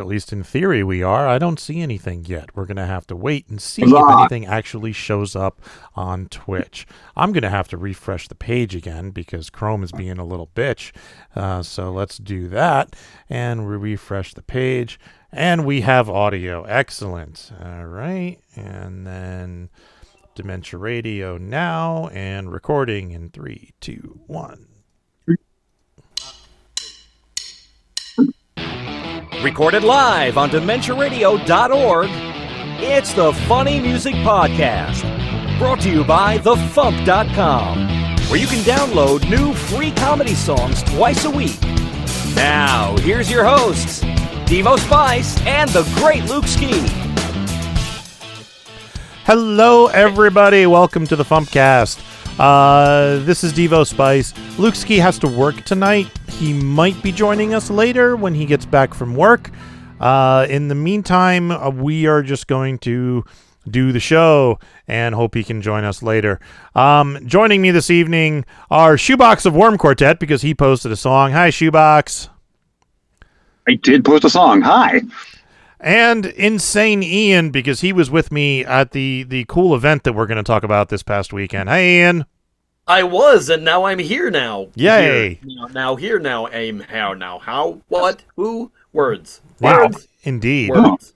At least in theory we are. I don't see anything yet. We're going to have to wait and see if anything actually shows up on Twitch. I'm going to have to refresh the page again because Chrome is being a little bitch. So let's do that. And we refresh the page. And we have audio. Excellent. All right. And then Dementia Radio now. And recording in 3, 2, 1. Recorded live on DementiaRadio.org, it's the Funny Music Podcast, brought to you by TheFump.com, where you can download new free comedy songs twice a week. Now, here's your hosts, Devo Spice and the great Luke Ski. Hello, everybody. Welcome to the FuMPCast. This is Devo Spice. Luke Ski has to work tonight. He might be joining us later when he gets back from work. In the meantime, we are just going to do the show and hope he can join us later. Joining me this evening are Shoebox of Worm Quartet because he posted a song. Hi, Shoebox. I did post a song. Hi. And Insane Ian because he was with me at the cool event that we're going to talk about this past weekend. Hi, Ian. I was, and now I'm here now. Yay. Here now, aim, how, now, how, what, who, words. Wow, Words. Indeed. Words.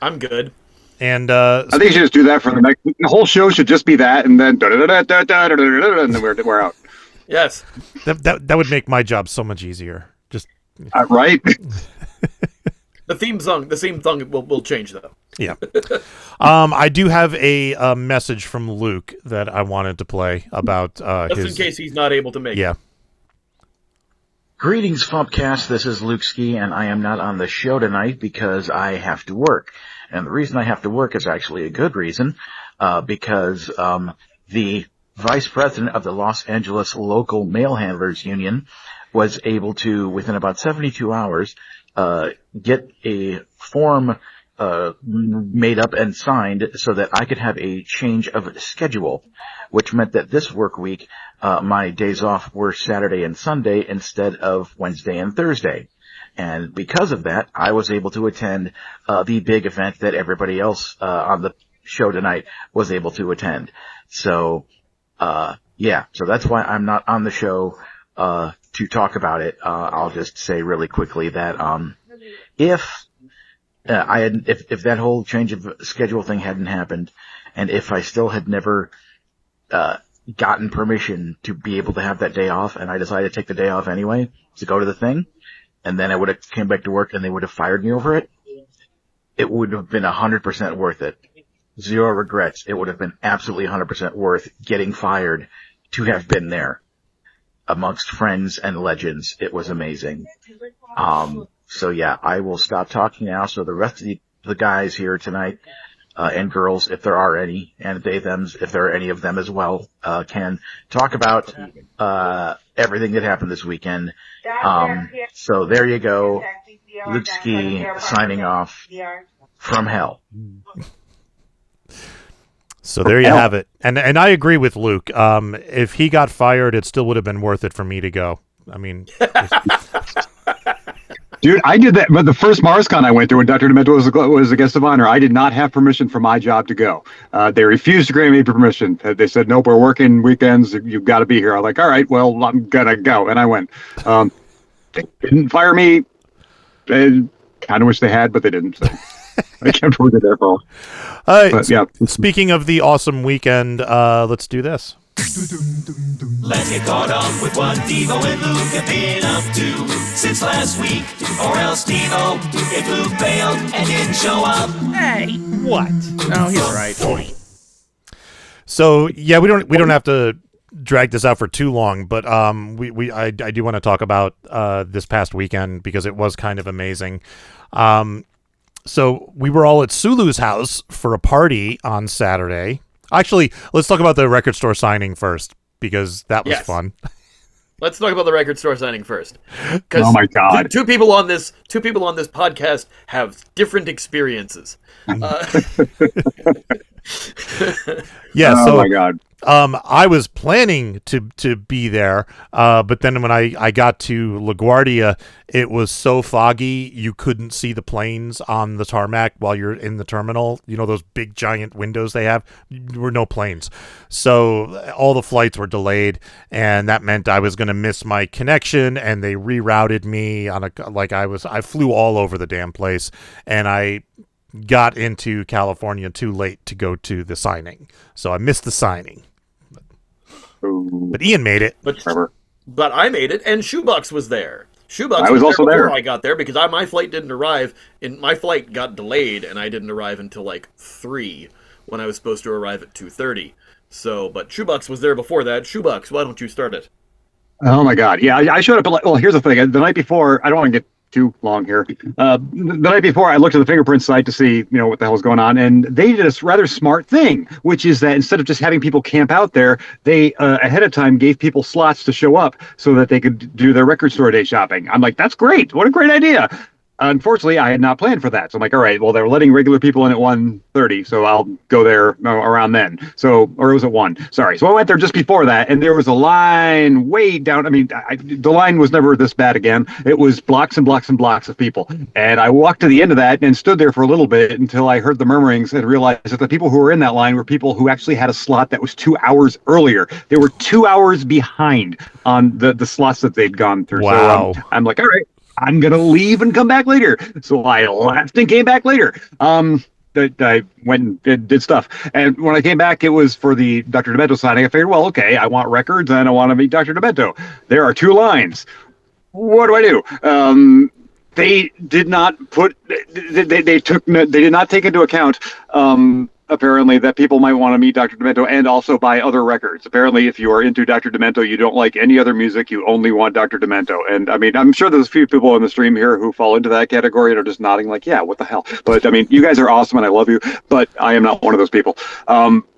I'm good. And I think you should just do that for the whole show should just be that, and then and then we're out. Yes. That would make my job so much easier. Just right? The theme song will change, though. Yeah. I do have a message from Luke that I wanted to play about Just in case he's not able to make it. Yeah. Greetings, FuMPCast. This is Luke Ski, and I am not on the show tonight because I have to work. And the reason I have to work is actually a good reason, because the vice president of the Los Angeles Local Mail Handlers Union was able to, within about 72 hours, get a form made up and signed so that I could have a change of schedule, which meant that this work week, my days off were Saturday and Sunday instead of Wednesday and Thursday. And because of that, I was able to attend the big event that everybody else on the show tonight was able to attend. So, so that's why I'm not on the show to talk about it. I'll just say really quickly that if that whole change of schedule thing hadn't happened, and if I still had never gotten permission to be able to have that day off, and I decided to take the day off anyway to go to the thing, and then I would have came back to work and they would have fired me over it, it would have been 100% worth it. Zero regrets. It would have been absolutely 100% worth getting fired to have been there. Amongst friends and legends, it was amazing. So yeah, I will stop talking now so the rest of the guys here tonight, and girls, if there are any, and they, thems, if there are any of them as well, can talk about, everything that happened this weekend. So there you go. Luke Ski signing off from hell. So there you have it. And I agree with Luke. If he got fired, it still would have been worth it for me to go. I mean, Dude, I did that, but the first MarsCon I went to when Dr. Demento was a guest of honor, I did not have permission for my job to go. They refused to grant me permission. They said, nope, we're working weekends. You've got to be here. I'm like, all right, well, I'm going to go. And I went. They didn't fire me. I kind of wish they had, but they didn't. So I kept working there for but, yeah. Speaking of the awesome weekend, let's do this. Let's get caught up with what Devo and Luke have been up to since last week. Or else Devo, if Luke bailed and didn't show up. Hey, what? Oh, he's right. So yeah, we don't have to drag this out for too long, but I do want to talk about this past weekend because it was kind of amazing. So we were all at Sulu's house for a party on Saturday. Actually, let's talk about the record store signing first because that was fun. Let's talk about the record store signing first. Oh my God! Two people on this podcast have different experiences. Yeah. Oh my God! I was planning to be there, but then when I got to LaGuardia, it was so foggy you couldn't see the planes on the tarmac while you're in the terminal. You know, those big giant windows they have? There were no planes. So all the flights were delayed, and that meant I was going to miss my connection, and they rerouted me on I flew all over the damn place, and I got into California too late to go to the signing. So I missed the signing. But Ian made it. But I made it, and Shoebox was there. Shoebox I was also before there. I got there because my flight didn't arrive. My flight got delayed, and I didn't arrive until like 3 when I was supposed to arrive at 2:30. So, but Shoebox was there before that. Shoebox, why don't you start it? Oh my God! Yeah, I showed up. Well, here's the thing. The night before, I don't want to get too long here. The night before, I looked at the fingerprint site to see, what the hell was going on, and they did a rather smart thing, which is that instead of just having people camp out there, they ahead of time gave people slots to show up so that they could do their record store day shopping. I'm like, that's great! What a great idea! Unfortunately, I had not planned for that. So I'm like, all right, well, they're letting regular people in at 1:30, so I'll go there around then. Or it was at 1. Sorry. So I went there just before that, and there was a line way down. I mean, the line was never this bad again. It was blocks and blocks and blocks of people. And I walked to the end of that and stood there for a little bit until I heard the murmurings and realized that the people who were in that line were people who actually had a slot that was 2 hours earlier. They were 2 hours behind on the slots that they'd gone through. Wow. So I'm like, all right, I'm going to leave and come back later. So I left and came back later. I went and did stuff. And when I came back, it was for the Dr. Demento signing. I figured, well, okay, I want records and I want to meet Dr. Demento. There are 2 lines. What do I do? They did not they did not take into account, apparently, that people might want to meet Dr. Demento and also buy other records. Apparently, if you are into Dr. Demento, you don't like any other music, you only want Dr. Demento. And I mean, I'm sure there's a few people on the stream here who fall into that category and are just nodding like, yeah, what the hell? But I mean, you guys are awesome and I love you, but I am not one of those people.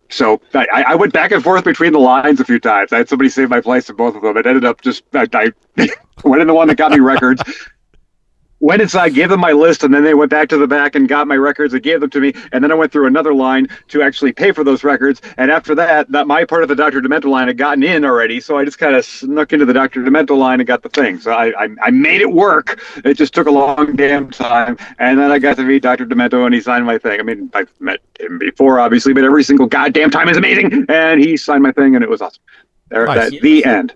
So I went back and forth between the lines a few times. I had somebody save my place in both of them. It ended up just, I went in the one that got me records. Went inside, gave them my list, and then they went back to the back and got my records and gave them to me. And then I went through another line to actually pay for those records. And after that my part of the Dr. Demento line had gotten in already, so I just kind of snuck into the Dr. Demento line and got the thing. So I made it work. It just took a long damn time. And then I got to meet Dr. Demento, and he signed my thing. I mean, I've met him before, obviously, but every single goddamn time is amazing. And he signed my thing, and it was awesome. Nice. The end.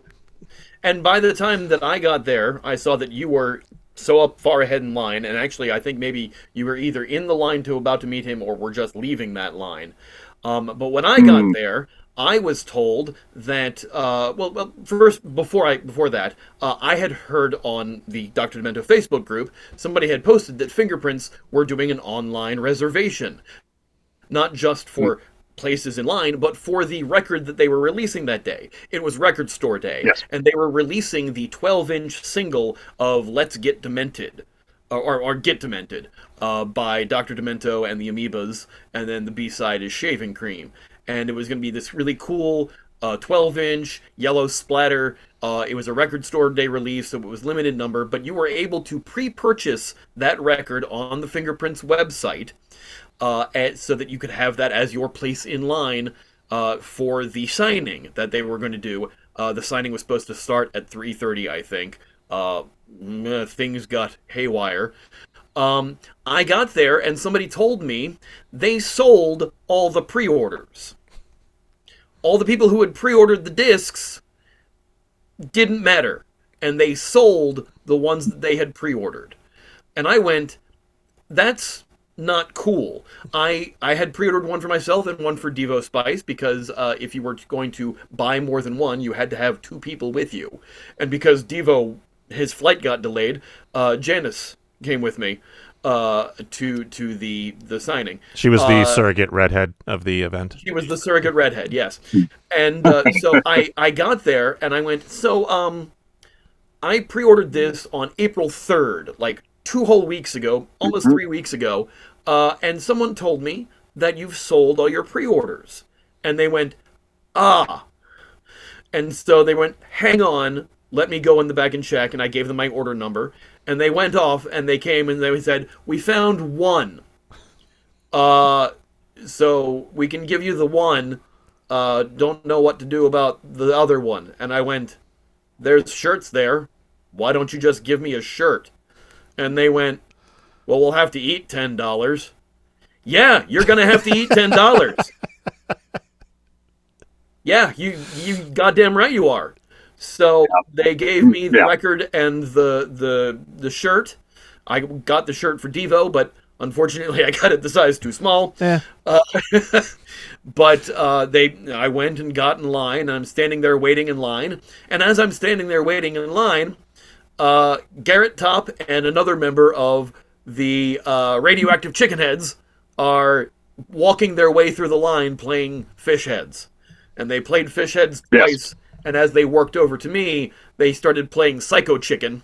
And by the time that I got there, I saw that you were so up far ahead in line, and actually I think maybe you were either in the line to about to meet him or were just leaving that line. But when I got there, I was told that before that, I had heard on the Dr. Demento Facebook group somebody had posted that Fingerprints were doing an online reservation, not just for places in line, but for the record that they were releasing that day. It was Record Store Day, yes. And they were releasing the 12-inch single of Let's Get Demented, or Get Demented, by Dr. Demento and the Amoebas, and then the B-side is Shaving Cream. And it was going to be this really cool 12-inch yellow splatter. It was a Record Store Day release, so it was limited number, but you were able to pre-purchase that record on the Fingerprints website, so that you could have that as your place in line for the signing that they were going to do. The signing was supposed to start at 3:30, I think. Things got haywire. I got there, and somebody told me they sold all the pre-orders. All the people who had pre-ordered the discs didn't matter, and they sold the ones that they had pre-ordered. And I went, that's not cool. I had pre-ordered one for myself and one for Devo Spice because if you were going to buy more than one, you had to have 2 people with you. And because Devo, his flight got delayed, Janice came with me to the signing. She was the surrogate redhead of the event. She was the surrogate redhead, yes. And so I got there and I went, I pre-ordered this on April 3rd, like 2 whole weeks ago, almost 3 weeks ago, and someone told me that you've sold all your pre-orders. And they went, And so they went, hang on, let me go in the back and check, and I gave them my order number. And they went off, and they came, and they said, we found one. So we can give you the one, don't know what to do about the other one. And I went, there's shirts there. Why don't you just give me a shirt? And they went, well, we'll have to eat $10. Yeah, you're going to have to eat $10. Yeah, you goddamn right you are. So they gave me the record and the shirt. I got the shirt for Devo, but unfortunately I got it the size too small. Yeah. But I went and got in line, and I'm standing there waiting in line. And as I'm standing there waiting in line, Garrett Top and another member of the Radioactive Chickenheads are walking their way through the line playing Fish Heads. And they played Fish Heads twice, and as they worked over to me, they started playing Psycho Chicken.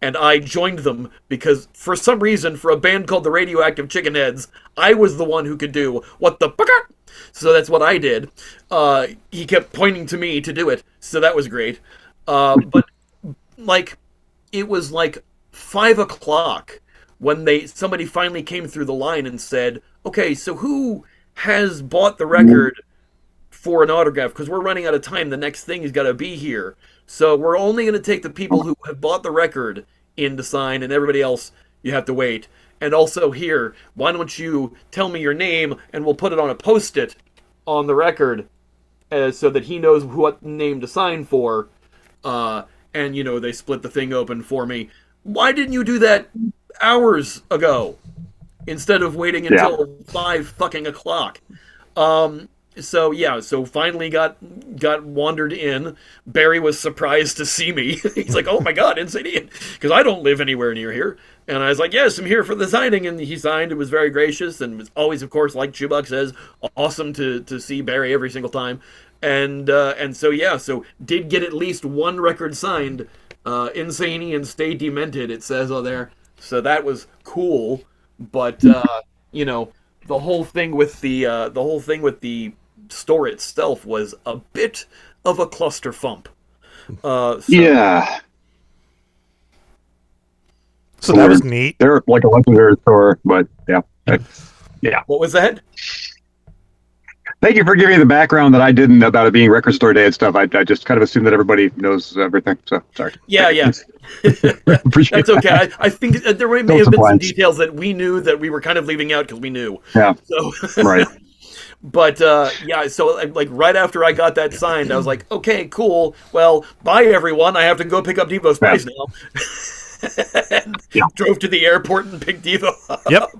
And I joined them because, for some reason, for a band called the Radioactive Chickenheads, I was the one who could do what the fuck. So that's what I did. He kept pointing to me to do it, so that was great. But like, it was like 5 o'clock when somebody finally came through the line and said, "Okay, so who has bought the record for an autograph? Because we're running out of time. The next thing has got to be here. So we're only going to take the people who have bought the record in to sign, and everybody else, you have to wait. And also here, why don't you tell me your name, and we'll put it on a Post-it on the record so that he knows what name to sign for." And, they split the thing open for me. Why didn't you do that hours ago instead of waiting until 5 fucking o'clock? So finally got wandered in. Barry was surprised to see me. He's like, "Oh my God, Insane Ian," because I don't live anywhere near here. And I was like, "Yes, I'm here for the signing." And he signed. It was very gracious, and was always, of course, like Shoebox says, awesome to see Barry every single time. And so did get at least one record signed. Insane Ian, Stay Demented, it says on there. So that was cool. But the whole thing with the store itself was a bit of a cluster fump. Yeah. So that was neat. They're like a legendary store, but yeah. What was that? Thank you for giving me the background that I didn't about it being record store day and stuff. I just kind of assumed that everybody knows everything. So sorry. Yeah. Appreciate That's okay. I think there may have been some complaints. details that we knew that we were kind of leaving out because we knew. Yeah. So Right. But so like right after I got that signed, I was like, okay, cool. Well, bye everyone. I have to go pick up Devo Spice now. And drove to the airport and picked Devo up. Yep.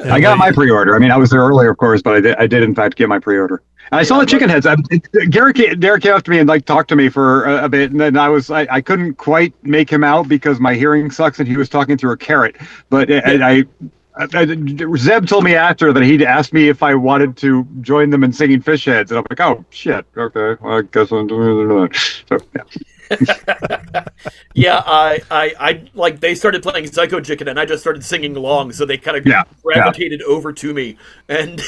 I got my pre-order. I mean, I was there earlier, of course, but I did in fact get my pre-order. And I saw the chicken heads. Derek came up to me and talked to me for a bit, and then I couldn't quite make him out because my hearing sucks, and he was talking through a carrot. But Zeb told me after that he'd asked me if I wanted to join them in singing Fish Heads, and I'm like, oh shit, okay, well, I guess I'm doing it. So I like they started playing Psycho Chicken and I just started singing along, so they kind of gravitated over to me, and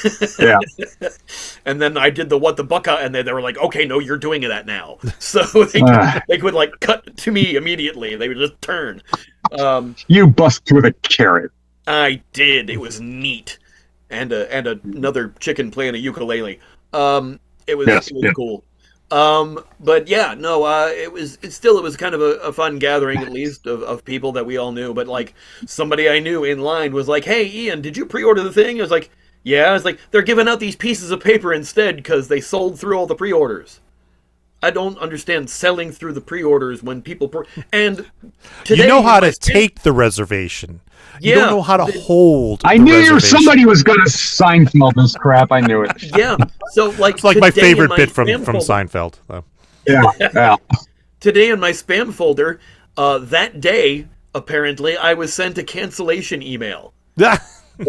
and then I did the What the Bucka, and they were like, okay, no, you're doing that now. So they could like cut to me immediately. They would just turn. You bust with a carrot. I did. It was neat, and another chicken playing a ukulele. It was cool. But it was kind of a fun gathering, at least of people that we all knew. But like somebody I knew in line was like, "Hey, Ian, did you pre-order the thing?" I was like, "Yeah." I was like, "They're giving out these pieces of paper instead because they sold through all the pre-orders." I don't understand selling through the pre-orders when people and today, you know how to take the reservation. You don't know how to hold. I knew somebody was going to Seinfeld this crap. I knew it. Yeah. So it's like my favorite bit from Seinfeld. Though. Yeah. Today in my spam folder, that day apparently I was sent a cancellation email. Where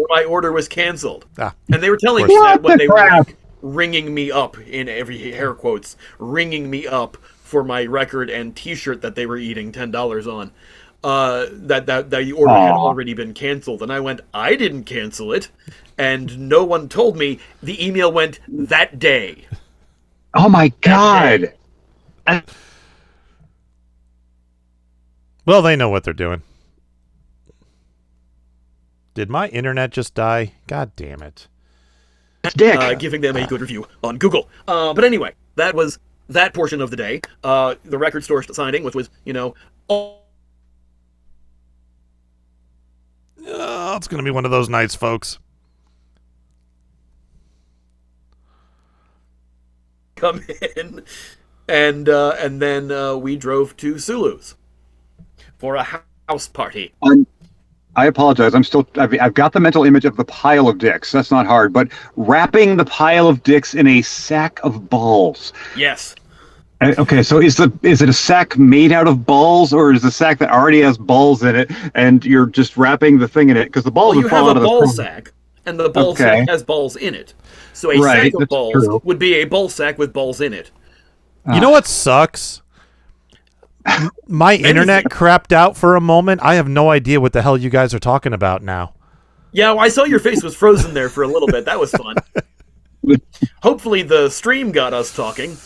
my order was canceled, and they were telling me that when they were ringing me up in every air quotes, ringing me up for my record and T-shirt that they were eating $10 on. That the order had already been canceled, and I went, I didn't cancel it, and no one told me. The email went that day. Oh my God! Well, they know what they're doing. Did my internet just die? God damn it! Dick. giving them a good review on Google. But anyway, that was that portion of the day. The record store signing, which was, It's going to be one of those nights, folks. come in, and then we drove to Sulu's for a house party. I apologize. I've got the mental image of the pile of dicks. That's not hard, but wrapping the pile of dicks in a sack of balls. Yes. Okay, so is it a sack made out of balls, or is the sack that already has balls in it, and you're just wrapping the thing in it? Because the balls Well, you would fall have out a of the ball sack, and the ball sack has balls in it. So a sack of balls would be a ball sack with balls in it. You know what sucks? My internet crapped out for a moment. I have no idea what the hell you guys are talking about now. Yeah, well, I saw your face was frozen there for a little bit. That was fun. Hopefully the stream got us talking.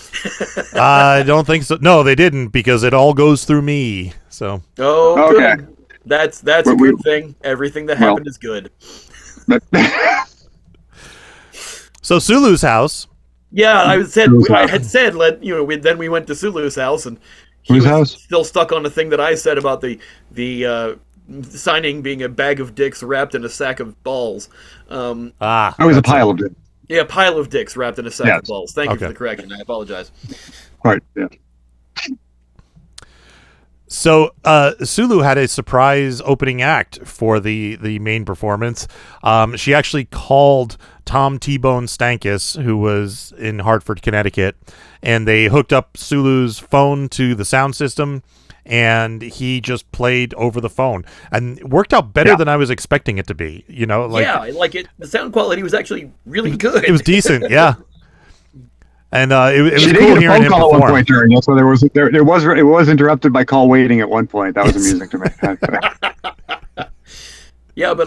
I don't think so. No, they didn't, because it all goes through me. So. Oh, okay. Good. That's a good thing. Everything that happened is good. So Sulu's house. Yeah, I had said then we went to Sulu's house, and he was still stuck on the thing that I said about the signing being a bag of dicks wrapped in a sack of balls. It was a pile of dicks. Yeah, a pile of dicks wrapped in a sack of balls. Thank you for the correction. I apologize. Right. Yeah. So Sulu had a surprise opening act for the main performance. She actually called Tom T-Bone Stankus, who was in Hartford, Connecticut, and they hooked up Sulu's phone to the sound system, and he just played over the phone, and it worked out better than I was expecting it to be. The sound quality was actually really good. It was decent, yeah. And it was she cool did get a hearing phone him call perform. at one point during it, so it was interrupted by call waiting at one point. That was amusing to me. Yeah, but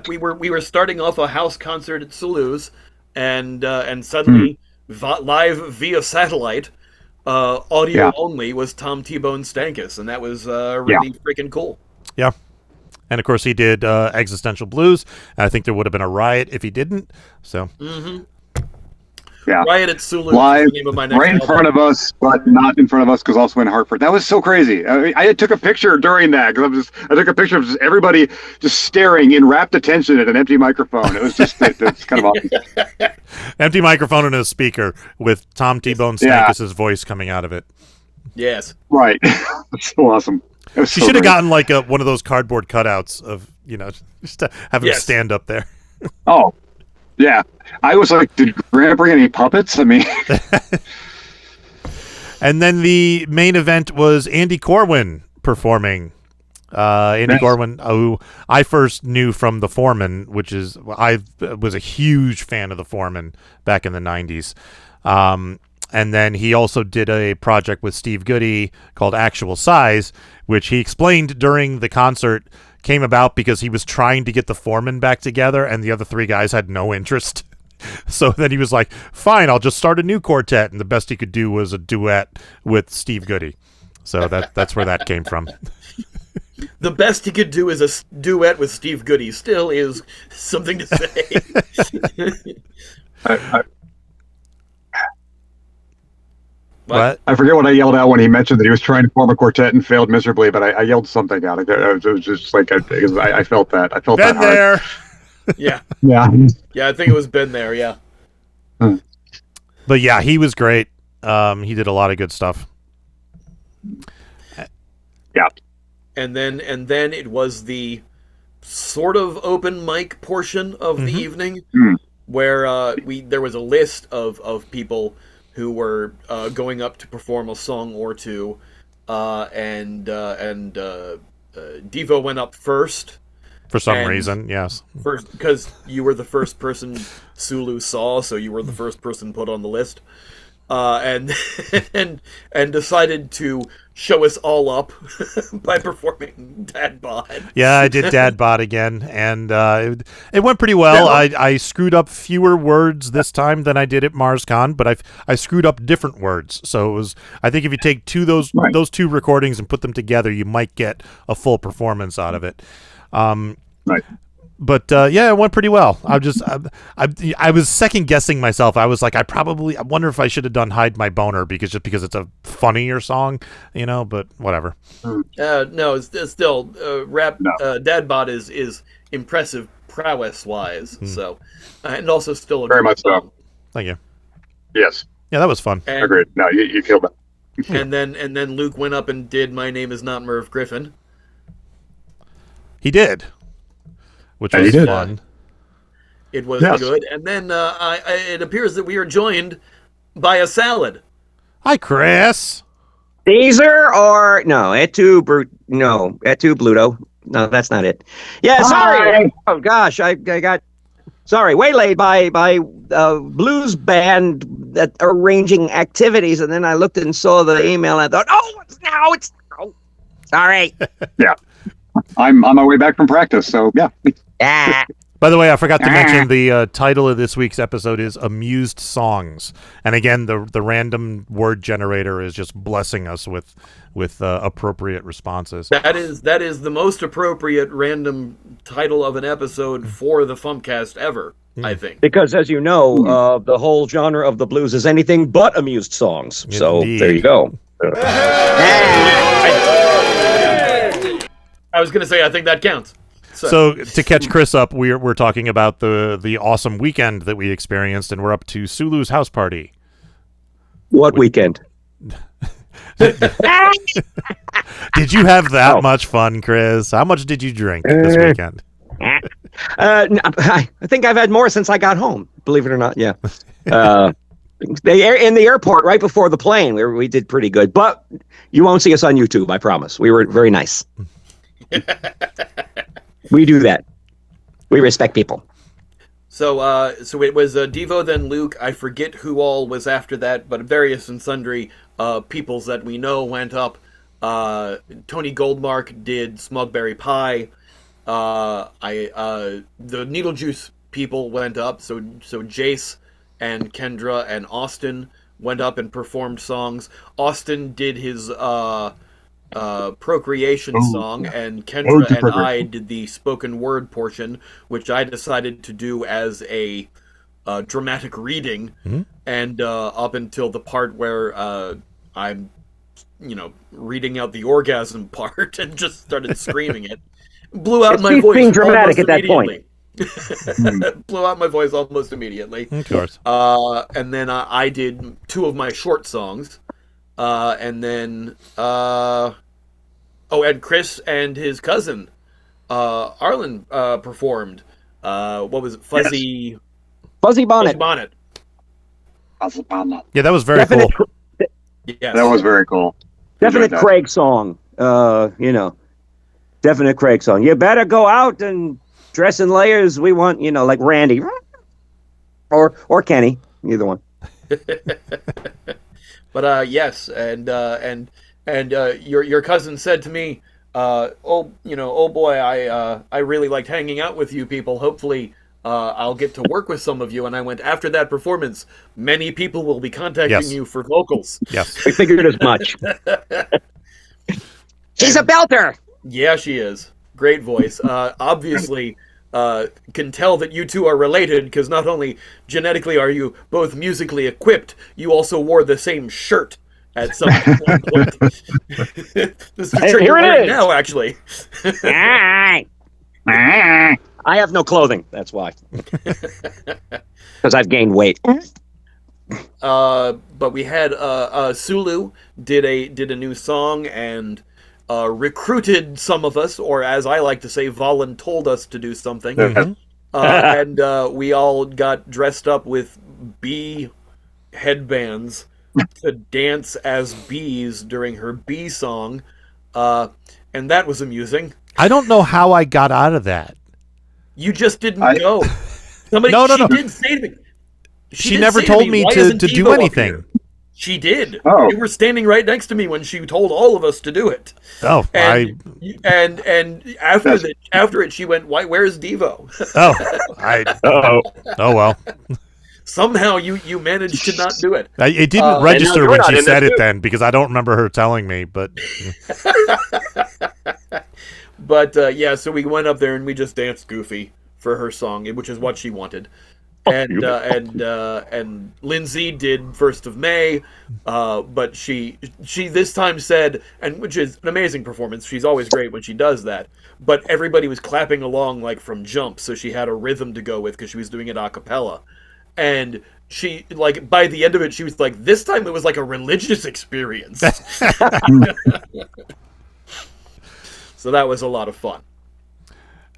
we were starting off a house concert at Sulu's, and suddenly live via satellite, audio only, was Tom T-Bone Stankus, and that was really freaking cool. Yeah. And of course he did Existential Blues, and I think there would have been a riot if he didn't. So. Mm-hmm. Yeah. Riot at Sulu live, is the name of my next right in album. front of us, but not in front of us, because also in Hartford. That was so crazy. I took a picture during that, because I took a picture of just everybody just staring in rapt attention at an empty microphone. It was just it's kind of awesome. Empty microphone and a speaker with Tom T-Bone Stankus' voice coming out of it. Yes. Right. That's so awesome. She should have gotten one of those cardboard cutouts of, just to have him stand up there. Oh. Yeah, I was like, did Grant bring any puppets? I mean, and then the main event was Andy Corwin performing. Andy Corwin, who I first knew from The Foreman, I was a huge fan of The Foreman back in the 90s. And then he also did a project with Steve Goody called Actual Size, which he explained during the concert came about because he was trying to get the Foreman back together, and the other three guys had no interest. So then he was like, fine, I'll just start a new quartet, and the best he could do was a duet with Steve Goody. So that's where that came from. The best he could do is a duet with Steve Goody. Still is something to say. What? I forget what I yelled out when he mentioned that he was trying to form a quartet and failed miserably, but I yelled something out. It was just like, I felt that. I felt been that there. hard. Yeah. Yeah. Yeah, I think it was been there, yeah. But yeah, he was great. He did a lot of good stuff. Yeah. And then it was the sort of open mic portion of the evening where there was a list of people who were going up to perform a song or two, and Devo went up first. For some reason, yes. First, because you were the first person Sulu saw, so you were the first person put on the list, and decided to show us all up by performing Dad Bod. Yeah, I did Dad Bod again, and it went pretty well. I screwed up fewer words this time than I did at MarsCon, but I screwed up different words. So it was, I think if you take those two recordings and put them together, you might get a full performance out of it. Right. But yeah, it went pretty well. I was second guessing myself. I was like, I wonder if I should have done "Hide My Boner" because it's a funnier song, But whatever. No, it's still rap. No. Dadbot is impressive prowess wise. So, and also still a Very good much so. song. Thank you. Yes. Yeah, that was fun. And, Agreed. No, you killed it. and then Luke went up and did "My Name Is Not Merv Griffin." He did, which Yeah, was he did. fun. It was Yes. good. And then it appears that we are joined by a salad. Hi, Chris. Caesar or no? Et tu, Bluto. No, that's not it. Yeah, sorry. Oh gosh, I got waylaid by blues band that arranging activities, and then I looked and saw the email and I thought, sorry. Yeah. I'm on my way back from practice, so yeah. Ah. By the way, I forgot to mention the title of this week's episode is Amused Songs. And again, the random word generator is just blessing us with appropriate responses. That is the most appropriate random title of an episode for the FuMPCast ever, I think. Because as you know, the whole genre of the blues is anything but amused songs. So Indeed. there you go. I was going to say, I think that counts. So to catch Chris up, we're talking about the awesome weekend that we experienced, and we're up to Sulu's house party. What weekend? Did you have that much fun, Chris? How much did you drink this weekend? I think I've had more since I got home. Believe it or not, yeah. In the airport right before the plane, we did pretty good. But you won't see us on YouTube, I promise. We were very nice. We do that. We respect people. So it was Devo, then Luke. I forget who all was after that, but various and sundry peoples that we know went up. Tony Goldmark did Smugberry Pie. The Needle Juice people went up. So Jace and Kendra and Austin went up and performed songs. Austin did his Procreation song, and Kendra and I did the spoken word portion, which I decided to do as a dramatic reading, and up until the part where I'm, reading out the orgasm part and just started screaming it. Blew out my voice. Being dramatic at that point. Blew out my voice almost immediately. Of course. And then I did two of my short songs. And then, and Chris and his cousin, Arlen, performed. What was it? Fuzzy Bonnet. Bonnet. Yeah, that was very cool. Yes. That was very cool. Definite Enjoyed that. Craig song. Definite Craig song. You better go out and dress in layers. We want, like Randy. Or Kenny. Either one. But yes, and your cousin said to me, oh boy, I really liked hanging out with you people. Hopefully, I'll get to work with some of you. And I went, after that performance, many people will be contacting you for vocals. Yes. We figured as much. She's a belter. Yeah, she is. Great voice. Obviously, can tell that you two are related, because not only genetically are you both musically equipped, you also wore the same shirt at some point. This is the shirt you're wearing now, actually. I have no clothing. That's why. Because I've gained weight. But we had Sulu did a new song and recruited some of us, or as I like to say, voluntold us to do something. And we all got dressed up with bee headbands to dance as bees during her bee song. And that was amusing. I don't know how I got out of that. You just didn't go. Somebody, No. She did say to me. She never told me to do anything. She did. Oh. You were standing right next to me when she told all of us to do it. Oh, And after it, she went, where's Devo? Oh well. Somehow you managed to not do it. It didn't register when she said it then, because I don't remember her telling me, but... But, so we went up there and we just danced goofy. for her song, which is what she wanted. And Lindsay did First of May, but she this time said, and which is an amazing performance. She's always great when she does that. But everybody was clapping along like from jump, so she had a rhythm to go with because she was doing it a cappella. And she, like, by the end of it, she was like, this time it was like a religious experience. So that was a lot of fun.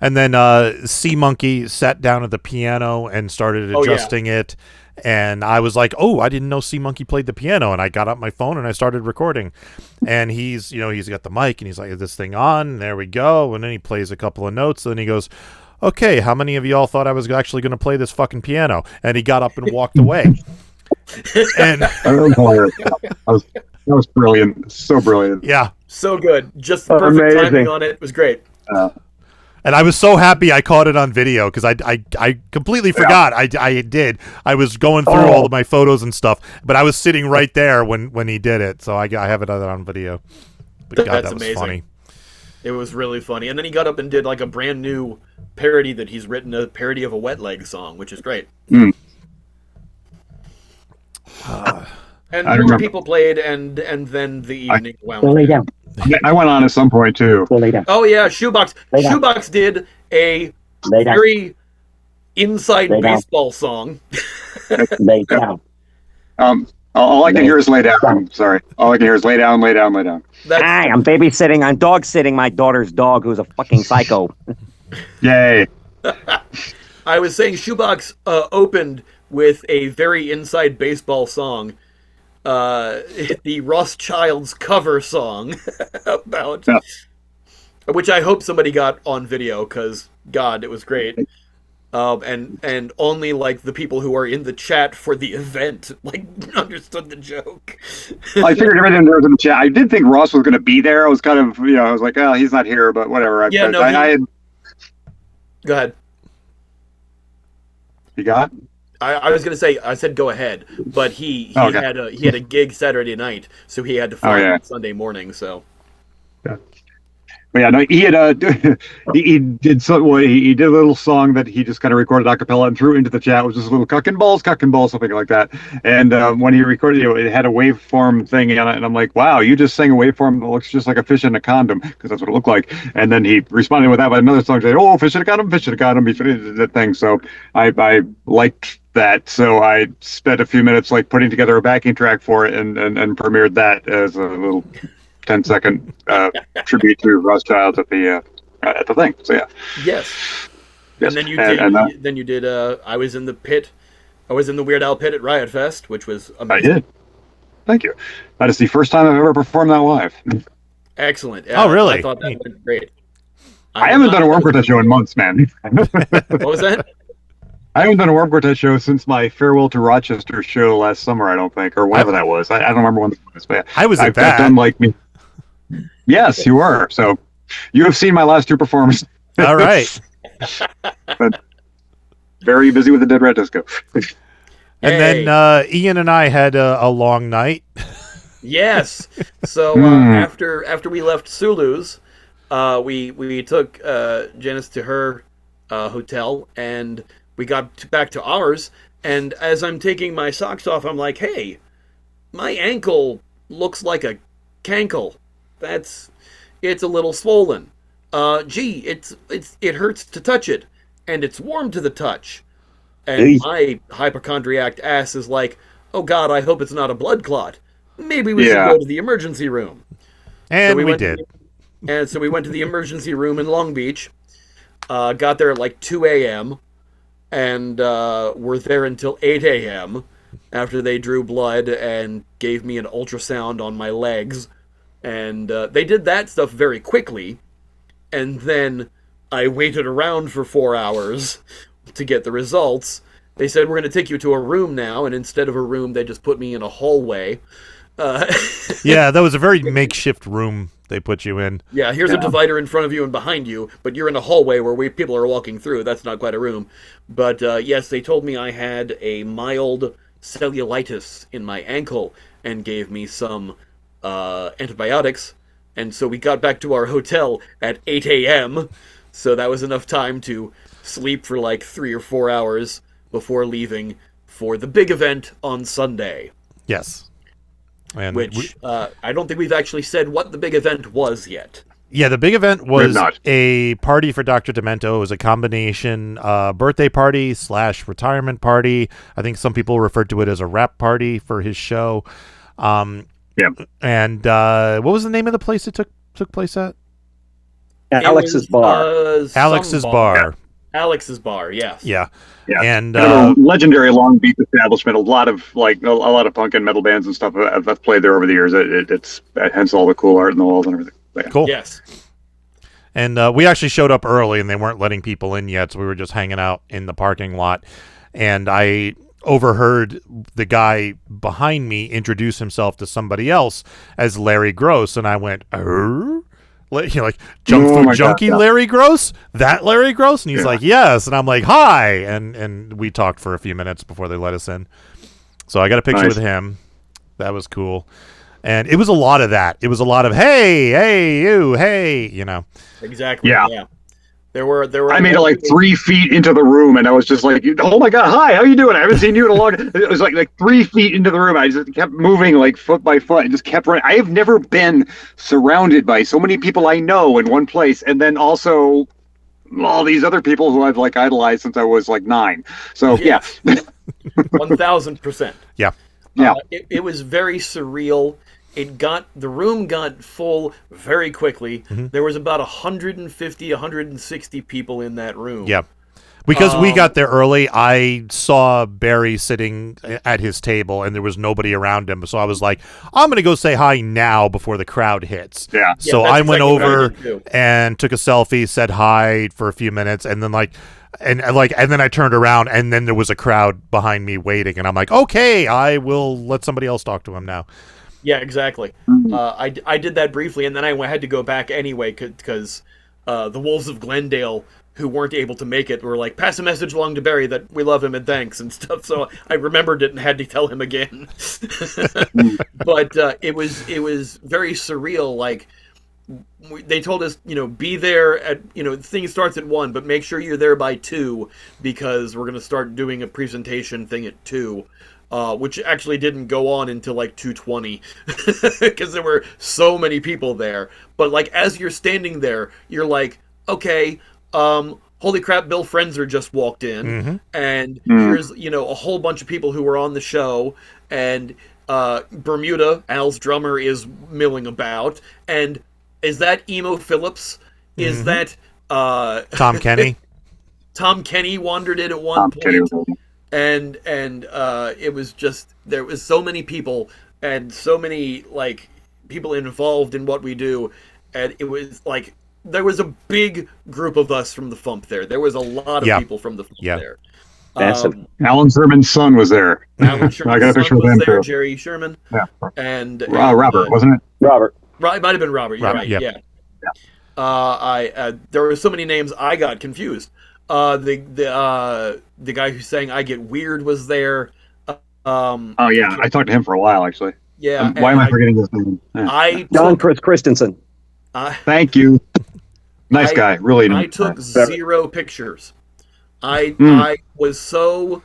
And then Sea Monkey sat down at the piano and started adjusting it. And I was like, oh, I didn't know Sea Monkey played the piano. And I got up my phone and I started recording. And he's got the mic and he's like, is this thing on? And there we go. And then he plays a couple of notes. And then he goes, okay, how many of y'all thought I was actually going to play this fucking piano? And he got up and walked away. And that was brilliant. So brilliant. Yeah. So good. Just the perfect timing on it. It was great. And I was so happy I caught it on video because I completely forgot. I did. I was going through all of my photos and stuff, but I was sitting right there when he did it. So I have it on video. But God, that was amazing. Funny. It was really funny. And then he got up and did like a brand new parody that he's written, a parody of a Wet Leg song, which is great. Mm. And more people played, and then the evening wound. Lay down. I went on at some point too. Lay down. Oh yeah, Shoebox. Shoebox did a very inside baseball song. Lay down. All I can hear is lay down. I'm sorry. All I can hear is lay down, lay down, lay down. Hi, I'm babysitting. I'm dog sitting my daughter's dog, who's a fucking psycho. Yay. I was saying Shoebox opened with a very inside baseball song. The Rothschilds cover song about, which I hope somebody got on video because God, it was great. And only like the people who are in the chat for the event like understood the joke. I figured everything there was in the chat. I did think Ross was going to be there. I was kind of, I was like, oh, he's not here, but whatever. I had... Go ahead. You got? I was gonna say I said go ahead, but he had a gig Saturday night, so he had to fly on Sunday morning. So, but yeah, no, he had he did a little song that he just kind of recorded a cappella and threw into the chat, which was a little cuck and balls, something like that. And when he recorded it had a waveform thing on it, and I'm like, wow, you just sang a waveform that looks just like a fish in a condom, because that's what it looked like. And then he responded with that by another song saying, oh, fish in a condom, he did that thing. So I liked that, so I spent a few minutes like putting together a backing track for it and premiered that as a little 10-second tribute to Rothschild at the thing. So yeah. Yes. And then you did. I was in the pit. I was in the Weird Al pit at Riot Fest, which was amazing. I did. Thank you. That is the first time I've ever performed that live. Excellent. Oh, really? I thought that went great. I haven't done a Worm Quartet show in months, man. What was that? I haven't done a Worm Quartet show since my Farewell to Rochester show last summer, I don't think, or whenever that was. I don't remember when it was, but I was at that. I've done like me. Yes, you were. So you have seen my last two performances. All right. But very busy with the Dead Rat Disco. And then Ian and I had a long night. Yes. So after we left Sulu's, we took Janice to her hotel, and we got back to ours. And as I'm taking my socks off, I'm like, hey, my ankle looks like a cankle. It's a little swollen. Gee, it hurts to touch it, and it's warm to the touch. And my hypochondriac ass is like, oh God, I hope it's not a blood clot. Maybe we should go to the emergency room. And so we did. And so we went to the emergency room in Long Beach. Got there at like 2 a.m. and were there until 8 a.m. after they drew blood and gave me an ultrasound on my legs. And they did that stuff very quickly. And then I waited around for 4 hours to get the results. They said, we're going to take you to a room now. And instead of a room, they just put me in a hallway. Yeah, that was a very makeshift room they put you in. Yeah, here's a divider in front of you and behind you, but you're in a hallway where people are walking through. That's not quite a room. But yes, they told me I had a mild cellulitis in my ankle and gave me some antibiotics. And so we got back to our hotel at 8 a.m., so that was enough time to sleep for like 3 or 4 hours before leaving for the big event on Sunday. Yes. And which I don't think we've actually said what the big event was yet. Yeah, the big event was a party for Dr. Demento. It was a combination birthday party / retirement party. I think some people referred to it as a rap party for his show. Yeah. And what was the name of the place it took place at? Alex's Bar. Alex's Bar. Alex's Bar, yes. Yeah. Yeah, and a legendary Long Beach establishment. A lot of punk and metal bands and stuff have played there over the years. It's hence all the cool art in the walls and everything. Yeah. Cool. Yes. And we actually showed up early, and they weren't letting people in yet, so we were just hanging out in the parking lot. And I overheard the guy behind me introduce himself to somebody else as Larry Gross, and I went, like junk food junkie Larry Gross? That Larry Gross? And he's like, yes. And I'm like, hi. And we talked for a few minutes before they let us in. So I got a picture with him. That was cool. And it was a lot of that. It was a lot of, hey, you, hey, Exactly. Yeah. There were. I made it like 3 feet into the room, and I was just like, "Oh my god, hi, how you doing? I haven't seen you in a long." It was like 3 feet into the room. I just kept moving like foot by foot. I just kept running. I have never been surrounded by so many people I know in one place, and then also all these other people who I've like idolized since I was like 9. So yeah, 1000%. Yeah. Yeah. It was very surreal. The room got full very quickly. Mm-hmm. There was about 150, 160 people in that room. Yeah. Because we got there early, I saw Barry sitting at his table, and there was nobody around him. So I was like, I'm going to go say hi now before the crowd hits. Yeah. So I went over and took a selfie, said hi for a few minutes, and then and then I turned around, and then there was a crowd behind me waiting, and I'm like, okay, I will let somebody else talk to him now. Yeah, exactly. I did that briefly, and then I had to go back anyway because the Wolves of Glendale, who weren't able to make it, were like, pass a message along to Barry that we love him and thanks and stuff. So I remembered it and had to tell him again. But it was very surreal. Like, they told us, be there at, the thing starts at 1, but make sure you're there by 2 because we're going to start doing a presentation thing at 2. Which actually didn't go on until like 2:20 because there were so many people there. But like as you're standing there, you're like, okay, holy crap, Bill Frenzer just walked in, and here's a whole bunch of people who were on the show, and Bermuda, Al's drummer, is milling about, and is that Emo Phillips? Is that Tom Kenny? Tom Kenny wandered in at one point. And it was just, there was so many people and so many like people involved in what we do, and it was like there was a big group of us from the FuMP there. There was a lot of people from the FuMP there. Alan Sherman's son was there. Alan Sherman's son was there. Jerry Sherman. Yeah. And Robert, wasn't it? Robert. It might have been Robert. You're right. Yeah. There were so many names I got confused. The guy who sang "I Get Weird" was there. I talked to him for a while actually. Yeah. Why am I forgetting his name? John Christensen. Thank you. Nice guy, really. I took 0 pictures. I was so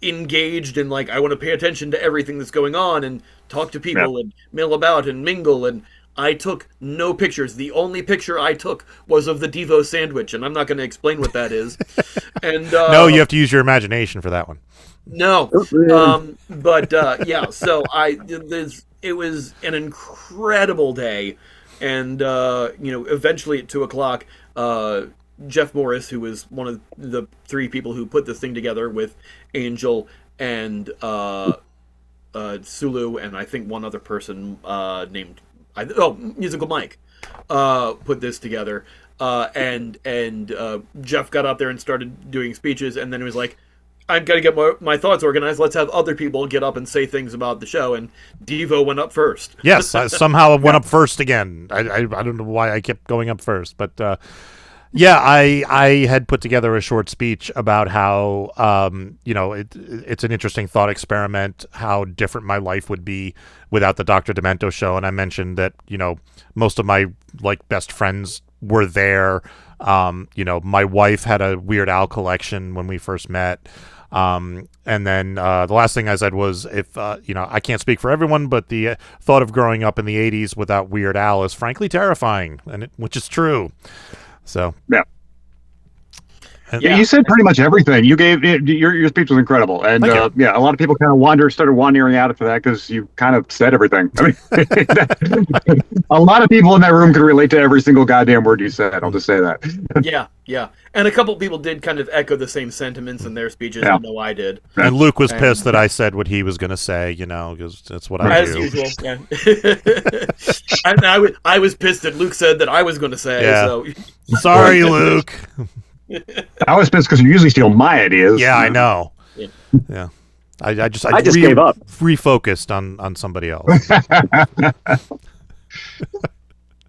engaged in like I want to pay attention to everything that's going on and talk to people and mill about and mingle, and I took no pictures. The only picture I took was of the Devo sandwich, and I'm not going to explain what that is. And no, you have to use your imagination for that one. No, but so it was an incredible day, and eventually at 2:00, Jeff Morris, who was one of the 3 people who put this thing together with Angel and Sulu, and I think one other person named. Musical Mike put this together, and Jeff got out there and started doing speeches, and then he was like, I've got to get my thoughts organized. Let's have other people get up and say things about the show, and Devo went up first. Yes, somehow went up first again. I don't know why I kept going up first, but I had put together a short speech about how it's an interesting thought experiment, how different my life would be without the Dr. Demento show, and I mentioned that most of my like best friends were there. My wife had a Weird Al collection when we first met. And then the last thing I said was, if I can't speak for everyone, but the thought of growing up in the 80s without Weird Al is frankly terrifying, which is true. So yeah. Yeah, you said pretty much everything. You gave your speech was incredible, and a lot of people kind of started wandering out after that because you kind of said everything. I mean, a lot of people in that room could relate to every single goddamn word you said. I'll just say that. Yeah, and a couple people did kind of echo the same sentiments in their speeches. I know I did. And Luke was pissed that I said what he was going to say. Because that's what I do. As usual. Yeah. I was pissed that Luke said that I was going to say. Yeah. So sorry, Luke. I was pissed because you usually steal my ideas. Yeah, I know. Yeah. I just gave up. Refocused on somebody else.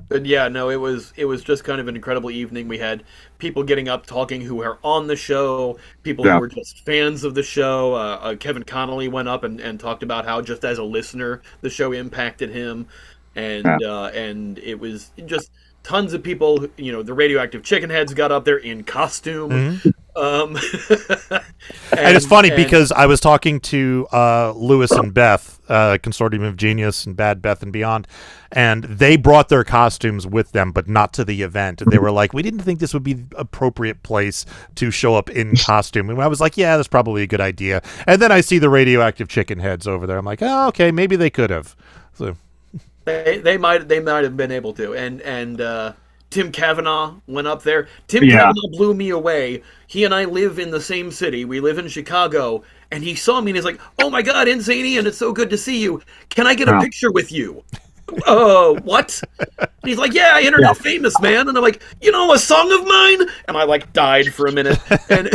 But yeah, no, it was just kind of an incredible evening. We had people getting up talking who were on the show, people who were just fans of the show. Kevin Connolly went up and talked about how just as a listener the show impacted him, and it was just tons of people. The Radioactive Chicken Heads got up there in costume. Mm-hmm. And it's funny because I was talking to Lewis and Beth, Consortium of Genius and Bad Beth and Beyond, and they brought their costumes with them, but not to the event. And they were like, we didn't think this would be the appropriate place to show up in costume. And I was like, yeah, that's probably a good idea. And then I see the Radioactive Chicken Heads over there. I'm like, oh, okay, maybe they could have. So they might have been able to. And Tim Cavanaugh went up there. Tim Cavanaugh blew me away. He and I live in the same city. We live in Chicago. And he saw me and he's like, oh my God, Insane Ian, it's so good to see you. Can I get a picture with you? What? And he's like, yeah, internet famous, man. And I'm like, a song of mine? And I died for a minute. And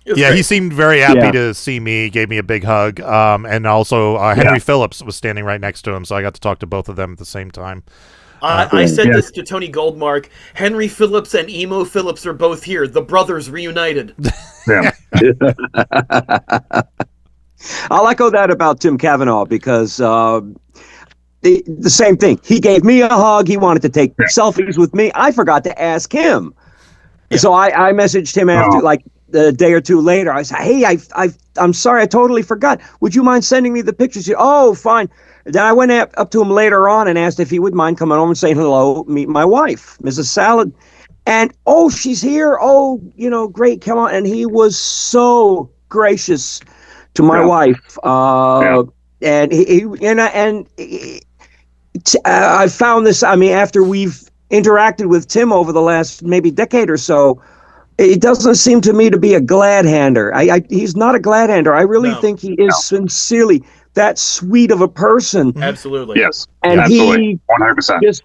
yeah, he seemed very happy to see me, gave me a big hug. And also Henry Phillips was standing right next to him, so I got to talk to both of them at the same time. I said this to Tony Goldmark. Henry Phillips and Emo Phillips are both here. The brothers reunited. Yeah. I'll echo that about Tim Cavanaugh because the same thing. He gave me a hug. He wanted to take selfies with me. I forgot to ask him. Yeah. So I messaged him after a day or two later. I said, hey, I'm sorry. I totally forgot. Would you mind sending me the pictures? He said, oh, fine. Then I went up to him later on and asked if he would mind coming home and saying hello, meet my wife, Mrs. Salad. And, oh, she's here. Oh, great. Come on. And he was so gracious to my wife. And I found this, after we've interacted with Tim over the last maybe decade or so, it doesn't seem to me to be a glad-hander. He's not a glad-hander. I really think he is sincerely that sweet of a person. Absolutely. Yes. And absolutely. 100%. Just,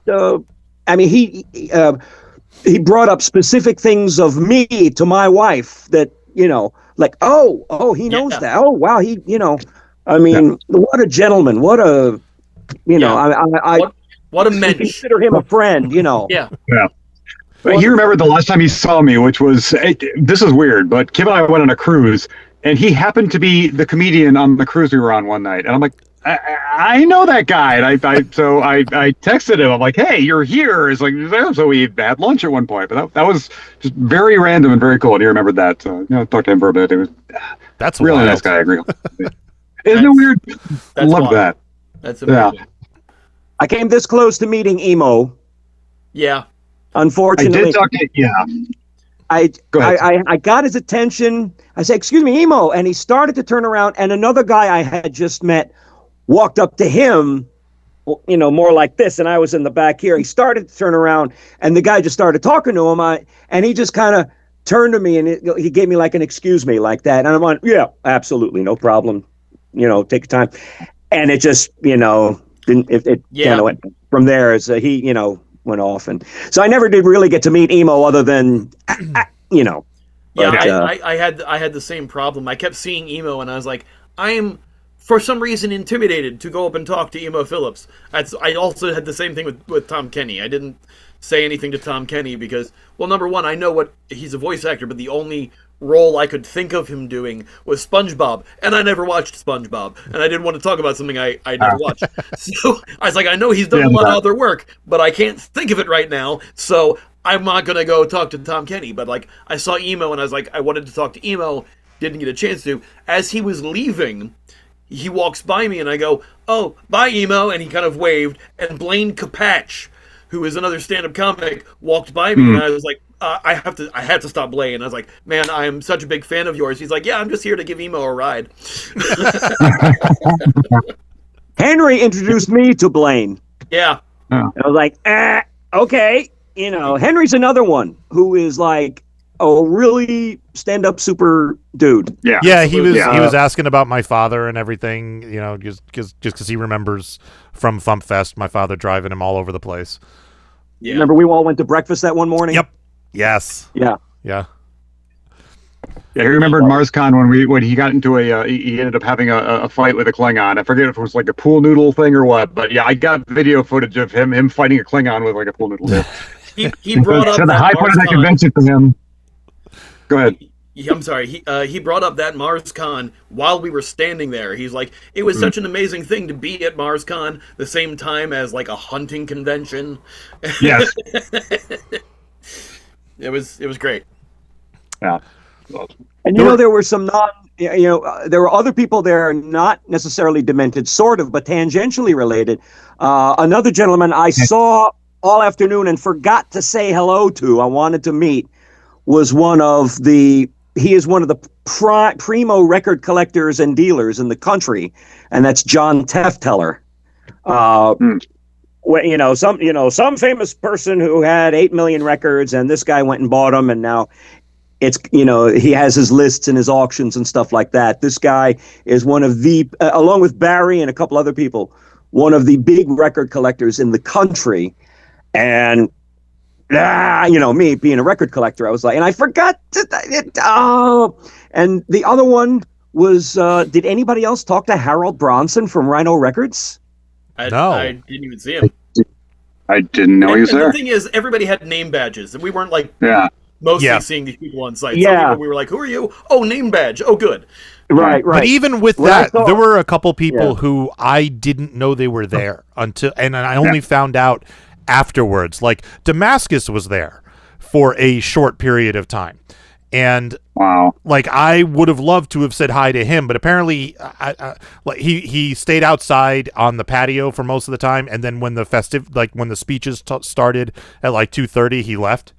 he brought up specific things of me to my wife that, he knows that. Oh, wow. What a gentleman. What a, what a mensch. Consider him a friend, Yeah. Yeah. But you remember the last time he saw me, which was, this is weird, but Kim and I went on a cruise, and he happened to be the comedian on the cruise we were on one night. And I'm like, I know that guy. And I texted him. I'm like, hey, you're here. It's like, so we had lunch at one point. But that was just very random and very cool. And he remembered that. So, talked to him for a bit. It was that's really wild. Nice guy. I agree. Isn't it weird? I love that. That's amazing. Yeah. I came this close to meeting Emo. Yeah. Unfortunately. I did talk to I got his attention. I said, excuse me, Emo. And he started to turn around, and another guy I had just met walked up to him, more like this, and I was in the back here. He started to turn around, and the guy just started talking to him, and he just kind of turned to me, and he gave me like an excuse me like that. And I went, yeah, absolutely, no problem. Take your time. And it just, kind of went from there as he, went off. And so I never did really get to meet Emo other than, Yeah, I had the same problem. I kept seeing Emo, and I was like, I am, for some reason, intimidated to go up and talk to Emo Phillips. I also had the same thing with Tom Kenny. I didn't say anything to Tom Kenny because, well, number one, I know he's a voice actor, but the only role I could think of him doing was SpongeBob, and I never watched SpongeBob, and I didn't want to talk about something I never watched. So I was like, I know he's done a lot of other work, but I can't think of it right now, so I'm not going to go talk to Tom Kenny. But like, I saw Emo, and I was like, I wanted to talk to Emo, didn't get a chance to. As he was leaving, he walks by me, and I go, oh, bye, Emo, and he kind of waved, and Blaine Capatch, who is another stand-up comic, walked by me, and I was like, I had to stop Blaine. I was like, man, I am such a big fan of yours. He's like, yeah, I'm just here to give Emo a ride. Henry introduced me to Blaine. Yeah. I was like, okay. You know, Henry's another one who is like a really stand-up super dude. Yeah, he was asking about my father and everything, you know, just because he remembers from FuMP Fest, my father driving him all over the place. Yeah. Remember we all went to breakfast that one morning? Yep. Yes. Yeah. Yeah. Yeah, he remembered MarsCon when he got into he ended up having a fight with a Klingon. I forget if it was like a pool noodle thing or what, but yeah, I got video footage of him fighting a Klingon with like a pool noodle. he brought up so the high point of that convention for him. Go ahead. I'm sorry. He brought up that MarsCon while we were standing there. He's like, it was such an amazing thing to be at MarsCon the same time as like a hunting convention. Yes. It was great. Yeah. And there were some there were other people there not necessarily demented, sort of, but tangentially related. Another gentleman I saw all afternoon and forgot to say hello to, I wanted to meet, was he is one of the primo record collectors and dealers in the country, and that's John Tefteller. Some famous person who had 8 million records, and this guy went and bought them, and now it's, he has his lists and his auctions and stuff like that. This guy is one of the, along with Barry and a couple other people, one of the big record collectors in the country. And, me being a record collector, I was like, and I forgot and the other one was, did anybody else talk to Harold Bronson from Rhino Records? No. I didn't even see him. I didn't know he was there. The thing is, everybody had name badges, and we weren't like mostly seeing these people on site. Yeah. Some people we were like, who are you? Oh, name badge. Oh, good. Right. But even with there were a couple people who I didn't know they were there and I only found out afterwards. Like Damascus was there for a short period of time. And like I would have loved to have said hi to him, but apparently he stayed outside on the patio for most of the time, and then when the speeches started at like 2:30, he left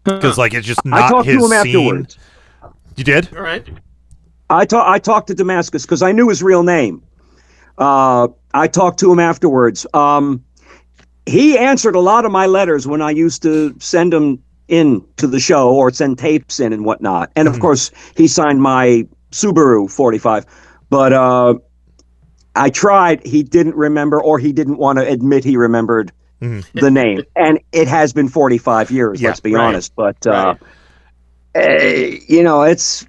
because like it's just not his scene. I talked to him afterwards. You did? All right. I talked to Damascus because I knew his real name. I talked to him afterwards. He answered a lot of my letters when I used to send them in to the show or send tapes in and whatnot. And of course, he signed my Subaru 45. But I tried. He didn't remember, or he didn't want to admit he remembered the name. And it has been 45 years, let's be honest. But, it's...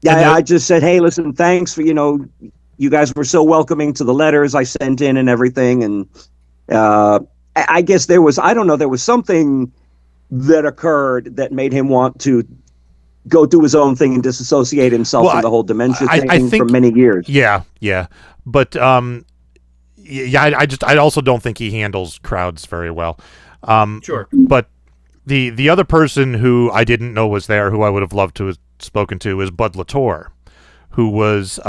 I just said, hey, listen, thanks for, you guys were so welcoming to the letters I sent in and everything. And I guess there was something that occurred that made him want to go do his own thing and disassociate himself from the whole dementia thing I think, for many years. Yeah. But, I also don't think he handles crowds very well. Sure. But the other person who I didn't know was there, who I would have loved to have spoken to, is Bud Latour, who was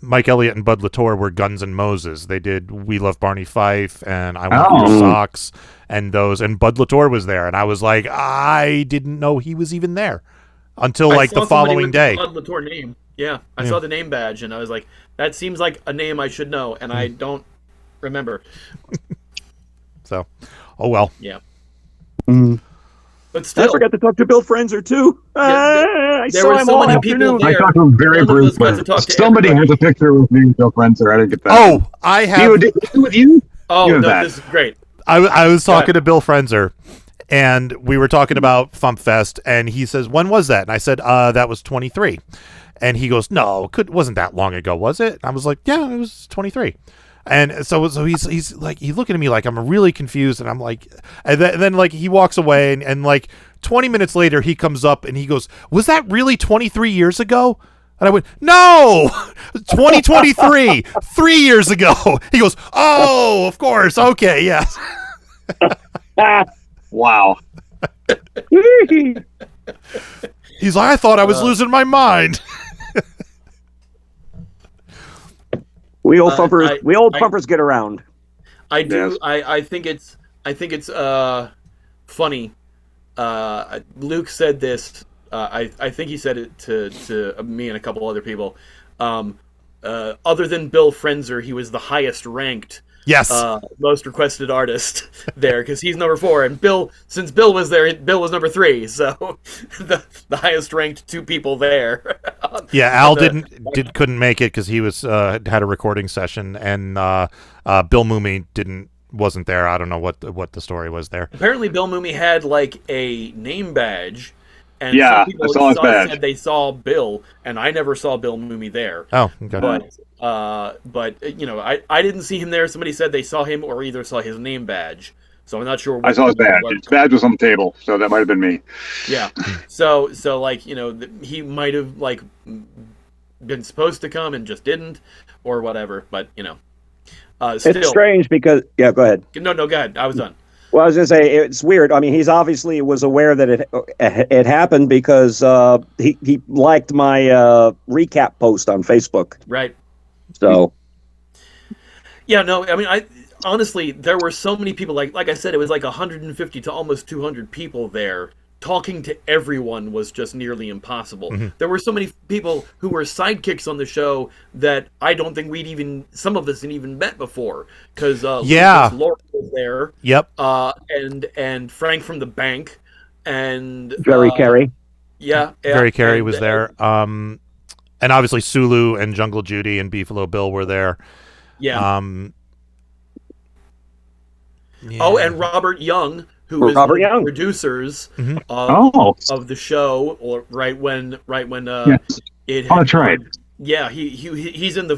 Mike Elliott and Bud Latour were Guns N' Moses. They did We Love Barney Fife and I Want Your Socks and Bud Latour was there, and I was like, I didn't know he was even there until like the following day. Bud Latour name. Yeah, I saw the name badge and I was like, that seems like a name I should know, and I don't remember. So, oh well. Yeah. But still, I forgot to talk to Bill Frenzer too. There were so many people there. I talked to him very briefly. Somebody has a picture with me and Bill Frenzer. I didn't get that. Oh, I have. Did he with you? Oh, this is great. I was talking to Bill Frenzer, and we were talking about FuMP Fest, and he says, when was that? And I said, that was 23. And he goes, no, wasn't that long ago, was it? And I was like, yeah, it was 23. And so he's like, he's looking at me like I'm really confused, and I'm like, and then like he walks away, and like 20 minutes later he comes up and he goes, "Was that really 23 years ago?" And I went, "No, 2023, 3 years ago." He goes, "Oh, of course, okay, yes." Wow. He's like, "I thought I was losing my mind." We old pumpers get around. I do. Yes. I think it's funny. Luke said this. I think he said it to me and a couple other people. Other than Bill Frenzer, he was the highest ranked. Yes. Most requested artist there, because he's number 4, and since Bill was there, Bill was number 3. So the highest ranked 2 people there. Yeah, Al couldn't make it because he was had a recording session, and Bill Mooney wasn't there. I don't know what the story was there. Apparently, Bill Mooney had like a name badge. And Yeah, some people I saw his badge. said they saw Bill, and I never saw Bill Mooney there. Oh, okay. But you know, I didn't see him there. Somebody said they saw him or either saw his name badge. So I'm not sure. I saw his badge. His badge was on the table, so that might have been me. Yeah. So like, you know, he might have like been supposed to come and just didn't, or whatever. But you know, still, It's strange because go ahead. No, go ahead. I was done. Well, I was going to say, it's weird. I mean, he's obviously was aware that it happened because he liked my recap post on Facebook. Right. So. Yeah, no, I mean, honestly, there were so many people, like I said, it was like 150 to almost 200 people there. Talking to everyone was just nearly impossible. Mm-hmm. There were so many people who were sidekicks on the show that I don't think some of us had even met before. Because Yeah. Laura was there. Yep. And Frank from the bank. And Jerry Carey. Yeah. Jerry Carey was there. And obviously Sulu and Jungle Judy and Beefalo Bill were there. Yeah. Yeah. Oh, and Robert Young, who was one of the producers of the show, or right when Yes. it. Oh, that's right. Yeah, he's in the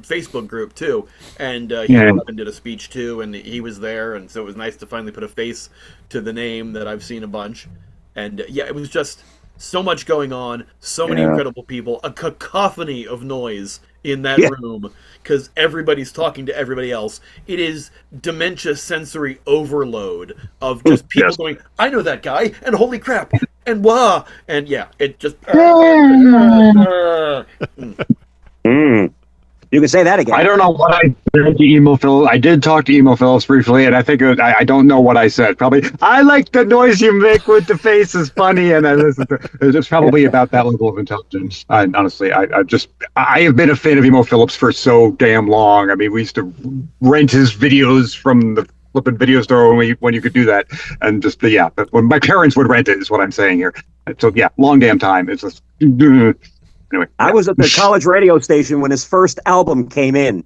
Facebook group too, and he did a speech too, and he was there, and so it was nice to finally put a face to the name that I've seen a bunch, and yeah, it was just so much going on, so many incredible people, a cacophony of noise in that room, because everybody's talking to everybody else. It is dementia sensory overload of just people going, "I know that guy," and "Holy crap," and "Wah," and yeah, it just. You can say that again. I don't know what I said to Emo Phillips. I did talk to Emo Phillips briefly, and I think I don't know what I said. Probably, "I like the noise you make with the face is funny," and I listened to it's probably about that level of intelligence. Honestly, I have been a fan of Emo Phillips for so damn long. I mean, we used to rent his videos from the flipping video store when you could do that, and just but when my parents would rent it is what I'm saying here. So long damn time. It's just. Anyway, I was at the college radio station when his first album came in.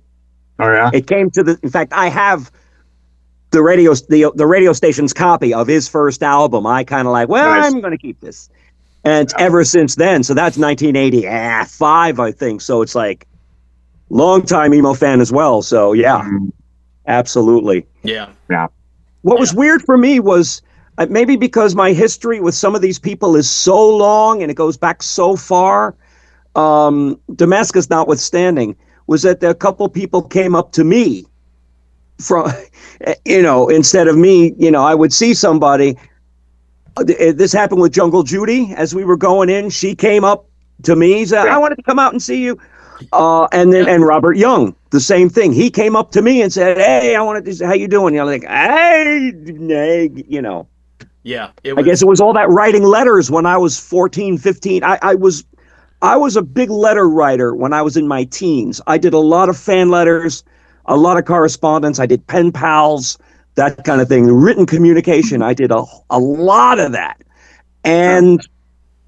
Oh yeah. It came to in fact, I have the radio station's copy of his first album. I kind of like, well, Nice. I'm going to keep this. And ever since then, so that's 1985, I think. So it's like long time emo fan as well. So yeah, absolutely. Yeah. What was weird for me was maybe because my history with some of these people is so long and it goes back so far. Damascus notwithstanding, was that a couple people came up to me from, instead of me, I would see somebody. This happened with Jungle Judy as we were going in. She came up to me, said, "I wanted to come out and see you." And Robert Young, the same thing. He came up to me and said, "Hey, I wanted to say, how you doing?" Like, "Hey, Yeah. I guess it was all that writing letters when I was 14, 15. I was a big letter writer when I was in my teens. I did a lot of fan letters, a lot of correspondence. I did pen pals, that kind of thing. Written communication, I did a lot of that. And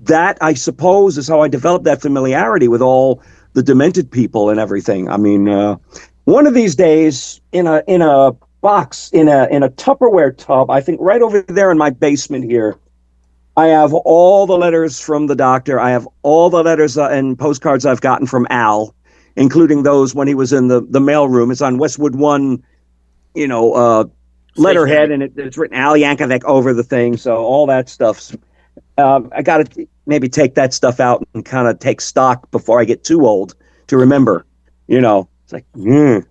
that, I suppose, is how I developed that familiarity with all the demented people and everything. I mean, one of these days, in a box, in a Tupperware tub, I think right over there in my basement here, I have all the letters from the doctor. I have all the letters and postcards I've gotten from Al including those when he was in the mailroom. It's on Westwood One, letterhead, and it's written Al Yankovic over the thing. So all that stuff's. I got to maybe take that stuff out and kind of take stock before I get too old to remember. It's like, And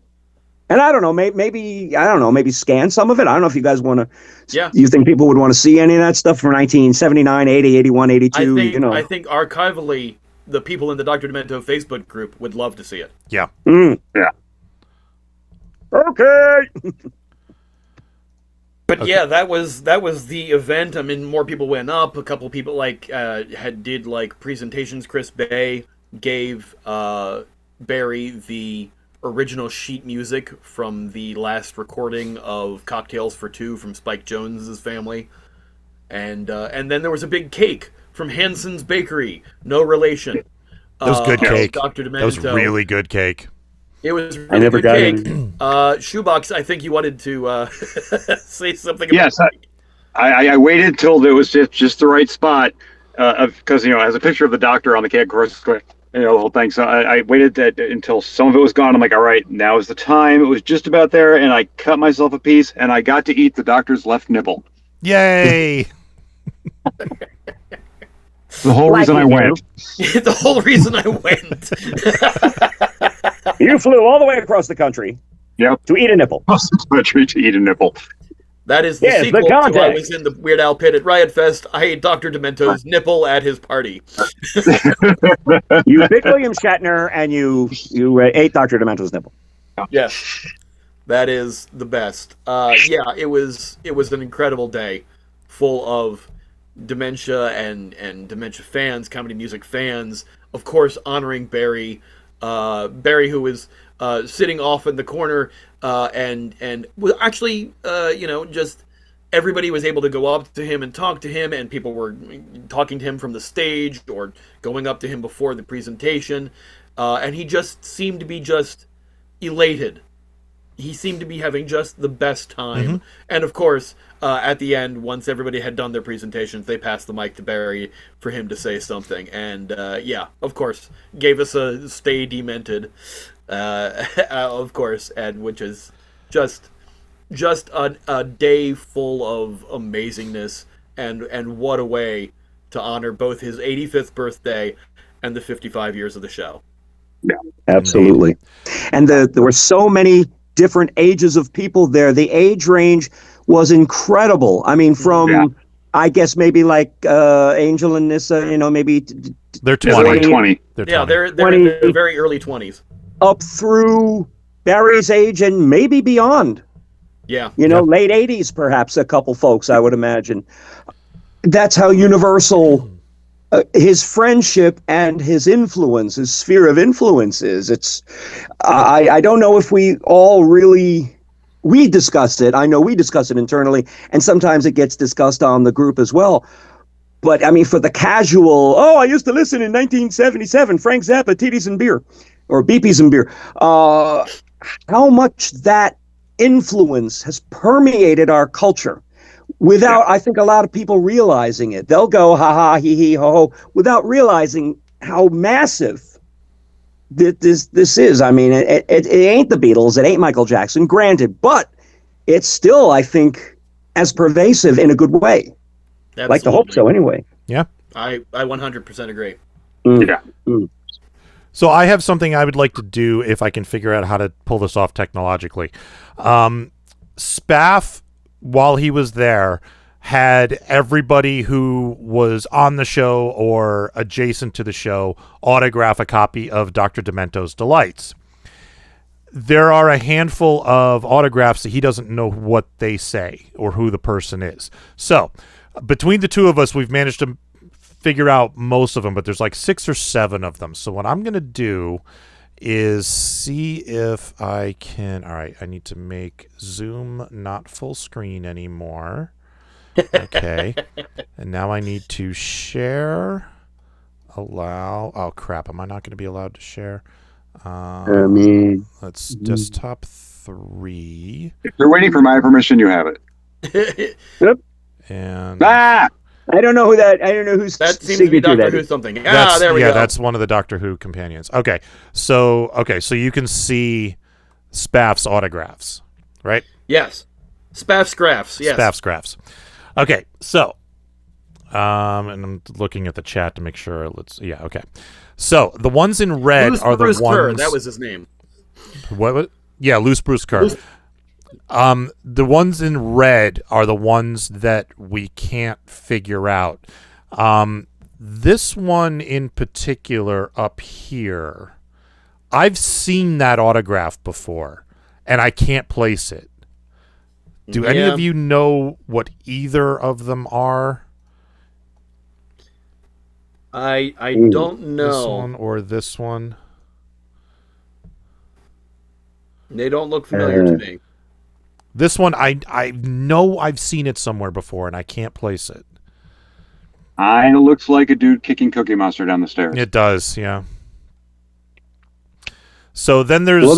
I don't know, maybe scan some of it. I don't know if you guys want to. Yeah. You think people would want to see any of that stuff from 1979, 80, 81, 82? I think archivally, the people in the Dr. Demento Facebook group would love to see it. Yeah. Yeah. Okay. But yeah, that was the event. I mean, more people went up. A couple people did presentations. Chris Bay gave Barry the original sheet music from the last recording of Cocktails for Two from Spike Jonze's family, and then there was a big cake from Hanson's Bakery, no relation. That was good cake. Dr. Demento. That was really good cake. It was really good cake. Shoebox, I think you wanted to say something about Yes, I waited till there was just the right spot because, it has a picture of the doctor on the cake, of course, the whole thing. So I waited until some of it was gone. I'm like, all right, now is the time. It was just about there, and I cut myself a piece, and I got to eat the doctor's left nipple. Yay! The whole reason I went. The whole reason I went. You flew all the way across the country. Yep. To eat a nipple. Across the country to eat a nipple. That is the sequel to I was in the Weird Al pit at Riot Fest. I ate Dr. Demento's nipple at his party. You bit William Shatner and you ate Dr. Demento's nipple. Yes. That is the best. It was an incredible day full of dementia and dementia fans, comedy music fans, of course honoring Barry. Barry, who was sitting off in the corner, and was actually, just everybody was able to go up to him and talk to him, and people were talking to him from the stage or going up to him before the presentation, and he just seemed to be just elated. He seemed to be having just the best time. Mm-hmm. And of course, at the end, once everybody had done their presentations, they passed the mic to Barry for him to say something. And of course, gave us a Stay Demented, of course, and which is just a day full of amazingness. And what a way to honor both his 85th birthday and the 55 years of the show. Yeah, absolutely. And there were so many different ages of people there. The age range was incredible. I mean, from I guess maybe like Angel and Nissa, maybe they're 20. They're in their very early 20s, up through Barry's age and maybe beyond. Yeah, late 80s, perhaps a couple folks, I would imagine. That's how universal his friendship and his influence, his sphere of influence is. It's, I don't know if we all really, we discuss it. I know we discuss it internally, and sometimes it gets discussed on the group as well. But I mean, for the casual, I used to listen in 1977, Frank Zappa, Titties and Beer, or BP's and Beer. How much that influence has permeated our culture without, I think, a lot of people realizing it. They'll go, ha ha, hee hee, ho ho, without realizing how massive this is. I mean, it ain't the Beatles, it ain't Michael Jackson, granted, but it's still, I think, as pervasive in a good way. Absolutely. Like to hope so, anyway. Yeah. I 100% agree. Yeah. So I have something I would like to do if I can figure out how to pull this off technologically. Spaff, while he was there, had everybody who was on the show or adjacent to the show autograph a copy of Dr. Demento's Delights. There are a handful of autographs that he doesn't know what they say or who the person is. So between the two of us, we've managed to figure out most of them, but there's like 6 or 7 of them. So what I'm going to do is see if I can. All right, I need to make Zoom not full screen anymore. Okay. And now I need to share. Allow. Oh, crap. Am I not going to be allowed to share? Let's desktop 3. If you're waiting for my permission, you have it. Yep. And I don't know who that. I don't know who's That seems to be signature Doctor that Who is. something. That's, There we go. that's one of the Doctor Who companions. Okay, so you can see Spaff's autographs, right? Yes. Spaff's graphs. Yes. Spaff's graphs. Okay, so and I'm looking at the chat to make sure. Okay. So the ones in red Loose are the Bruce ones. Kerr, that was his name. What? Yeah, Loose Bruce Kerr. The ones in red are the ones that we can't figure out. This one in particular up here, I've seen that autograph before, and I can't place it. Do any of you know what either of them are? I don't know. This one or this one? They don't look familiar to me. This one, I know I've seen it somewhere before, and I can't place it. It looks like a dude kicking Cookie Monster down the stairs. It does, yeah. So then there's... Well,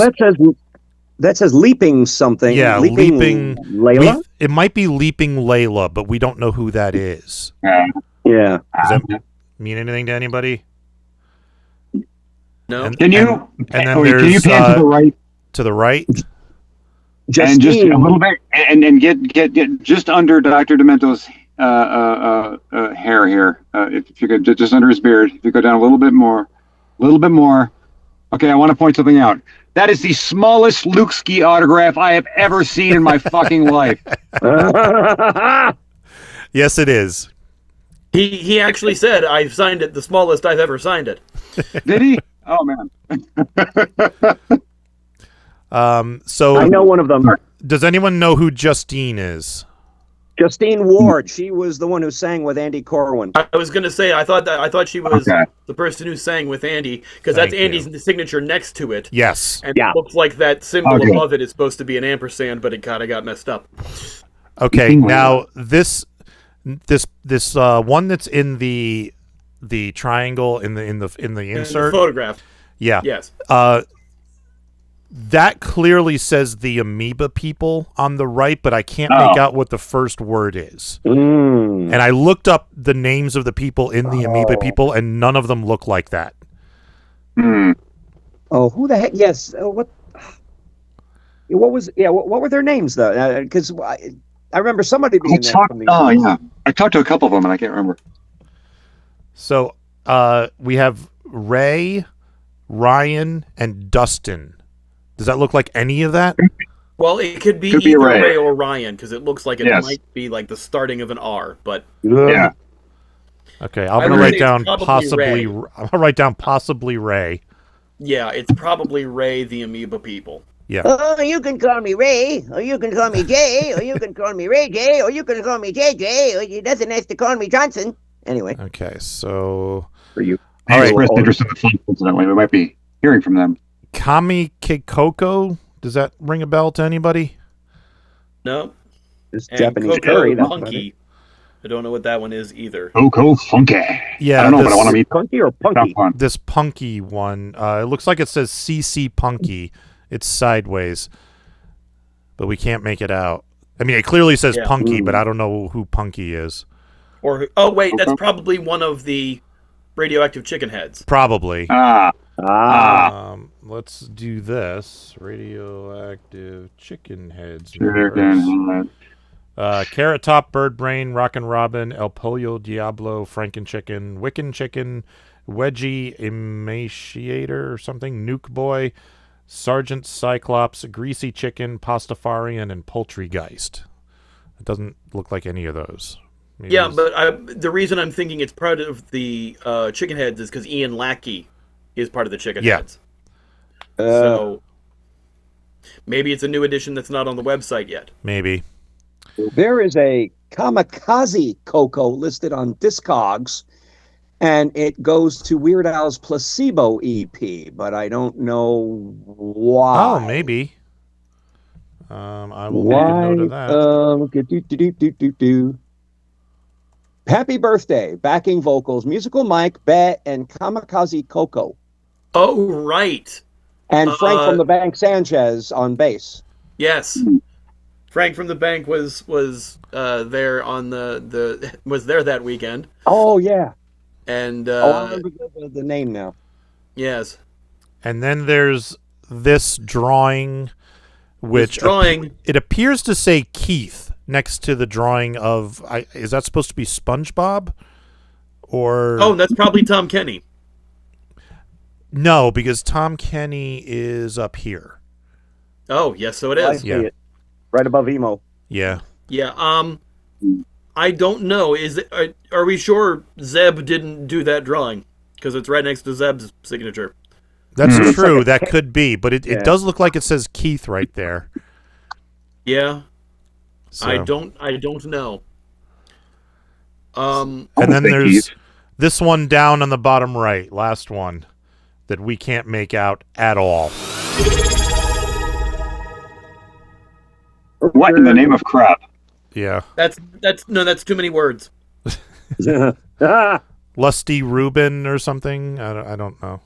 that says leaping something. Yeah, leaping Layla? It might be Leaping Layla, but we don't know who that is. Yeah. Does that mean anything to anybody? No. And Can you? then Can there's you pan to the right? To the right? And just a little bit, and get just under Dr. Demento's hair here. If you could, just under his beard. If you go down a little bit more. Okay, I want to point something out. That is the smallest Luke Ski autograph I have ever seen in my fucking life. Yes, it is. He actually said, I've signed it the smallest I've ever signed it. Did he? Oh, man. So I know one of them. Does anyone know who Justine is? Justine Ward. She was the one who sang with Andy Corwin. I was going to say, I thought she was the person who sang with Andy, because that's Andy's signature next to it. Yes. And it looks like that symbol above it is supposed to be an ampersand, but it kind of got messed up. Okay, now this one that's in the triangle in the insert the photograph. Yeah. Yes. That clearly says the amoeba people on the right, but I can't make out what the first word is. And I looked up the names of the people in the amoeba people, and none of them look like that. Oh, who the heck? Yes. What were their names though? Because I remember somebody being there. I talked to a couple of them, and I can't remember. So we have Ray, Ryan, and Dustin. Does that look like any of that? Well, it could be either Ray or Ryan, because it looks like it might be like the starting of an R, but... Yeah. Okay, I'm going to write down possibly... I'm going to write down possibly Ray. Yeah, it's probably Ray the Amoeba people. Yeah. Oh, you can call me Ray, or you can call me Jay, or you can call me Ray J, or you can call me JJ, or it doesn't have to call me Johnson. Anyway. Okay, so... For you. All right. Expressed interest in the fun, incidentally. We might be hearing from them. Kami Kikoko, does that ring a bell to anybody? No. It's Japanese curry. Punky. I don't know what that one is either. Coco Funky. Yeah, I don't know, but I want to meet Punky or Punky. This Punky one. It looks like it says CC Punky. It's sideways, but we can't make it out. I mean, it clearly says Punky, but I don't know who Punky is. Or that's probably one of the radioactive chicken heads. Probably. Let's do this. Radioactive chicken heads. Carrot Top, Bird Brain, Rockin' Robin, El Pollo Diablo, Franken Chicken, Wiccan Chicken, Wedgie Emaciator or something, Nuke Boy, Sergeant Cyclops, Greasy Chicken, Pastafarian, and Poultrygeist. It doesn't look like any of those. Maybe but the reason I'm thinking it's part of the chicken heads is because Ian Lackey is part of the chicken heads. So maybe it's a new edition that's not on the website yet. Maybe. There is a Kamikaze Coco listed on Discogs, and it goes to Weird Al's Placebo EP, but I don't know why. Oh, maybe. I will make a note of that. Happy Birthday, backing vocals, Musical Mike, Bet, and Kamikaze Coco. Oh, right. And Frank from the Bank Sanchez on bass. Yes. Frank from the Bank was there on was there that weekend. Oh yeah. And I remember the name now. Yes. And then there's this drawing, which it appears to say Keith next to the drawing of. Is that supposed to be SpongeBob? Or that's probably Tom Kenny. No, because Tom Kenny is up here. Oh yes, so it is. I see it. Right above emo. Yeah. Yeah. I don't know. Are we sure Zeb didn't do that drawing? Because it's right next to Zeb's signature. That's true. That could be, but it does look like it says Keith right there. Yeah. So. I don't know. And then there's this one down on the bottom right, last one, that we can't make out at all. What in the name of crap? Yeah. That's too many words. Lusty Reuben or something? I don't know.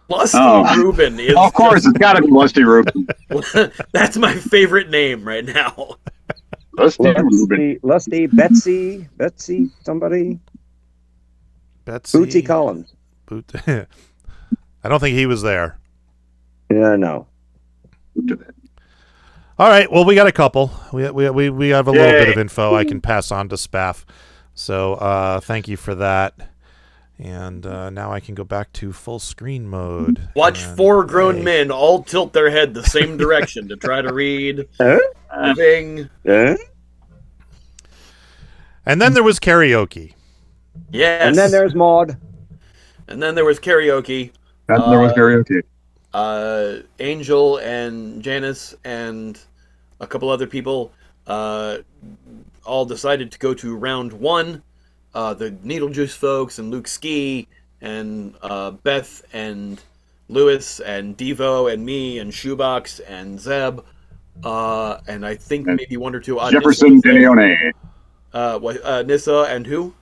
Lusty Reuben is. Of course, it's got to be Lusty Reuben. That's my favorite name right now. Lusty Betsy, somebody. Betsy. Bootsy Collins. I don't think he was there. Yeah, no. All right, well, we got a couple. We have a little bit of info I can pass on to Spaff. So thank you for that. And now I can go back to full screen mode. Watch four grown men all tilt their head the same direction to try to read thing. And then there was karaoke. Yes. And then there's Maud. And then there was karaoke. And there was karaoke. Angel and Janice and a couple other people all decided to go to round one. The Needle Juice folks and Luke Ski and Beth and Lewis and Devo and me and Shoebox and Zeb and I think maybe one or two Jefferson De Leone. Nissa and who?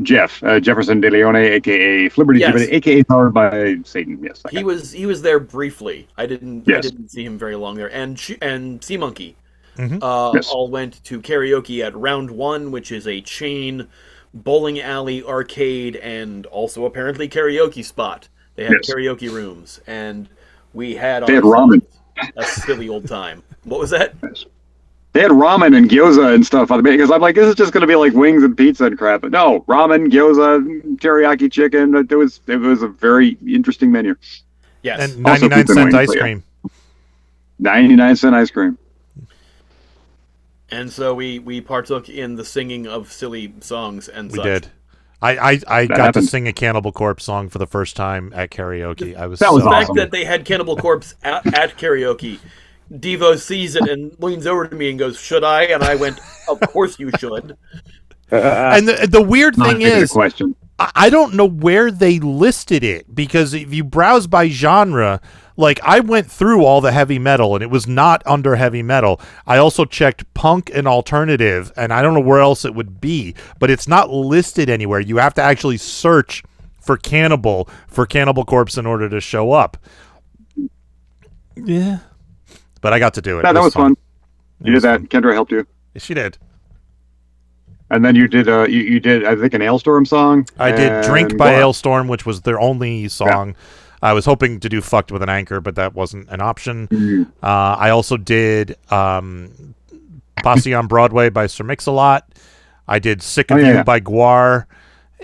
Jefferson De Leone, aka Flibberty Gibbet, aka Powered by Satan. Yes, he was there briefly. I didn't see him very long there. And Sea Monkey all went to karaoke at round one, which is a chain bowling alley, arcade, and also apparently karaoke spot. They had karaoke rooms, and they had ramen. A silly old time. What was that? They had ramen and gyoza and stuff on the menu, because I'm like, this is just going to be like wings and pizza and crap. But no, ramen, gyoza, teriyaki chicken. It was a very interesting menu. Yes. And 99-cent ice cream. 99-cent ice cream. And so we partook in the singing of silly songs and such. We did. I got to sing a Cannibal Corpse song for the first time at karaoke. That was awesome. The fact that they had Cannibal Corpse at karaoke. Devo sees it and leans over to me and goes, "Should I?" And I went, "Of course you should." And the weird thing is, question. I don't know where they listed it, because if you browse by genre, like I went through all the heavy metal and it was not under heavy metal. I also checked punk and alternative, and I don't know where else it would be, but it's not listed anywhere. You have to actually search for Cannibal Corpse in order to show up. Yeah. But I got to do it. Yeah, that was fun. You did that. Kendra helped you. She did. And then you did you did, I think, an Ailstorm song. I did Drink by Ailstorm, which was their only song. Yeah. I was hoping to do Fucked with an Anchor, but that wasn't an option. Mm-hmm. I also did Posse on Broadway by Sir Mix-a-Lot. I did Sick of You by Guar.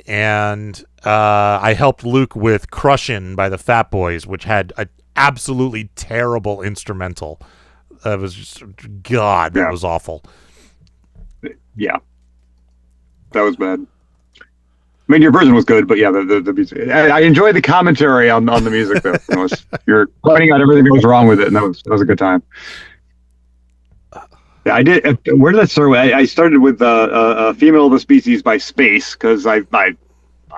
And I helped Luke with Crushin' by the Fat Boys, which had a absolutely terrible instrumental. It was just, God, that was awful. Yeah, that was bad. I mean, your version was good, but yeah, the music. I enjoyed the commentary on the music though. You're pointing out everything that was wrong with it, and that was a good time. Yeah, I did. Where did that start? I started with "Female of the Species" by Space, because I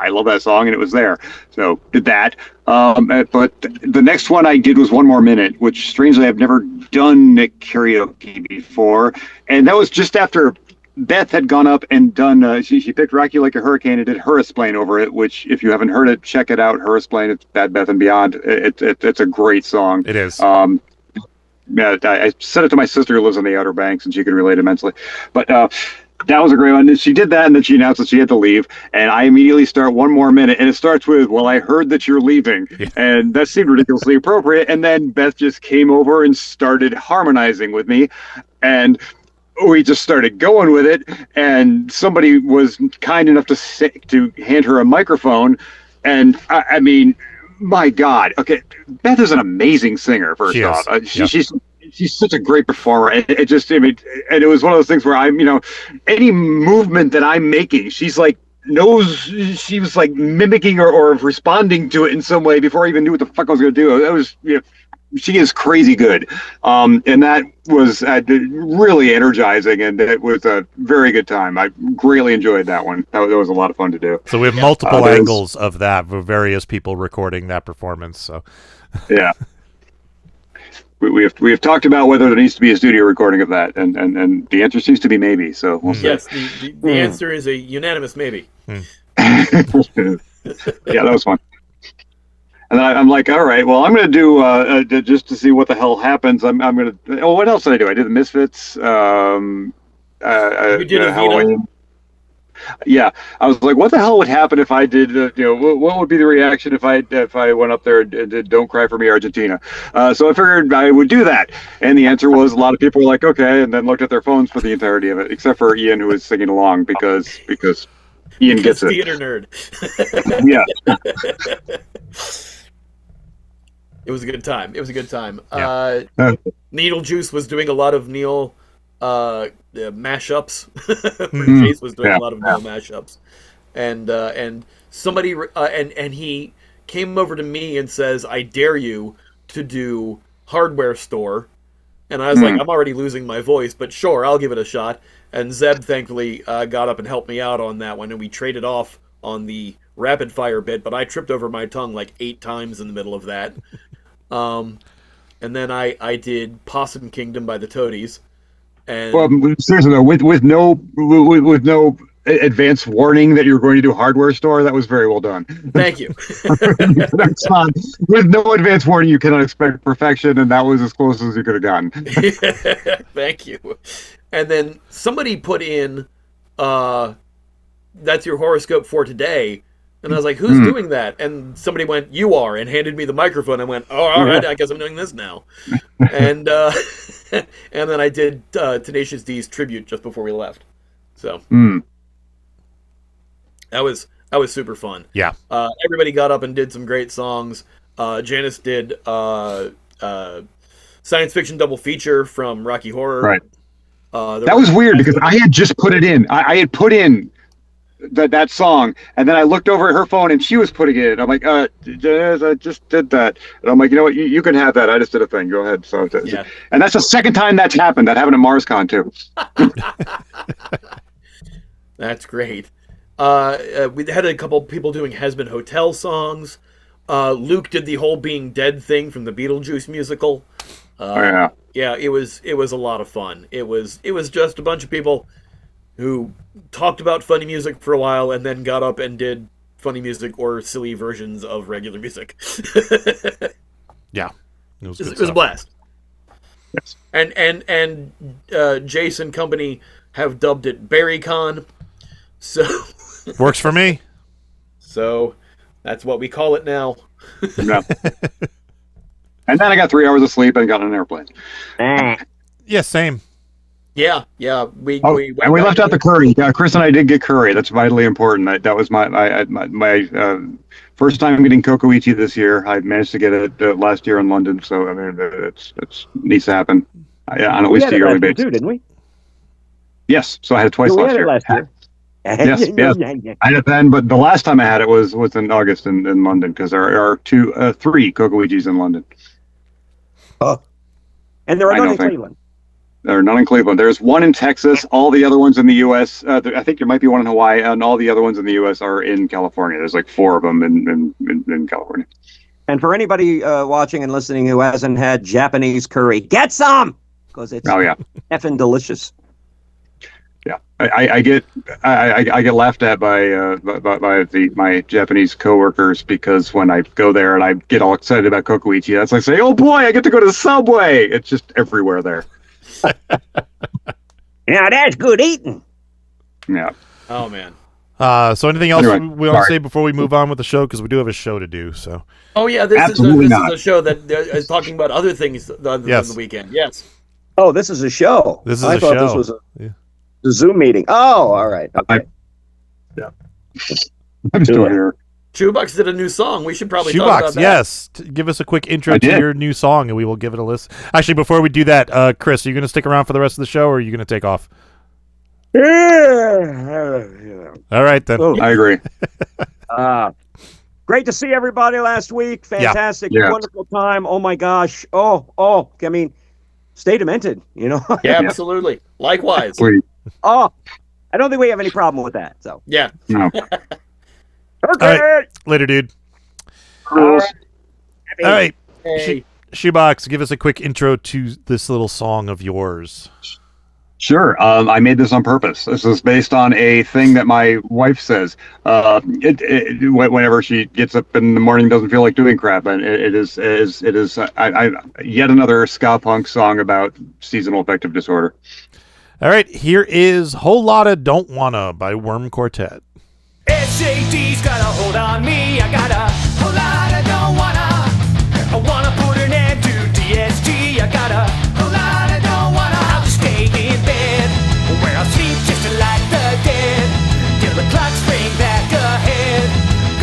love that song and it was there, so did that. But the next one I did was "One More Minute," which strangely I've never done at karaoke before, and that was just after Beth had gone up and done. She picked "Rock You Like a Hurricane" and did "Hurricane" over it, which if you haven't heard it, check it out. "Hurricane," it's Bad Beth and Beyond. It's a great song. It is. I sent it to my sister who lives on the Outer Banks, and she could relate immensely. But that was a great one. She did that, and then she announced that she had to leave. And I immediately start one more minute, and it starts with, "Well, I heard that you're leaving," and that seemed ridiculously appropriate. And then Beth just came over and started harmonizing with me, and we just started going with it. And somebody was kind enough to hand her a microphone, and I mean, my God, okay, Beth is an amazing singer. First off, she's such a great performer. And it just, I mean, and it was one of those things where I'm, any movement that I'm making, she's like, knows, she was like mimicking or responding to it in some way before I even knew what the fuck I was going to do. That was, she is crazy good. And that was really energizing, and it was a very good time. I greatly enjoyed that one. That was a lot of fun to do. So we have multiple angles of that, with various people recording that performance. So yeah. We have talked about whether there needs to be a studio recording of that, and the answer seems to be maybe. So we'll see. Yes, the answer is a unanimous maybe. Yeah, that was fun. And then I'm like, all right, well, I'm going to do just to see what the hell happens. I'm going to. Oh, what else did I do? I did the Misfits. You did Halloween. Yeah, I was like, what the hell would happen if I did? What would be the reaction if I went up there and did "Don't Cry for Me, Argentina"? So I figured I would do that, and the answer was a lot of people were like, okay, and then looked at their phones for the entirety of it, except for Ian, who was singing along because Ian gets it. Theater nerd. Yeah. It was a good time. Yeah. Needle Juice was doing a lot of Neil mashups. Chase was doing a lot of Neil mashups, and somebody and he came over to me and says, "I dare you to do Hardware Store," and I was like, "I'm already losing my voice, but sure, I'll give it a shot." And Zeb thankfully got up and helped me out on that one, and we traded off on the rapid fire bit, but I tripped over my tongue like 8 times in the middle of that. And then I did Possum Kingdom by the Toadies. And well, seriously though, with no advance warning that you're going to do Hardware Store, that was very well done. Thank you. That's not, with no advance warning, you cannot expect perfection, and that was as close as you could have gotten. Thank you. And then somebody put in, "That's your horoscope for today." And I was like, "Who's doing that?" And somebody went, "You are," and handed me the microphone. I went, "Oh, all right, I guess I'm doing this now." And and then I did Tenacious D's tribute just before we left. So that was super fun. Yeah. Everybody got up and did some great songs. Janice did science fiction double feature from Rocky Horror. Right. That was weird because I had just put it in. I had put in that song, and then I looked over at her phone and she was putting it in. I'm like, Janice, I just did that. And I'm like, you know what, you can have that. I just did a thing. Go ahead. So and that's the second time that's happened. That happened at MarsCon too. That's great. We had a couple people doing Has-Been Hotel songs. Luke did the whole Being Dead thing from the Beetlejuice musical. Yeah, it was a lot of fun. It was just a bunch of people who talked about funny music for a while and then got up and did funny music or silly versions of regular music. Yeah, it was a blast. Yes. And Jason Company have dubbed it BerryCon. So works for me. So that's what we call it now. Yeah. And then I got 3 hours of sleep and got on an airplane. Yeah, same. Yeah. We left out the curry. Chris and I did get curry. That's vitally important. That was my first time getting Cocoichi this year. I managed to get it last year in London, so I mean it needs to happen on at least a yearly basis. Too, didn't we? Yes, so I had it twice last year. Yes. I had it then, but the last time I had it was in August in London, because there are 3 Cocoichis in London. Oh, and there are none in Cleveland. There are none in Cleveland. There's one in Texas. All the other ones in the U.S. I think there might be one in Hawaii, and all the other ones in the U.S. are in California. There's like 4 of them in California. And for anybody watching and listening who hasn't had Japanese curry, get some, because it's effing delicious. Yeah, I get laughed at by my Japanese coworkers because when I go there and I get all excited about Kokoichi, that's like saying, "Oh boy, I get to go to the Subway!" It's just everywhere there. Now that's good eating. Yeah. Oh man. So anything else Anyway, we want to sorry. say before we move on with the show? Because we do have a show to do. So Oh yeah, this Absolutely is not. a show that is talking about other things other Yes. than the weekend. Yes. Oh, this is a show. This is I a thought show. This was Yeah. a Zoom meeting. Oh, all right. Okay. I'm still here. Shoebox did a new song. We should probably talk about Shoebox, that. yes. Give us a quick intro I to did. your new song, and we will give it a listen. Actually, before we do that, Chris, are you going to stick around for the rest of the show, or are you going to take off? Yeah. All right, then. Oh. I agree. Great to see everybody last week. Fantastic, Yeah. wonderful time. Oh my gosh. Oh. I mean, stay demented. You know. Yeah, absolutely. Likewise. Please. Oh, I don't think we have any problem with that. So. Yeah. No. Okay. All right. Later, dude. Rules. All right. Hey. Shoebox, give us a quick intro to this little song of yours. Sure. I made this on purpose. This is based on a thing that my wife says. Whenever she gets up in the morning, doesn't feel like doing crap, and it is yet another ska punk song about seasonal affective disorder. All right. Here is Whole Lotta Don't Wanna by Worm Quartet. SAT's got a hold on me. I got a whole lot I don't wanna. I wanna put an end to DST. I got a whole lot I don't wanna. I'll just stay in bed where I'll sleep just like the dead till the clocks bring back ahead.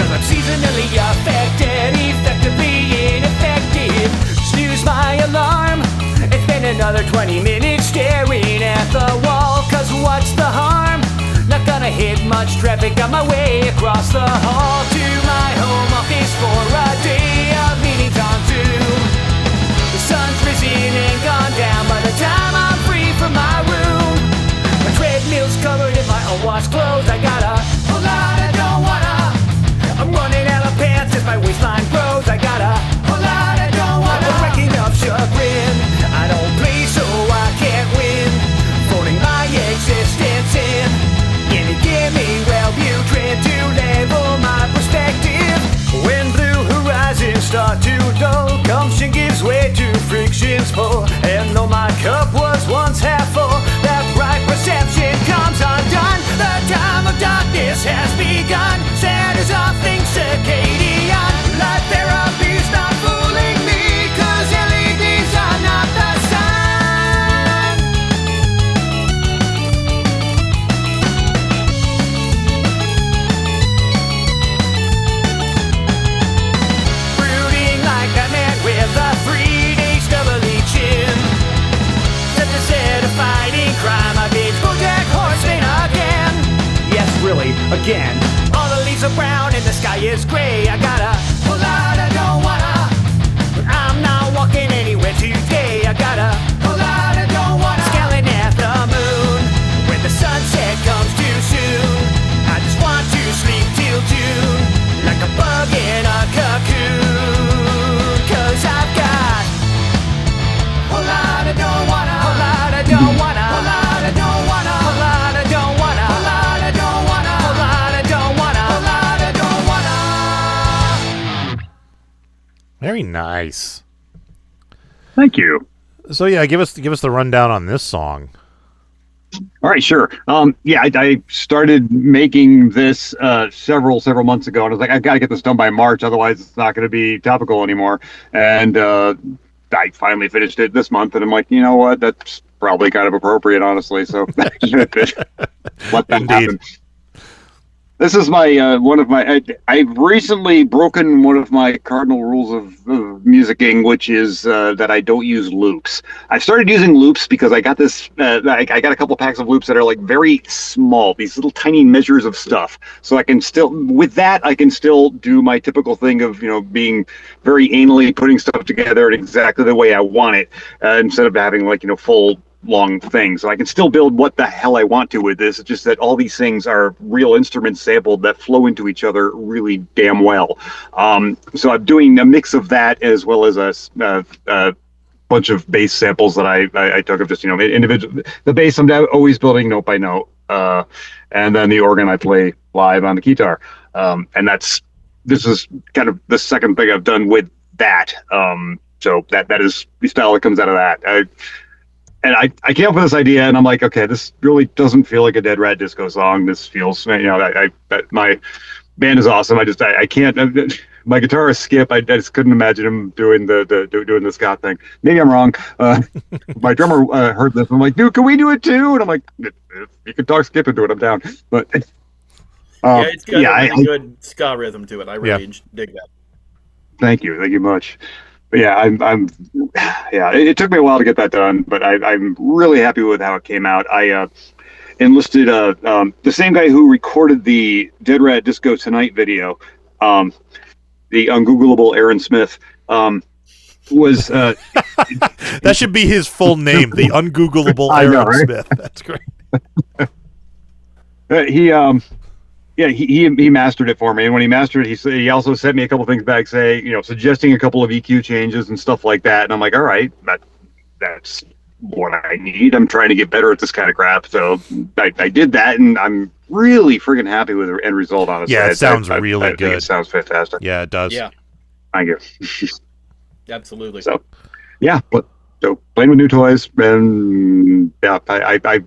Cause I'm seasonally affected, effectively ineffective. Snooze my alarm. It's been another 20 minutes staring at the wall. Cause what's the harm? Not gonna hit much traffic on my way across the hall to my home office for a day of meetings on Zoom. The sun's risen and gone down by the time I'm free from my room. My treadmill's covered in my unwashed clothes. I got a whole lot I don't wanna. I'm running out of pants as my waistline grows. I got a whole lot I don't wanna. I'm wrecking up chagrin. I don't play so I can't win. Phoning my existence in. Can you give me Wellbutrin to level my perspective? When blue horizons start to dull, gumption gives way to friction's pull. And though my cup was once half full, that bright perception comes undone. The time of darkness has begun. Sad as all things circadian. Light therapy's not fooling me, cause LEDs are not the sun. Brooding like a man with a 3-day stubbly chin. Set to set a fighting crime against BoJack Horseman again. Yes, really, again. All the leaves are brown and the sky is gray. I got a whole lot I don't wanna, but I'm not walking anywhere today. I got a whole lot I don't wanna. Scowling at the moon when the sunset comes too soon. I just want to sleep till June, like a bug in a cocoon. Cause I've got whole lot I don't wanna, whole lot I don't wanna, whole lot I don't wanna, whole lot I don't wanna, whole lot I don't wanna, whole lot I don't wanna, whole lot I don't wanna. Very nice. Thank you. So yeah, give us the rundown on this song. All right, sure. I started making this several months ago, and I was like, I got to get this done by March, otherwise it's not going to be topical anymore. And I finally finished it this month, and I'm like, you know what? That's probably kind of appropriate, honestly. So let that happen. This is my one of my. I've recently broken one of my cardinal rules of musicking, which is that I don't use loops. I started using loops because I got this. I got a couple packs of loops that are like very small, these little tiny measures of stuff. So I can still, with that, I can still do my typical thing of being very anally putting stuff together in exactly the way I want it, instead of having like full long thing. So I can still build what the hell I want to with this. It's just that all these things are real instruments sampled that flow into each other really damn well. So I'm doing a mix of that as well as a bunch of bass samples that I took of just individual. The bass I'm always building note by note. and then the organ I play live on the guitar. And this is kind of the second thing I've done with that. So that is the style that comes out of that. I came up with this idea, and I'm like, okay, this really doesn't feel like a Dead Rat Disco song. This feels, my band is awesome. I can't. My guitarist Skip, I just couldn't imagine him doing doing the ska thing. Maybe I'm wrong. My drummer heard this. I'm like, dude, can we do it too? And I'm like, if you can talk Skip into it, I'm down. But it's got a really good ska rhythm to it. I really dig that. Thank you much. But yeah, it took me a while to get that done, but I'm really happy with how it came out. I enlisted the same guy who recorded the Dead Rat Disco Tonight video, the ungoogleable Aaron Smith, was that should be his full name, the ungoogleable Aaron Smith. That's great. He mastered it for me, and when he mastered it, he also sent me a couple things back, suggesting a couple of EQ changes and stuff like that. And I'm like, all right, that's what I need. I'm trying to get better at this kind of crap, so I did that, and I'm really freaking happy with the end result. Honestly, yeah, it sounds really good. Think it sounds fantastic. Yeah, it does. Yeah, thank you. Absolutely. So playing with new toys, and yeah, I've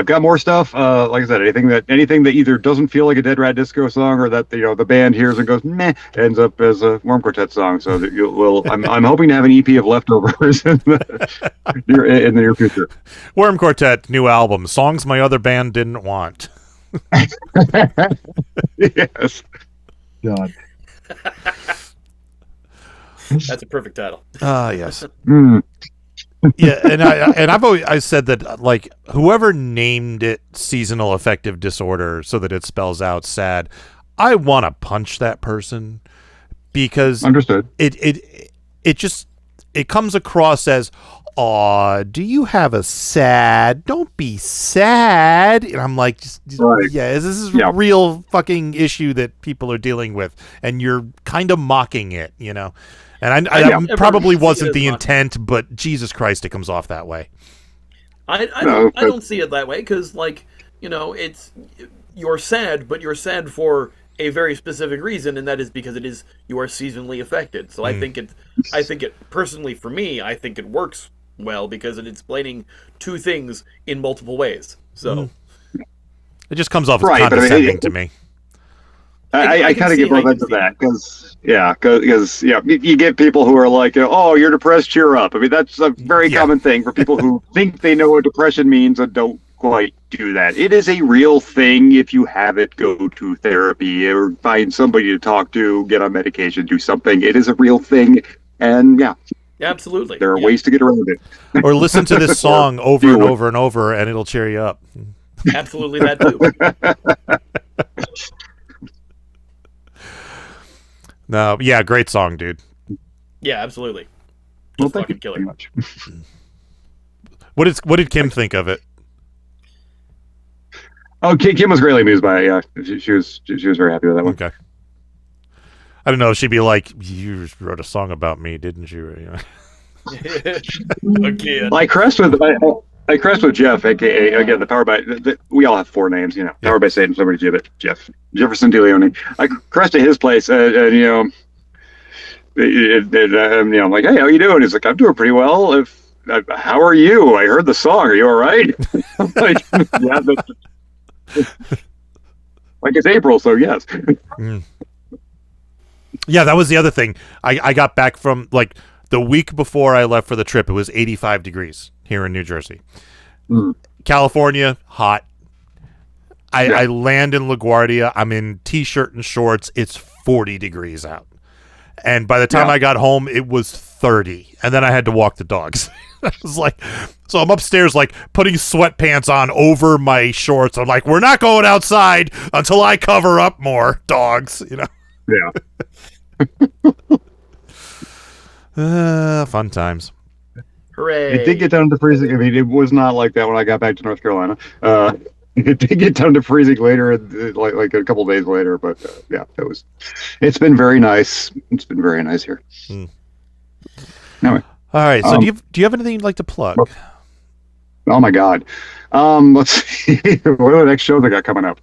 got more stuff. Like I said, anything that either doesn't feel like a Dead Rat Disco song, or that the band hears and goes meh, ends up as a Worm Quartet song. So that I'm hoping to have an EP of leftovers in the near future. Worm Quartet new album, songs my other band didn't want. Yes. God. That's a perfect title. Yes. Yeah, and I've always said that, like, whoever named it Seasonal Affective Disorder so that it spells out sad, I want to punch that person, because understood. It comes across as, "Aw, do you have a sad? Don't be sad." And I'm like, right. Yeah, this is a real fucking issue that people are dealing with, and you're kind of mocking it, And I probably wasn't the intent, but Jesus Christ, it comes off that way. I don't see it that way, because, it's you're sad, but you're sad for a very specific reason, and that is because you are seasonally affected. So I think it personally, for me, I think it works well, because it's explaining two things in multiple ways. So it just comes off as condescending to me. I kind of get both ends of that, because you get people who are like, oh, you're depressed, cheer up. I mean, that's a very common thing for people who think they know what depression means and don't quite do that. It is a real thing. If you have it, go to therapy or find somebody to talk to, get on medication, do something. It is a real thing, and absolutely, there are ways to get around it. Or listen to this song over and over and over, and it'll cheer you up. Absolutely, that too. No, yeah, great song, dude. Yeah, absolutely. Well, thank you killer. very much. What did Kim think of it? Oh, Kim was greatly amused by it. Yeah, she was very happy with that one. Okay. I don't know. She'd be like, "You wrote a song about me, didn't you?" Again. I crest with Jeff, aka again the Power by. We all have four names, Power by Satan, somebody Gibbet, Jefferson DeLeone. I crested his place, and I'm like, hey, how you doing? He's like, I'm doing pretty well. How are you? I heard the song. Are you all right? I'm like, yeah, like it's April, so yes. Yeah, that was the other thing. I got back from, like, the week before I left for the trip. It was 85 degrees here in New Jersey. California, hot. I land in LaGuardia. I'm in t-shirt and shorts. It's 40 degrees out. And by the time I got home, it was 30. And then I had to walk the dogs. I was like, so I'm upstairs, like, putting sweatpants on over my shorts. I'm like, we're not going outside until I cover up more, dogs, Yeah. Fun times. Hooray. It did get down to freezing. I mean, it was not like that when I got back to North Carolina. It did get down to freezing later, like a couple days later. But it's been very nice. It's been very nice here. Anyway. All right. So do you have anything you'd like to plug? Oh my God. Let's see. What are the next shows I got coming up?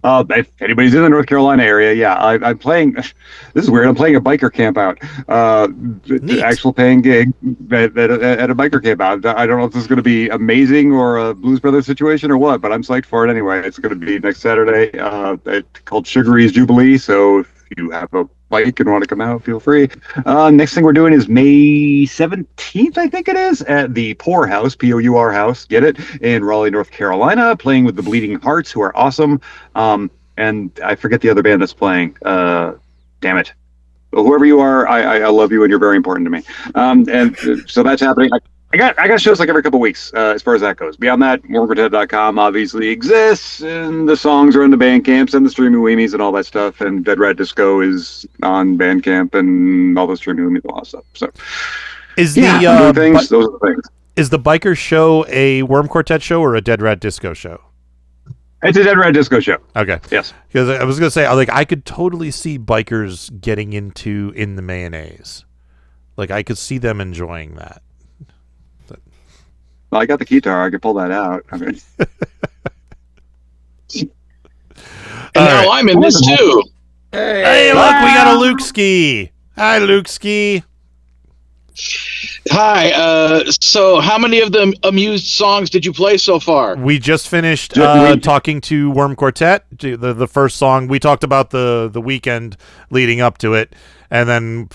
If anybody's in the North Carolina area, yeah, I'm playing. This is weird. I'm playing a biker camp out. The actual paying gig at a biker camp out. I don't know if this is going to be amazing or a Blues Brothers situation or what, but I'm psyched for it anyway. It's going to be next Saturday. It's called Sugary's Jubilee. So if you have a bike and want to come out, feel free. Next thing we're doing is May 17th, I think it is, at the Pour House, Pour House, get it, in Raleigh, North Carolina, playing with the Bleeding Hearts, who are awesome. And I forget the other band that's playing. Damn it. Well, whoever you are, I love you and you're very important to me. And so that's happening. I got shows like every couple weeks as far as that goes. Beyond that, wormquartet.com obviously exists, and the songs are in the Bandcamps and the Streamy Weemies and all that stuff. And Dead Rat Disco is on Bandcamp and all the Streamy Weemies and all that stuff. So, is those are the things. Is the Biker Show a Worm Quartet show or a Dead Rat Disco show? It's a Dead Rat Disco show. Okay. Yes. Because I was gonna say, I could totally see bikers getting into In the Mayonnaise. Like I could see them enjoying that. Well, I got the guitar. I could pull that out. I mean, and now I'm in this too. Hey, look, we got a Luke Ski. Hi, Luke Ski. Hi. So, how many of the Amused songs did you play so far? We just finished talking to Worm Quartet. The first song we talked about the weekend leading up to it, and then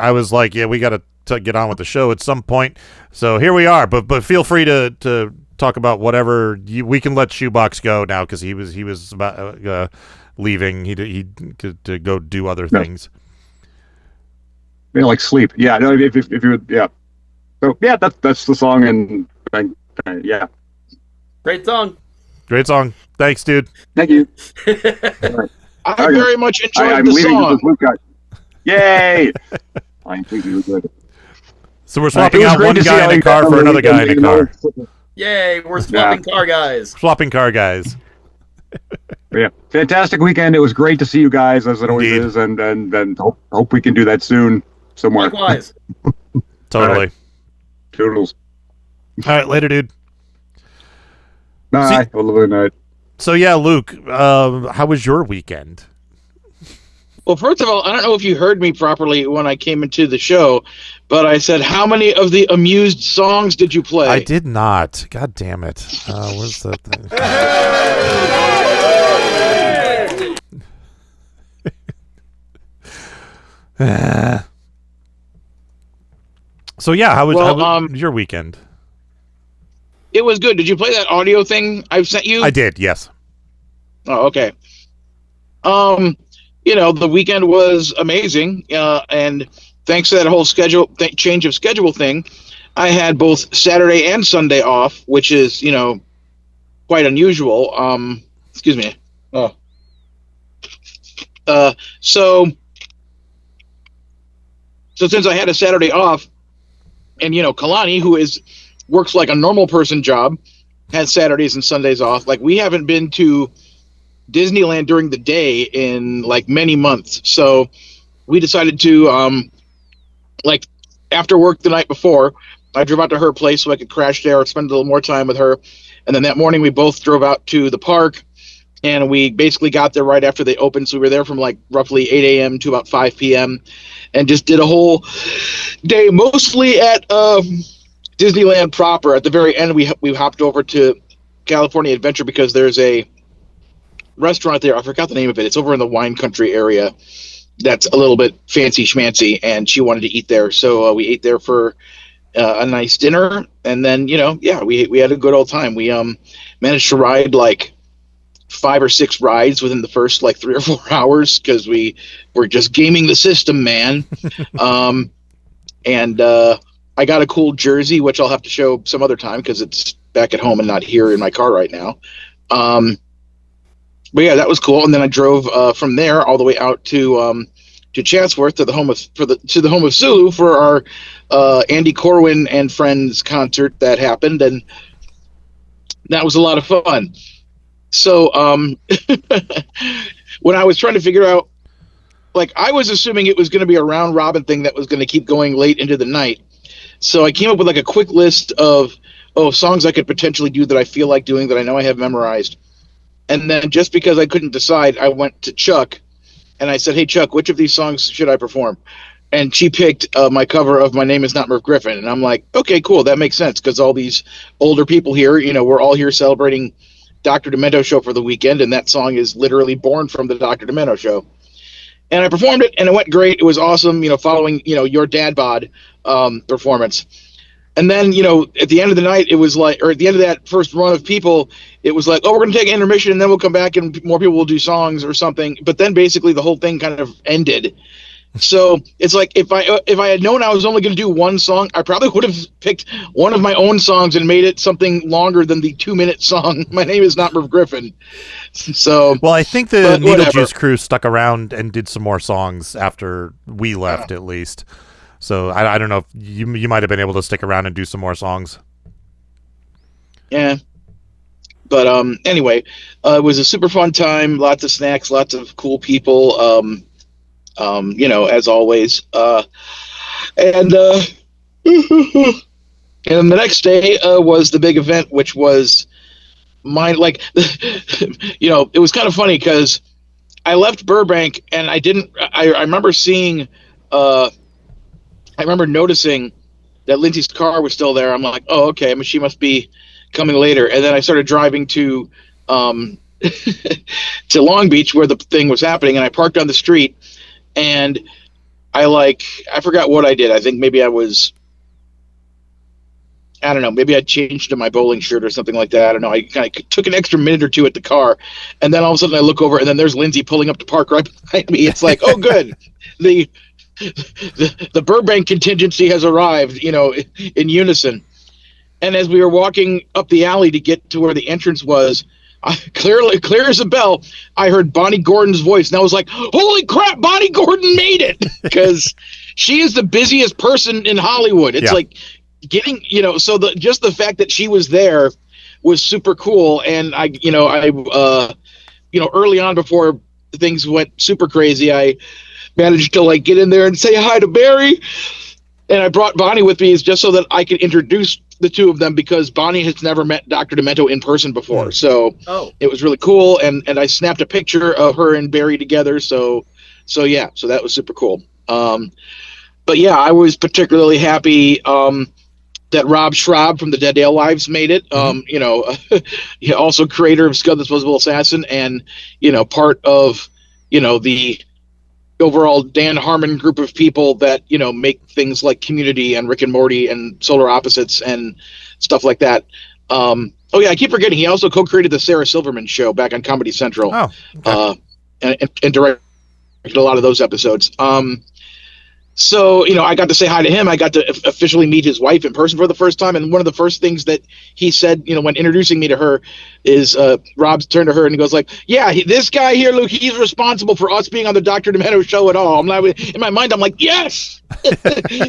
I was like, yeah, we got to get on with the show at some point. So here we are. But feel free to talk about whatever we can let Shoebox go now because he was about leaving. He to go do other things. Like sleep. Yeah. No. If you would. Yeah. So yeah, that's the song, and yeah. Great song. Great song. Thanks, dude. Thank you. Right. I very much enjoyed the song. Yay! I'm thinking good. So we're swapping out one guy in a car for another guy in a car. Yay, we're swapping car guys. Swapping car guys. Yeah, fantastic weekend. It was great to see you guys, as it always is, and hope we can do that soon somewhere. Likewise. Totally. All right. Toodles. All right, later, dude. Bye. Have a lovely night. So yeah, Luke, how was your weekend? Well, first of all, I don't know if you heard me properly when I came into the show, but I said, how many of the Amused songs did you play? I did not. God damn it. Where's that thing? So yeah, how was your weekend? It was good. Did you play that audio thing I've sent you? I did, yes. Oh, okay. The weekend was amazing, and thanks to that whole change of schedule thing, I had both Saturday and Sunday off, which is, quite unusual. Excuse me. Oh. So since I had a Saturday off, and Kalani, who works like a normal person job, has Saturdays and Sundays off. Like, we haven't been to Disneyland during the day in like many months, so we decided to after work the night before, I drove out to her place so I could crash there, spend a little more time with her, and then that morning we both drove out to the park, and we basically got there right after they opened, so we were there from like roughly 8 a.m. to about 5 p.m. and just did a whole day mostly at Disneyland proper. At the very end, we hopped over to California Adventure because there's a restaurant there. I forgot the name of it. It's over in the wine country area. That's a little bit fancy schmancy, and she wanted to eat there. So we ate there for a nice dinner. And then, we had a good old time. We managed to ride like 5 or 6 rides within the first like 3 or 4 hours because we were just gaming the system, man. And I got a cool jersey, which I'll have to show some other time because it's back at home and not here in my car right now. But yeah, that was cool. And then I drove from there all the way out to Chatsworth to the home of Sulu for our Andy Corwin and Friends concert that happened, and that was a lot of fun. So when I was trying to figure out, like, I was assuming it was going to be a round robin thing that was going to keep going late into the night. So I came up with like a quick list of songs I could potentially do that I feel like doing that I know I have memorized. And then just because I couldn't decide, I went to Chuck and I said, "Hey Chuck, which of these songs should I perform?" And she picked my cover of "My Name Is Not Merv Griffin," and I'm like, "Okay, cool, that makes sense," because all these older people here, we're all here celebrating Dr. Demento show for the weekend, and that song is literally born from the Dr. Demento show. And I performed it, and it went great. It was awesome, following, your dad bod performance. And then, at the end of the night, it was like, or at the end of that first run of people, it was like, oh, we're going to take an intermission, and then we'll come back, and more people will do songs or something. But then basically the whole thing kind of ended. So it's like if I had known I was only going to do one song, I probably would have picked one of my own songs and made it something longer than the 2-minute song. My Name Is Not Merv Griffin. So well, I think the Needle Juice crew stuck around and did some more songs after we left, at least. So I don't know if you might have been able to stick around and do some more songs. Yeah. But anyway, it was a super fun time. Lots of snacks, lots of cool people. As always. And the next day was the big event, which was mine. Like, it was kind of funny because I left Burbank and I remember seeing, I remember noticing that Lindsay's car was still there. I'm like, oh, okay. I mean, she must be coming later. And then I started driving to to Long Beach where the thing was happening, and I parked on the street. And I forgot what I did. I think maybe maybe I changed to my bowling shirt or something like that. I don't know. I kind of took an extra minute or two at the car, and then all of a sudden I look over, and then there's Lindsay pulling up to park right behind me. It's like, oh, good. The Burbank contingency has arrived, in unison. And as we were walking up the alley to get to where the entrance was, clear as a bell, I heard Bonnie Gordon's voice, and I was like, holy crap, Bonnie Gordon made it! Because she is the busiest person in Hollywood. It's like getting, so just the fact that she was there was super cool. And I early on before things went super crazy, I managed to get in there and say hi to Barry. And I brought Bonnie with me just so that I could introduce the two of them, because Bonnie has never met Dr. Demento in person before. So it was really cool. And I snapped a picture of her and Barry together. So that was super cool. But yeah, I was particularly happy that Rob Schraub from the Dead Dale Lives made it. Also creator of Scud the Disposable Assassin, and part of the overall Dan Harmon group of people that make things like Community and Rick and Morty and Solar Opposites and stuff like that. I keep forgetting he also co-created the Sarah Silverman show back on Comedy Central. And directed a lot of those episodes. So I got to say hi to him. I got to officially meet his wife in person for the first time. And one of the first things that he said, when introducing me to her, is Rob turned to her and he goes like, yeah, this guy here, Luke, he's responsible for us being on the Dr. Demento show at all. In my mind, I'm like, yes,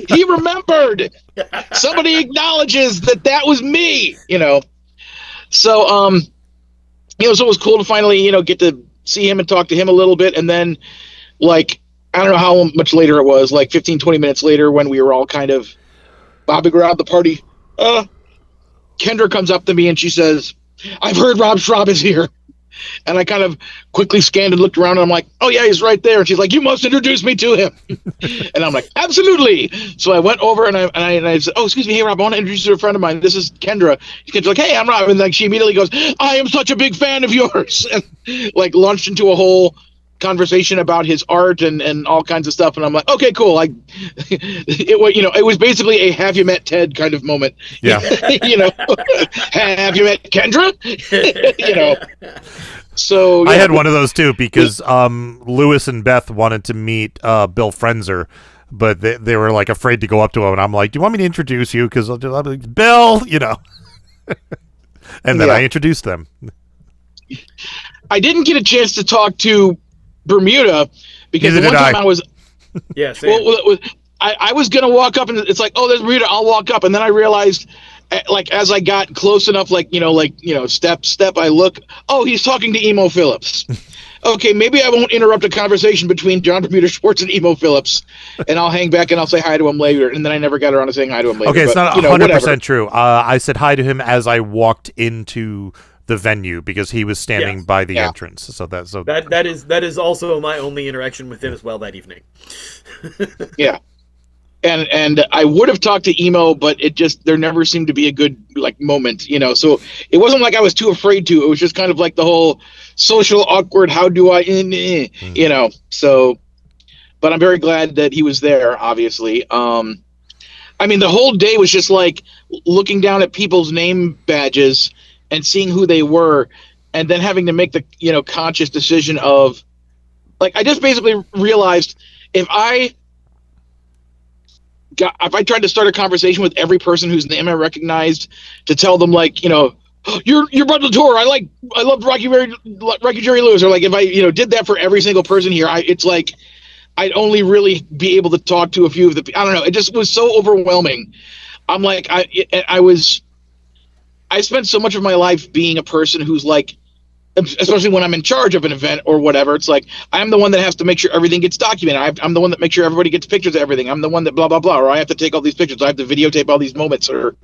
he remembered. Somebody acknowledges that was me, So, so it was cool to finally, get to see him and talk to him a little bit. And then I don't know how much later it was, 15, 20 minutes later, when we were all kind of bobbing around the party, Kendra comes up to me and she says, I've heard Rob Schraub is here. And I kind of quickly scanned and looked around, and I'm like, oh yeah, he's right there. And she's like, you must introduce me to him. And I'm like, absolutely. So I went over and I said, oh, excuse me, hey Rob, I want to introduce you to a friend of mine. This is Kendra. Kendra's like, hey, I'm Rob. And she immediately goes, I am such a big fan of yours. And launched into a whole conversation about his art and all kinds of stuff, and I'm like, okay, cool. It was basically a have you met Ted kind of moment. Yeah. Have you met Kendra? So yeah. I had one of those too, because Lewis and Beth wanted to meet Bill Frenzer, but they were afraid to go up to him, and I'm like, do you want me to introduce you? Because I'll be like, Bill, and then I introduced them. I didn't get a chance to talk to Bermuda, because the one time I was I was gonna walk up and it's like, oh, there's Bermuda, I'll walk up, and then I realized as I got close enough, step I look, oh, he's talking to Emo Phillips. okay, maybe I won't interrupt a conversation between John Bermuda Schwartz and Emo Phillips, and I'll hang back and I'll say hi to him later. And then I never got around to saying hi to him later. Okay, it's but, not 100% true. I said hi to him as I walked into the venue because he was standing by the entrance. So that is also my only interaction with him as well that evening. Yeah. And I would have talked to Emo, but there never seemed to be a good moment, so it wasn't like I was too afraid to. It was just kind of like the whole social awkward, how do I, so, but I'm very glad that he was there, obviously. I mean, the whole day was just like looking down at people's name badges and seeing who they were, and then having to make the, conscious decision of, I just basically realized if I tried to start a conversation with every person whose name I recognized to tell them you're Bud Latour, I love Rocky Jerry Lewis, or if I did that for every single person here, it's like I'd only really be able to talk to a few of the, I don't know, it just was so overwhelming. I'm like, I spent so much of my life being a person who's especially when I'm in charge of an event or whatever, it's like I'm the one that has to make sure everything gets documented. I'm the one that makes sure everybody gets pictures of everything. I'm the one that blah blah blah, or I have to take all these pictures. I have to videotape all these moments, or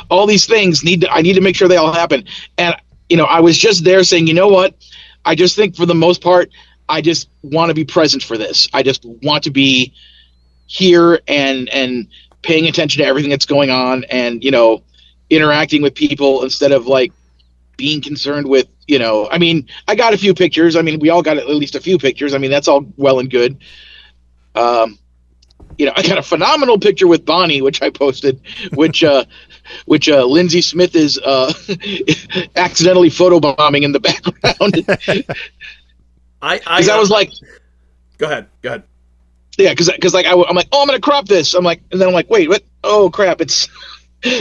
all these things I need to make sure they all happen. And I was just there saying, you know what? I just think for the most part, I just want to be present for this. I just want to be here and paying attention to everything that's going on, and interacting with people instead of being concerned with, I mean, I got a few pictures. I mean, we all got at least a few pictures. I mean, that's all well and good. I got a phenomenal picture with Bonnie, which I posted, which Lindsay Smith is accidentally photobombing in the background. I was like, go ahead. Yeah, because I'm like, oh, I'm gonna crop this. I'm like, and then I'm like, wait, what? Oh crap, it's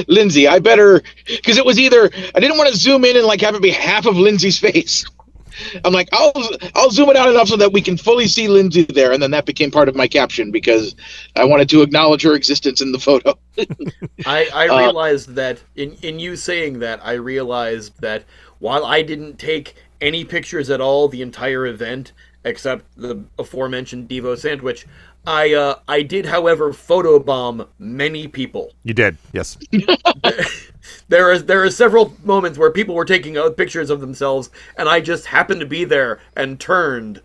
Lindsay. I better, because it was either I didn't want to zoom in and have it be half of Lindsay's face. I'm like, I'll zoom it out enough so that we can fully see Lindsay there, and then that became part of my caption because I wanted to acknowledge her existence in the photo. I realized that in you saying that, I realized that while I didn't take any pictures at all the entire event except the aforementioned Devo sandwich, I did, however, photobomb many people. You did, yes. There are several moments where people were taking pictures of themselves, and I just happened to be there and turned.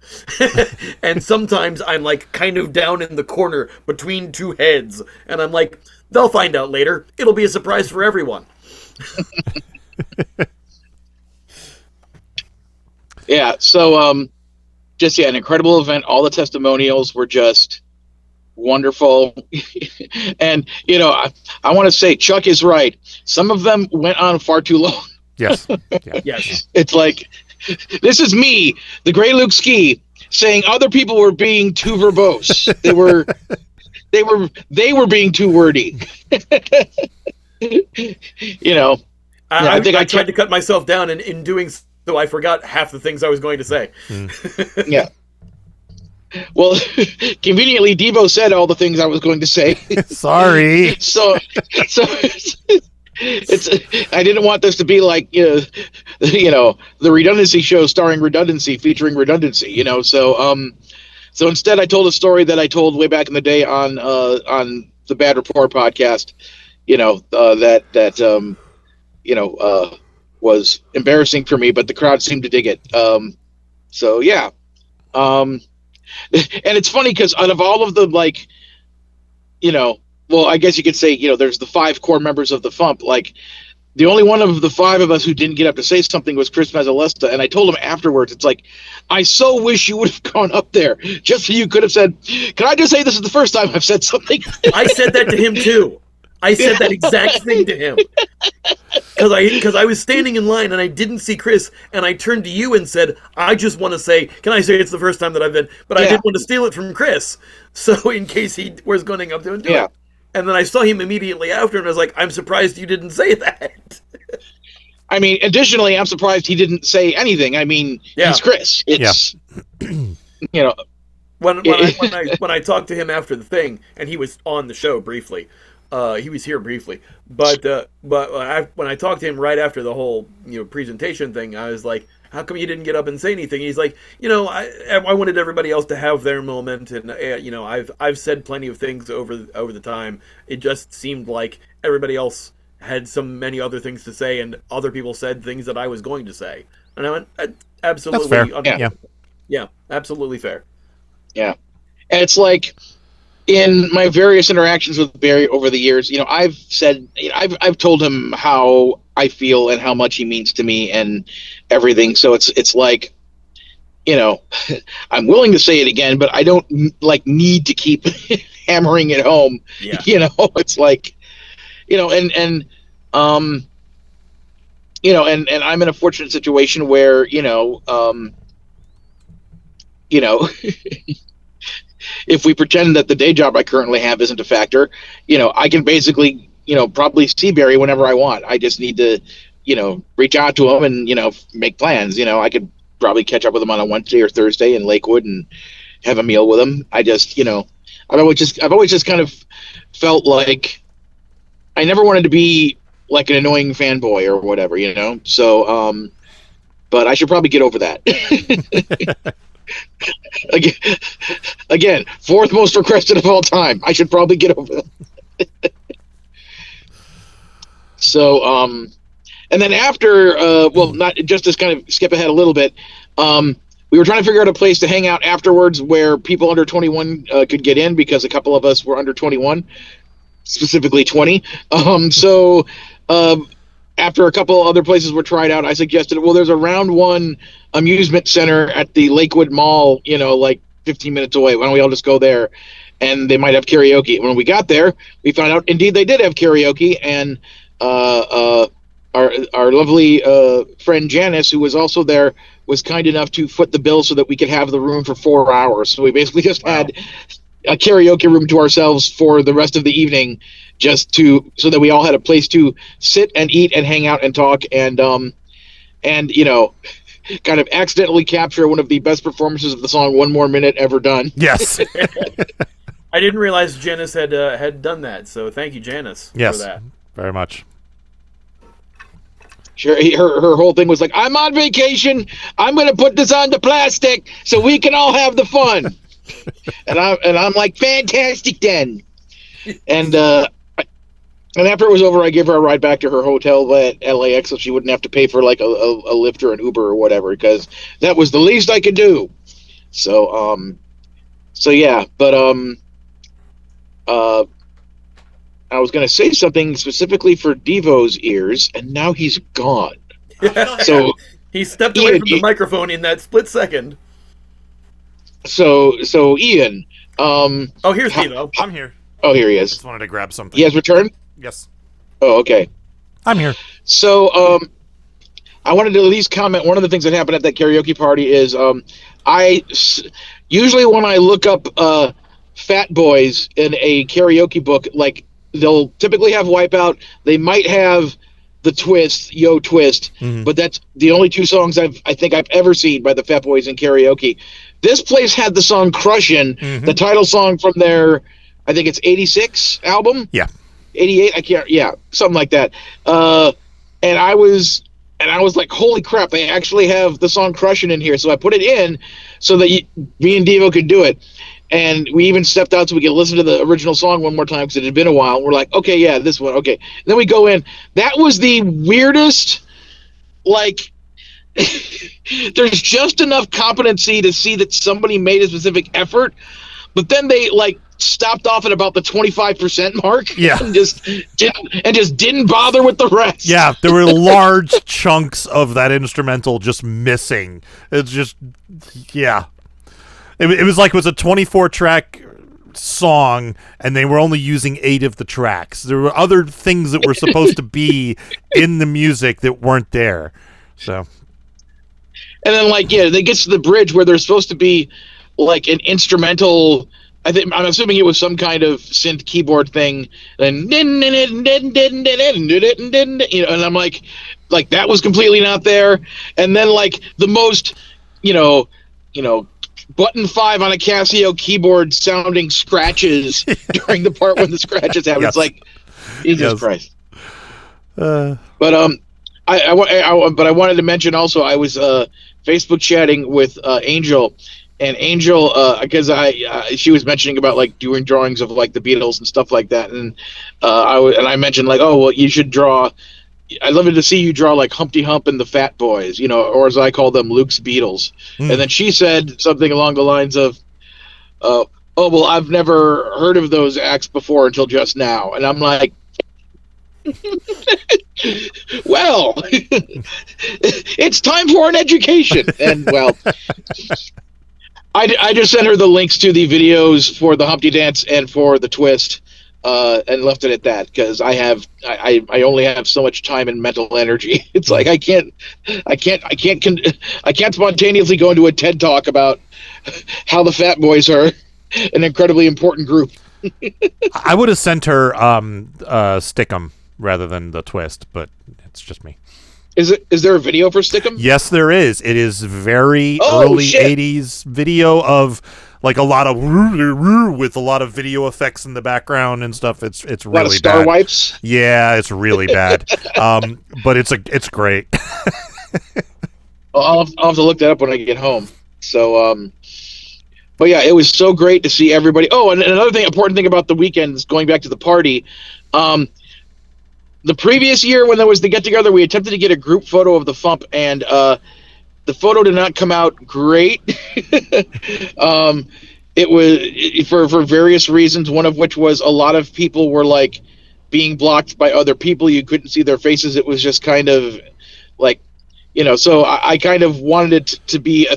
And sometimes I'm kind of down in the corner between two heads, and I'm like, they'll find out later. It'll be a surprise for everyone. Yeah, so an incredible event. All the testimonials were just wonderful. And I want to say Chuck is right. Some of them went on far too long. Yes. Yeah. Yes. It's like, this is me, the Grey Luke Ski, saying other people were being too verbose. They were being too wordy. I think I tried to cut myself down, and in doing so I forgot half the things I was going to say. Yeah. Well, conveniently, Devo said all the things I was going to say. Sorry. So it's I didn't want this to be like the redundancy show starring redundancy featuring redundancy. So instead I told a story that I told way back in the day on the Bad Report podcast. Was embarrassing for me, but the crowd seemed to dig it. So yeah. And it's funny because out of all of the well, I guess you could say, there's the 5 core members of the FuMP. The only one of the 5 of us who didn't get up to say something was Chris Mezzolesta, and I told him afterwards, it's like, I so wish you would have gone up there, just so you could have said, can I just say this is the first time I've said something? I said that to him too. I said that exact thing to him. Because I was standing in line and I didn't see Chris, and I turned to you and said, I just want to say, can I say it's the first time that I've been, but I didn't want to steal it from Chris, so in case he was going up there and do it. And then I saw him immediately after, and I was like, I'm surprised you didn't say that. I mean, additionally, I'm surprised he didn't say anything. I mean, he's Chris. It's, When I talked to him after the thing, and he was on the show briefly, he was here briefly, but when I talked to him right after the whole presentation thing, I was like, how come you didn't get up and say anything? And he's like, I wanted everybody else to have their moment, and I've said plenty of things over the time. It just seemed like everybody else had many other things to say, and other people said things that I was going to say. And I went, absolutely. That's fair. Yeah, absolutely fair. Yeah. And it's like, in my various interactions with Barry over the years, I've said, I've told him how I feel and how much he means to me and everything. So it's like, I'm willing to say it again, but I don't need to keep hammering it home. Yeah. It's like, and I'm in a fortunate situation where, if we pretend that the day job I currently have isn't a factor, I can basically, probably see Barry whenever I want. I just need to, reach out to him and, make plans. I could probably catch up with him on a Wednesday or Thursday in Lakewood and have a meal with him. I just, I've always just kind of felt like I never wanted to be like an annoying fanboy or whatever, So, but I should probably get over that. Again, fourth most requested of all time. I should probably get over that. So, and then after, not just to kind of skip ahead a little bit, we were trying to figure out a place to hang out afterwards where people under 21 could get in, because a couple of us were under 21, specifically 20. So after a couple other places were tried out, I suggested, well, there's a round one amusement center at the Lakewood Mall, like 15 minutes away. Why don't we all just go there? And they might have karaoke. When we got there, we found out, indeed, they did have karaoke. And our lovely friend Janice, who was also there, was kind enough to foot the bill so that we could have the room for 4 hours. So we basically just had a karaoke room to ourselves for the rest of the evening, so that we all had a place to sit and eat and hang out and talk and kind of accidentally capture one of the best performances of the song "One More Minute" ever done. Yes. I didn't realize Janice had done that, so thank you, Janice, yes, for that. Very much. Sure, her whole thing was like, I'm on vacation, I'm going to put this on the plastic so we can all have the fun. and I'm like, fantastic then. And after it was over, I gave her a ride back to her hotel at LAX so she wouldn't have to pay for like a Lyft or an Uber or whatever, because that was the least I could do. So yeah, but I was going to say something specifically for Devo's ears, and now he's gone. So he stepped away from the microphone in that split second. So Ian. Here's Devo. I'm here. Oh, here he is. Just wanted to grab something. He has returned? Yes. Oh, okay. I'm here. So, I wanted to at least comment. One of the things that happened at that karaoke party is, usually when I look up fat boys in a karaoke book, like they'll typically have Wipeout. They might have the Twist, Yo Twist, but that's the only two songs I think I've ever seen by the Fat Boys in karaoke. This place had the song "Crushin'," the title song from their, I think it's 86 album. Yeah. 88, I can't, yeah, something like that. And I was like, holy crap, they actually have the song "Crushin'" in here. So I put it in so that me and Devo could do it. And we even stepped out so we could listen to the original song one more time because it had been a while. We're like, okay, yeah, this one, okay. And then we go in. That was the weirdest, like, there's just enough competency to see that somebody made a specific effort, but then they, like, stopped off at about the 25% mark. Yeah. And just didn't bother with the rest. Yeah, there were large chunks of that instrumental just missing. It's just, yeah. It was like it was a 24-track song, and they were only using 8 of the tracks. There were other things that were supposed to be in the music that weren't there. So, and then, like, yeah, they get to the bridge where there's supposed to be like an instrumental. I'm assuming it was some kind of synth keyboard thing, and and I'm like that was completely not there. And then, like, the most, button 5 on a Casio keyboard sounding scratches during the part when the scratches happen. Yes. It's like, Jesus Christ. But But I wanted to mention also I was Facebook chatting with Angel, and Angel because she was mentioning about like doing drawings of like the Beatles and stuff like that, and I mentioned like, oh well, you should draw. I'd love to see you draw like Humpty Hump and the Fat Boys, you know, or as I call them, Luke's Beatles. And then she said something along the lines of, "Oh well, I've never heard of those acts before until just now," and I'm like. Well, it's time for an education. And well, I just sent her the links to the videos for the Humpty Dance and for the twist, and left it at that because I only have so much time and mental energy. It's like I can't spontaneously go into a TED talk about how the Fat Boys are an incredibly important group. I would have sent her Stickum rather than the twist, but it's just me. Is there a video for Stickum? Yes, there is. It is very early shit. 80s video of like a lot of with a lot of video effects in the background and stuff. It's really bad. A lot of star wipes. Yeah, it's really bad. But it's great. I'll have to look that up when I get home. So but yeah, it was so great to see everybody. Oh, and another important thing about the weekend is going back to the party. The previous year when there was the get-together, we attempted to get a group photo of the FuMP, and the photo did not come out great. It was for various reasons, one of which was a lot of people were like being blocked by other people. You couldn't see their faces. It was just kind of like, you know, so I kind of wanted it to be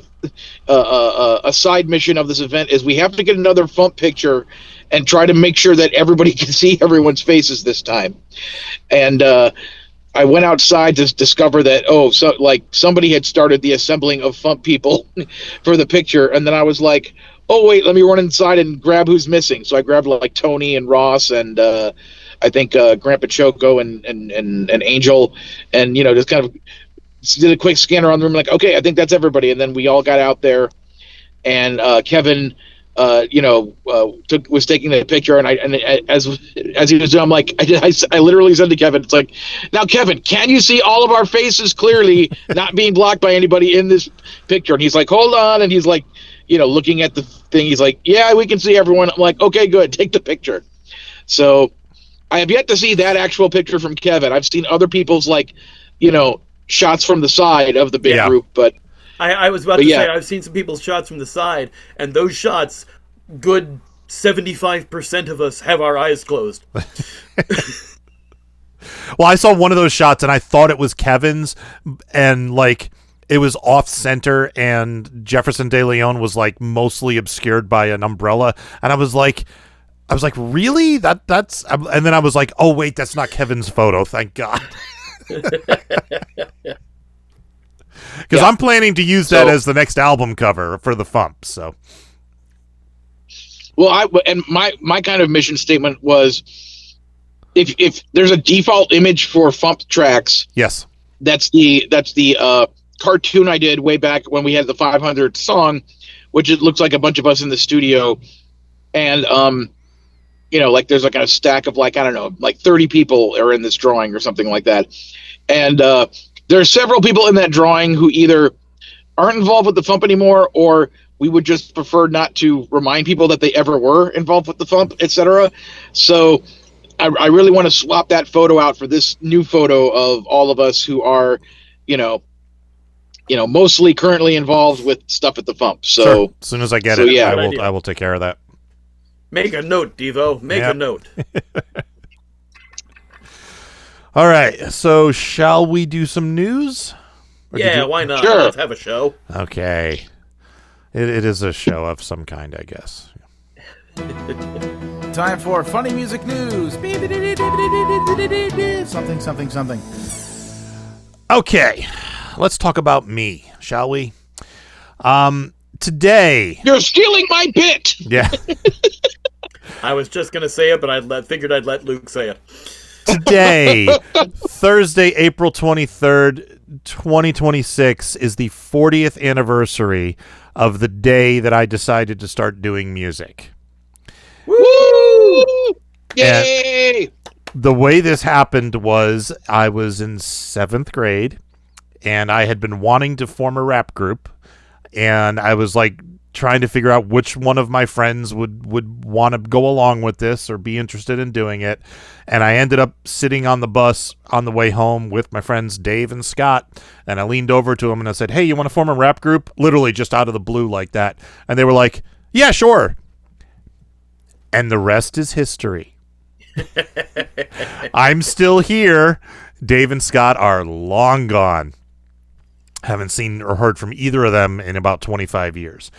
a side mission of this event is we have to get another FuMP picture and try to make sure that everybody can see everyone's faces this time. And I went outside to discover that, somebody had started the assembling of FuMP people for the picture. And then I was like, oh, wait, let me run inside and grab who's missing. So I grabbed like Tony and Ross and I think Grandpa Choco and Angel, and, you know, just kind of did a quick scan around the room, like, okay, I think that's everybody. And then we all got out there, and Kevin was taking the picture, and as he was doing, I'm like, I literally said to Kevin, it's like, now Kevin, can you see all of our faces clearly, not being blocked by anybody in this picture? And he's like, hold on, and he's like, you know, looking at the thing, he's like, yeah, we can see everyone. I'm like, okay, good, take the picture. So I have yet to see that actual picture from Kevin. I've seen other people's, like, you know, shots from the side of the big group, but I was about to say, I've seen some people's shots from the side, and those shots, good 75% of us have our eyes closed. Well, I saw one of those shots, and I thought it was Kevin's, and, like, it was off-center, and Jefferson De Leon was, like, mostly obscured by an umbrella, and I was like, really? That's... And then I was like, oh, wait, that's not Kevin's photo, thank God. Because I'm planning to use that as the next album cover for the FuMP. So, well, my kind of mission statement was, if there's a default image for FuMP tracks, yes, that's the cartoon I did way back when we had the 500th song, which it looks like a bunch of us in the studio, and you know, like there's like a stack of like, I don't know, like 30 people are in this drawing or something like that. And there are several people in that drawing who either aren't involved with the FuMP anymore, or we would just prefer not to remind people that they ever were involved with the FuMP, etc. So I really want to swap that photo out for this new photo of all of us who are, you know, mostly currently involved with stuff at the FuMP. So sure. As soon as I get it, yeah, I will take care of that. Make a note, Devo. Make a note. All right. So, shall we do some news? Why not? Sure. Let's have a show. Okay. It is a show of some kind, I guess. Time for funny music news. Something, something, something. Okay. Let's talk about me, shall we? Today. You're stealing my bit. Yeah. I was just going to say it, but I figured I'd let Luke say it. Today, Thursday, April 23rd, 2026, is the 40th anniversary of the day that I decided to start doing music. Woo! Yay! the way this happened was I was in 7th grade, and I had been wanting to form a rap group, and I was like trying to figure out which one of my friends would want to go along with this or be interested in doing it. And I ended up sitting on the bus on the way home with my friends Dave and Scott, and I leaned over to them and I said, "Hey, you want to form a rap group?" Literally just out of the blue like that. And they were like, "Yeah, sure." And the rest is history. I'm still here. Dave and Scott are long gone. Haven't seen or heard from either of them in about 25 years.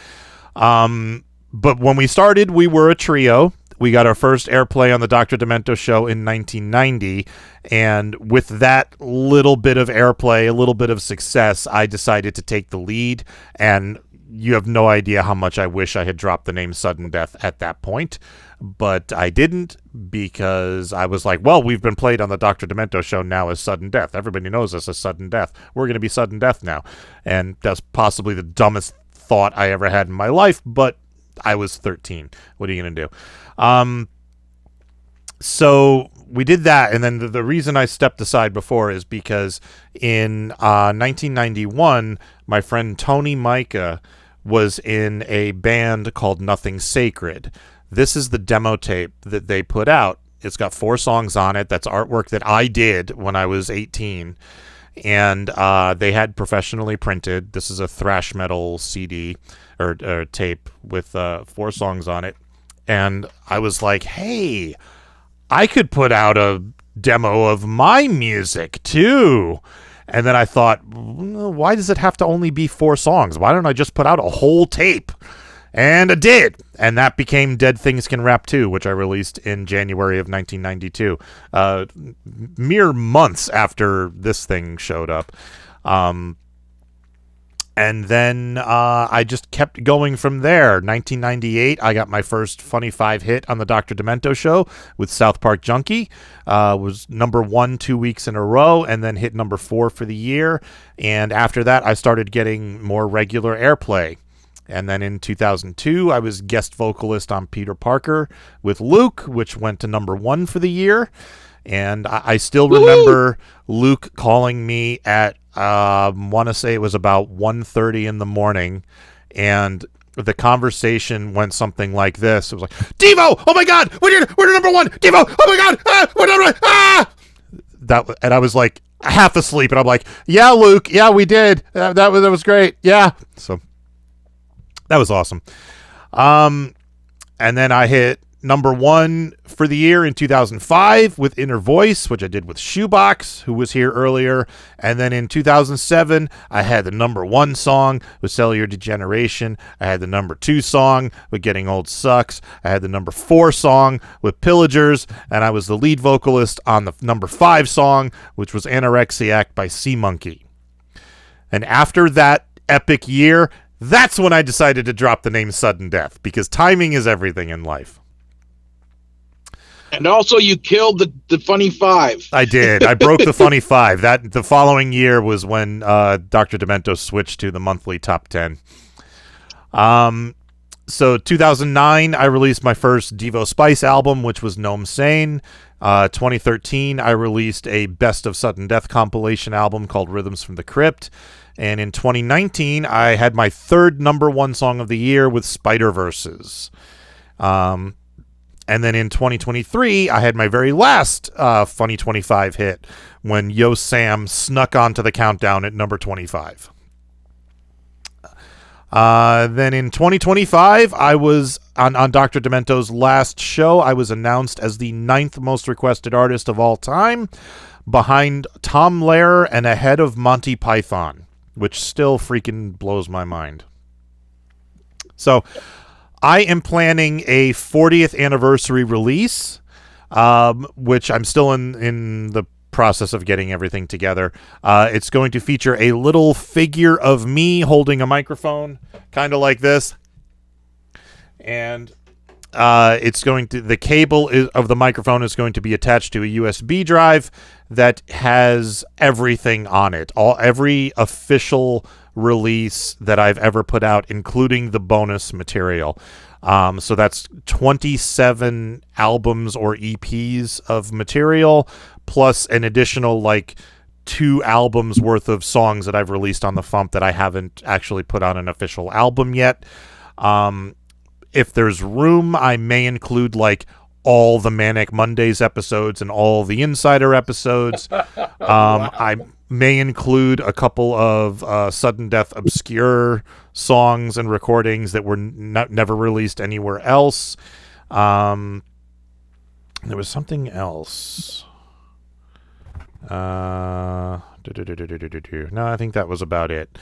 But when we started, we were a trio. We got our first airplay on the Dr. Demento show in 1990. And with that little bit of airplay, a little bit of success, I decided to take the lead. And you have no idea how much I wish I had dropped the name Sudden Death at that point. But I didn't, because I was like, well, we've been played on the Dr. Demento show now as Sudden Death. Everybody knows us as Sudden Death. We're going to be Sudden Death now. And that's possibly the dumbest thought I ever had in my life, but I was 13. What are you going to do? So we did that, and then the reason I stepped aside before is because in 1991, my friend Tony Micah was in a band called Nothing Sacred. This is the demo tape that they put out. It's got 4 songs on it. That's artwork that I did when I was 18. And they had professionally printed. This is a thrash metal CD or tape with 4 songs on it. And I was like, hey, I could put out a demo of my music too. And then I thought, why does it have to only be 4 songs? Why don't I just put out a whole tape? And I did. And that became Dead Things Can Rap Too, which I released in January of 1992. Mere months after this thing showed up. And then I just kept going from there. 1998, I got my first Funny 5 hit on the Dr. Demento show with South Park Junkie. Was number 1 2 weeks in a row, and then hit number 4 for the year. And after that, I started getting more regular airplay. And then in 2002, I was guest vocalist on Peter Parker with Luke, which went to number 1 for the year. And I still remember Luke calling me at, want to say it was about 1:30 in the morning. And the conversation went something like this. It was like, Devo, oh my God, we're number 1. Devo, oh my God, we're number 1. Ah! And I was like half asleep. And I'm like, yeah, Luke, yeah, we did. That was great. Yeah. So that was awesome. And then I hit number 1 for the year in 2005 with Inner Voice, which I did with Shoebox, who was here earlier. And then in 2007, I had the number 1 song with Cellular Degeneration. I had the number 2 song with Getting Old Sucks. I had the number 4 song with Pillagers. And I was the lead vocalist on the number 5 song, which was Anorexiac by Sea Monkey. And after that epic year, that's when I decided to drop the name Sudden Death, because timing is everything in life. And also, you killed the Funny 5. I did. I broke the Funny 5. That the following year was when Dr. Demento switched to the monthly top 10. So 2009, I released my first Devo Spice album, which was Gnome Sane. 2013, I released a Best of Sudden Death compilation album called Rhythms from the Crypt. And in 2019, I had my 3rd number 1 song of the year with Spider-Verses. And then in 2023, I had my very last Funny 25 hit when Yo Sam snuck onto the countdown at number 25. Then in 2025, I was on Dr. Demento's last show. I was announced as the 9th most requested artist of all time, behind Tom Lehrer and ahead of Monty Python, which still freaking blows my mind. So I am planning a 40th anniversary release, which I'm still in the process of getting everything together. It's going to feature a little figure of me holding a microphone, kind of like this. And it's going to, the cable of the microphone is going to be attached to a USB drive that has everything on it. Every official release that I've ever put out, including the bonus material. So that's 27 albums or EPs of material, plus an additional, like, 2 albums worth of songs that I've released on the FuMP that I haven't actually put on an official album yet. If there's room, I may include, like, all the Manic Mondays episodes and all the Insider episodes. Wow. I may include a couple of Sudden Death Obscure songs and recordings that were never released anywhere else. There was something else. No, I think that was about it.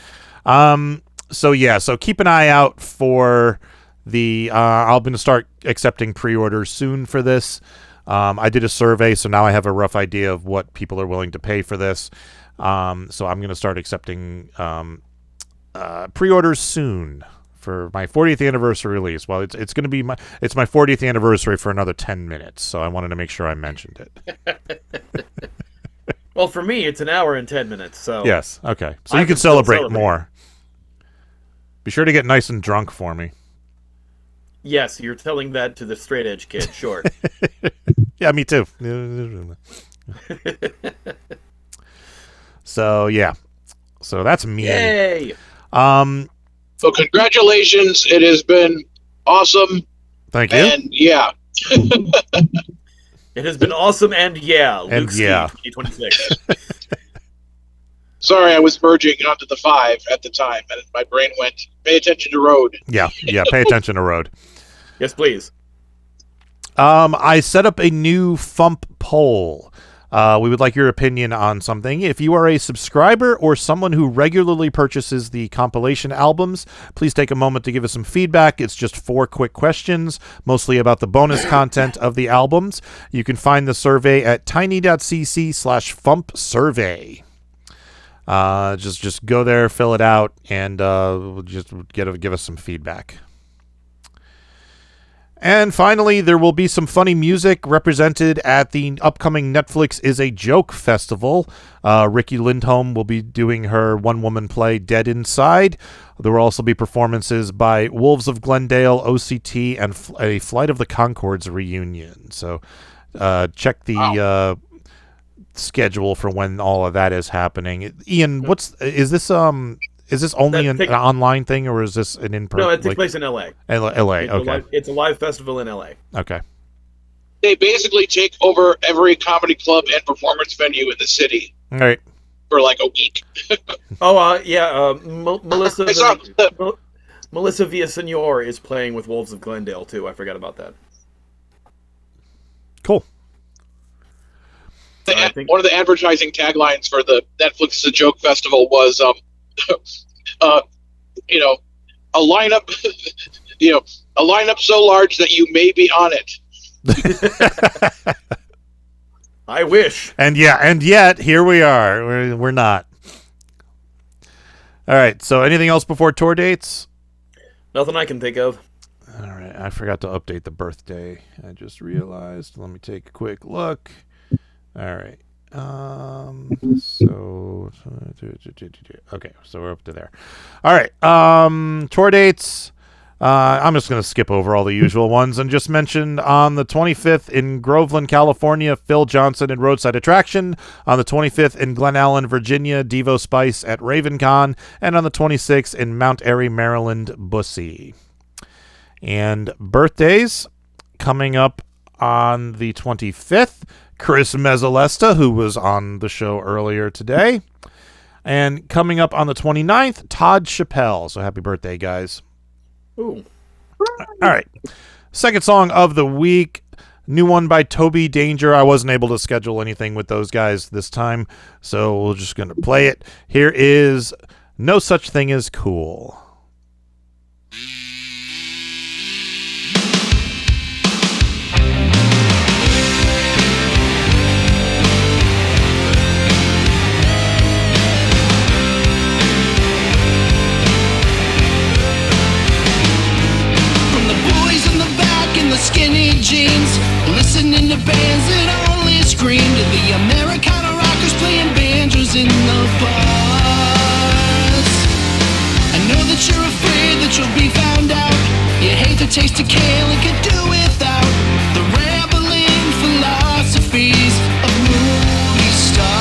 So keep an eye out for the I'm going to start accepting pre-orders soon for this. I did a survey, so now I have a rough idea of what people are willing to pay for this. So I'm going to start accepting pre-orders soon for my 40th anniversary release. Well, it's going to be my 40th anniversary for another 10 minutes, so I wanted to make sure I mentioned it. Well, for me, it's an hour and 10 minutes. So yes, okay. So I you can still celebrate more. Be sure to get nice and drunk for me. Yes, you're telling that to the straight edge kid. Sure. Yeah, me too. So yeah, so that's me. Yay! So congratulations! It has been awesome. Thank you. And yeah. It has been awesome, and yeah, Luke Ski 2026. Sorry, I was merging onto the 5 at the time, and my brain went, pay attention to road. Yeah, pay attention to road. Yes, please. I set up a new FuMP poll. We would like your opinion on something. If you are a subscriber or someone who regularly purchases the compilation albums, please take a moment to give us some feedback. It's just 4 quick questions, mostly about the bonus content of the albums. You can find the survey at tiny.cc/FuMP survey. Just go there, fill it out, and just give us some feedback. And finally, there will be some funny music represented at the upcoming Netflix Is a Joke Festival. Ricky Lindholm will be doing her one-woman play Dead Inside. There will also be performances by Wolves of Glendale, OCT, and a Flight of the Conchords reunion. So check the schedule for when all of that is happening. Ian, is this only an online thing, or is this an in-person? No, it takes place in LA. LA, okay. It's a live festival in LA. Okay. They basically take over every comedy club and performance venue in the city. All right. For like a week. Melissa Villasenor is playing with Wolves of Glendale too. I forgot about that. Cool. One of the advertising taglines for the Netflix Is a Joke Festival was, a lineup, a lineup so large that you may be on it. I wish. And yet here we are. We're not. All right. So anything else before tour dates? Nothing I can think of. All right. I forgot to update the birthday. I just realized. Let me take a quick look. All right. Okay, so we're up to there. All right. Tour dates. I'm just going to skip over all the usual ones and just mention on the 25th in Groveland, California, Phil Johnson and Roadside Attraction. On the 25th in Glen Allen, Virginia, Devo Spice at RavenCon. And on the 26th in Mount Airy, Maryland, Bussy. And birthdays coming up on the 25th. Chris Mezzolesta, who was on the show earlier today. And coming up on the 29th, Todd Chappelle. So happy birthday, guys. Ooh. All right. Second song of the week. New one by Toby Danger. I wasn't able to schedule anything with those guys this time, so we're just going to play it. Here is No Such Thing as Cool. Skinny jeans, listening to bands that only scream to the Americana rockers playing banjos in the bars. I know that you're afraid that you'll be found out. You hate to taste of kale and could do without the rambling philosophies of movie stars.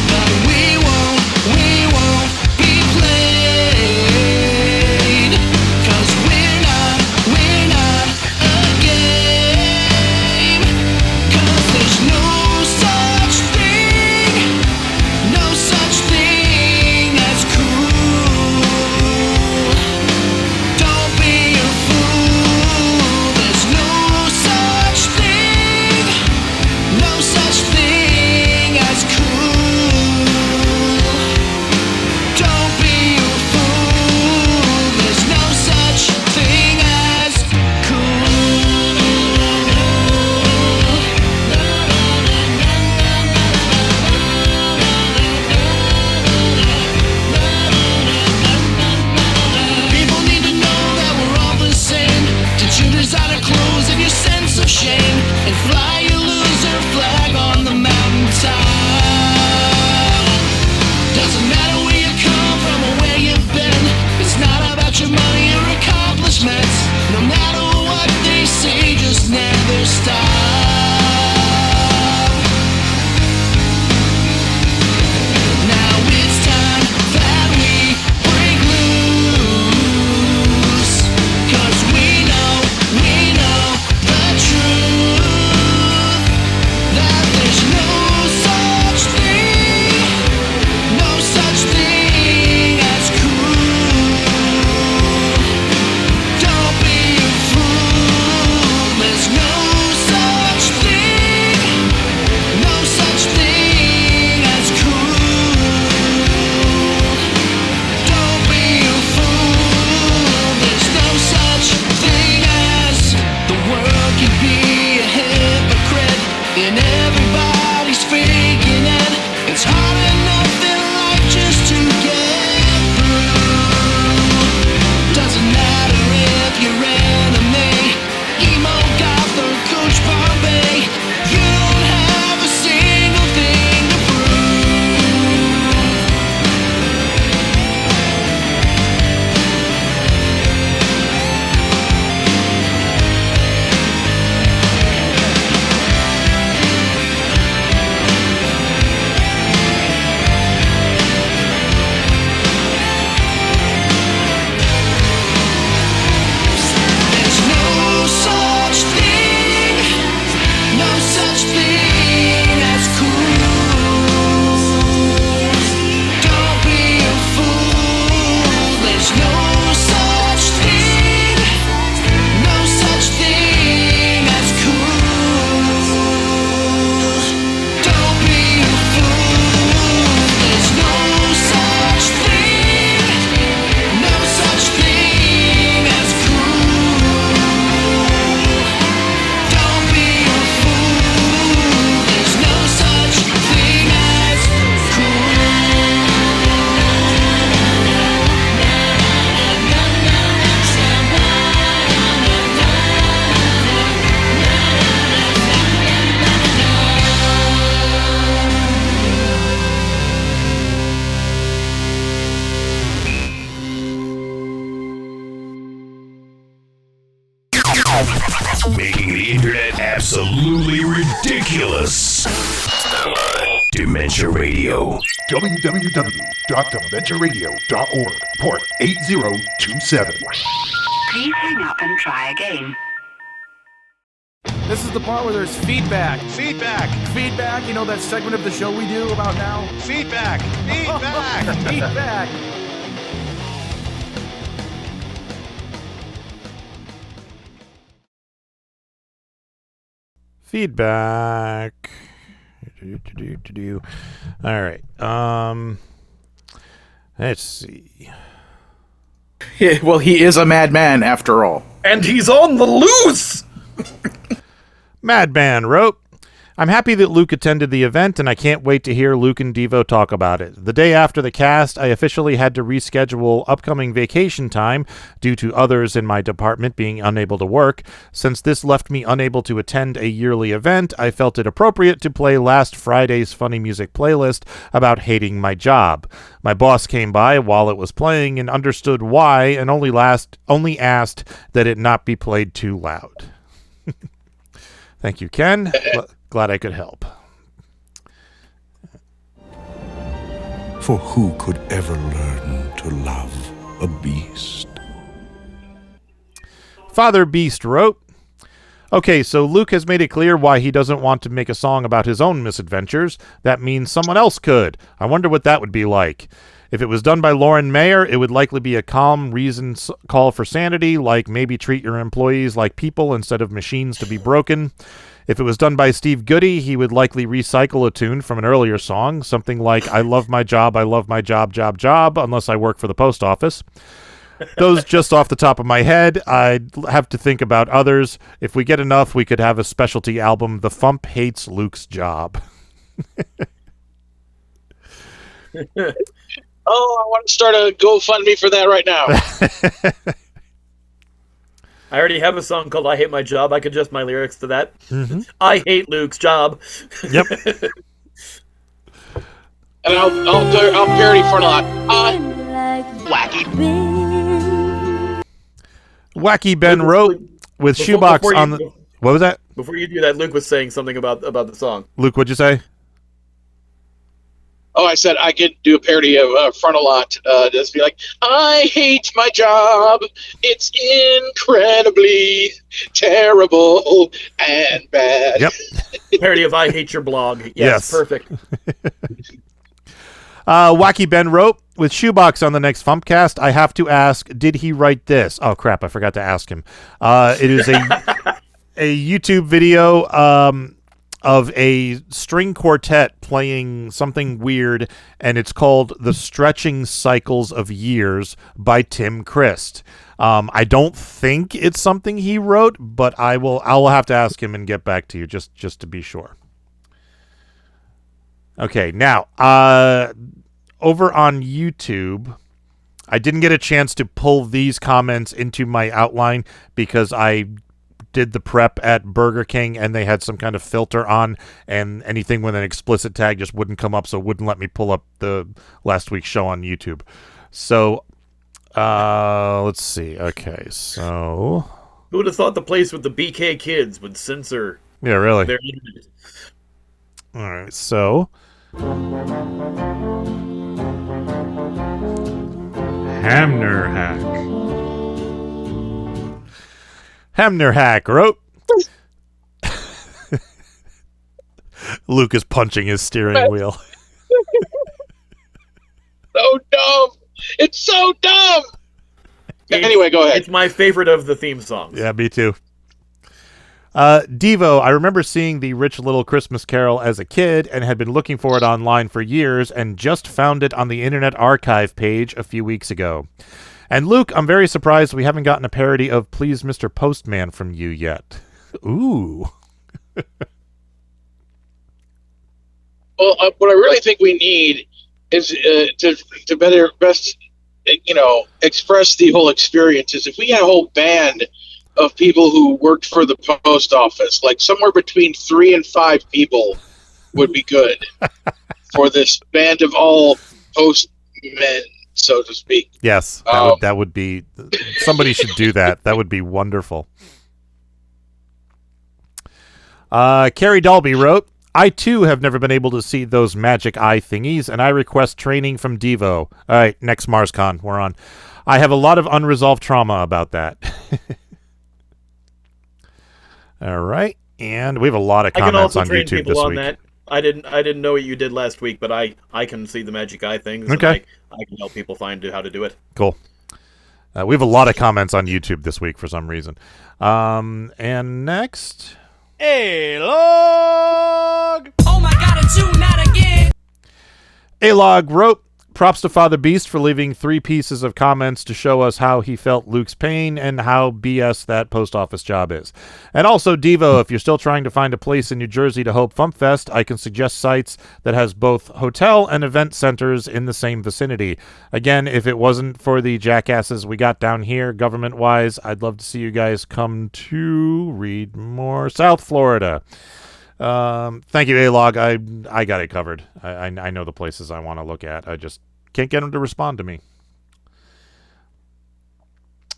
But we won't be played, 'cause we're not a game. 'Cause there's no such thing as cool. Don't be a fool. There's no such thing as cool. Don't be a fool. There's no such thing as People need to know that we're all the same. Did you design a clothes and your sense of shame and fly your loser flag on the mountaintop? Doesn't matter where you come from or where you've been. It's not about your money or accomplishments. No matter what they say, just never stop. Now it's time that we break loose, 'cause we know the truth, that there's no such thing as cool. Don't be a fool. There's no such thing as cool. Don't be a fool. There's no such thing as the world can be a hypocrite and everybody's faking it. It's hard enough in life just to get through. Doesn't matter if you're anime, emo, goth, or Coach Bombay. You don't have a single thing to prove. There's no such thing as cool. Don't be a fool. There's no such thing as cool. Don't be a fool. There's no such thing as cool. Don't be a fool. There's no such thing as Making the internet absolutely ridiculous. Dementia Radio. www.dementiaradio.org. Port 8027. Please hang up and try again. This is the part where there's feedback. Feedback. You know that segment of the show we do about now? Feedback. Feedback. Feedback. All right. Let's see. Yeah, well, he is a madman after all. And he's on the loose! Madman wrote, I'm happy that Luke attended the event, and I can't wait to hear Luke and Devo talk about it. The day after the cast, I officially had to reschedule upcoming vacation time due to others in my department being unable to work. Since this left me unable to attend a yearly event, I felt it appropriate to play last Friday's funny music playlist about hating my job. My boss came by while it was playing and understood why, and only asked that it not be played too loud. Thank you, Ken. Glad I could help. For who could ever learn to love a beast? Father Beast wrote, okay, so Luke has made it clear why he doesn't want to make a song about his own misadventures. That means someone else could. I wonder what that would be like. If it was done by Lauren Mayer, it would likely be a calm reason call for sanity, like maybe treat your employees like people instead of machines to be broken. If it was done by Steve Goody, he would likely recycle a tune from an earlier song, something like, I love my job, job, unless I work for the post office. Those just off the top of my head. I'd have to think about others. If we get enough, we could have a specialty album, The FuMP Hates Luke's Job. Oh, I want to start a GoFundMe for that right now. I already have a song called I Hate My Job. I could adjust my lyrics to that. Mm-hmm. I hate Luke's job. Yep. And I'll parody for a lot. Wacky. Wacky Ben wrote with Shoebox on the... What was that? Before you do that, Luke was saying something about the song. Luke, what'd you say? Oh, I said I could do a parody of Frontalot. Just be like, I hate my job. It's incredibly terrible and bad. Yep. Parody of I Hate Your Blog. Yes. Perfect. Wacky Ben wrote, with Shoebox on the next FuMPCast, I have to ask, did he write this? Oh, crap, I forgot to ask him. It is a YouTube video of a string quartet playing something weird, and it's called The Stretching Cycles of Years by Tim Christ. I don't think it's something he wrote, but I will have to ask him and get back to you just to be sure. Okay, now, over on YouTube, I didn't get a chance to pull these comments into my outline because I did the prep at Burger King and they had some kind of filter on, and anything with an explicit tag just wouldn't come up, so it wouldn't let me pull up the last week's show on YouTube. So, let's see. Okay, so... Who would have thought the place with the BK kids would censor... Yeah, really. Their internet? Alright, so... Hamner Hack wrote... Luke is punching his steering wheel. So dumb. It's so dumb. Anyway, go ahead. It's my favorite of the theme songs. Yeah, me too. Devo, I remember seeing the Rich Little Christmas Carol as a kid and had been looking for it online for years and just found it on the Internet Archive page a few weeks ago. And Luke, I'm very surprised we haven't gotten a parody of Please Mr. Postman from you yet. Ooh. Well, what I really think we need is to best express the whole experience is if we had a whole band of people who worked for the post office, like somewhere between 3 and 5 people would be good for this band of all postmen, so to speak. Yes, that would be... Somebody should do that. That would be wonderful. Carrie Dalby wrote, I, too, have never been able to see those magic eye thingies, and I request training from Devo. All right, next MarsCon, we're on. I have a lot of unresolved trauma about that. All right, and we have a lot of comments on YouTube this week. That. I didn't know what you did last week, but I can see the magic eye things. Okay, I can help people find how to do it. Cool. We have a lot of comments on YouTube this week for some reason. And next, A-Log! Oh my god, it's you, not again! A-Log wrote, Props to Father Beast for leaving 3 pieces of comments to show us how he felt Luke's pain and how BS that post office job is. And also, Devo, if you're still trying to find a place in New Jersey to host FuMPFest, I can suggest sites that has both hotel and event centers in the same vicinity. Again, if it wasn't for the jackasses we got down here, government-wise, I'd love to see you guys come to read more South Florida. Thank you, A-Log. I got it covered. I know the places I want to look at. I just can't get them to respond to me.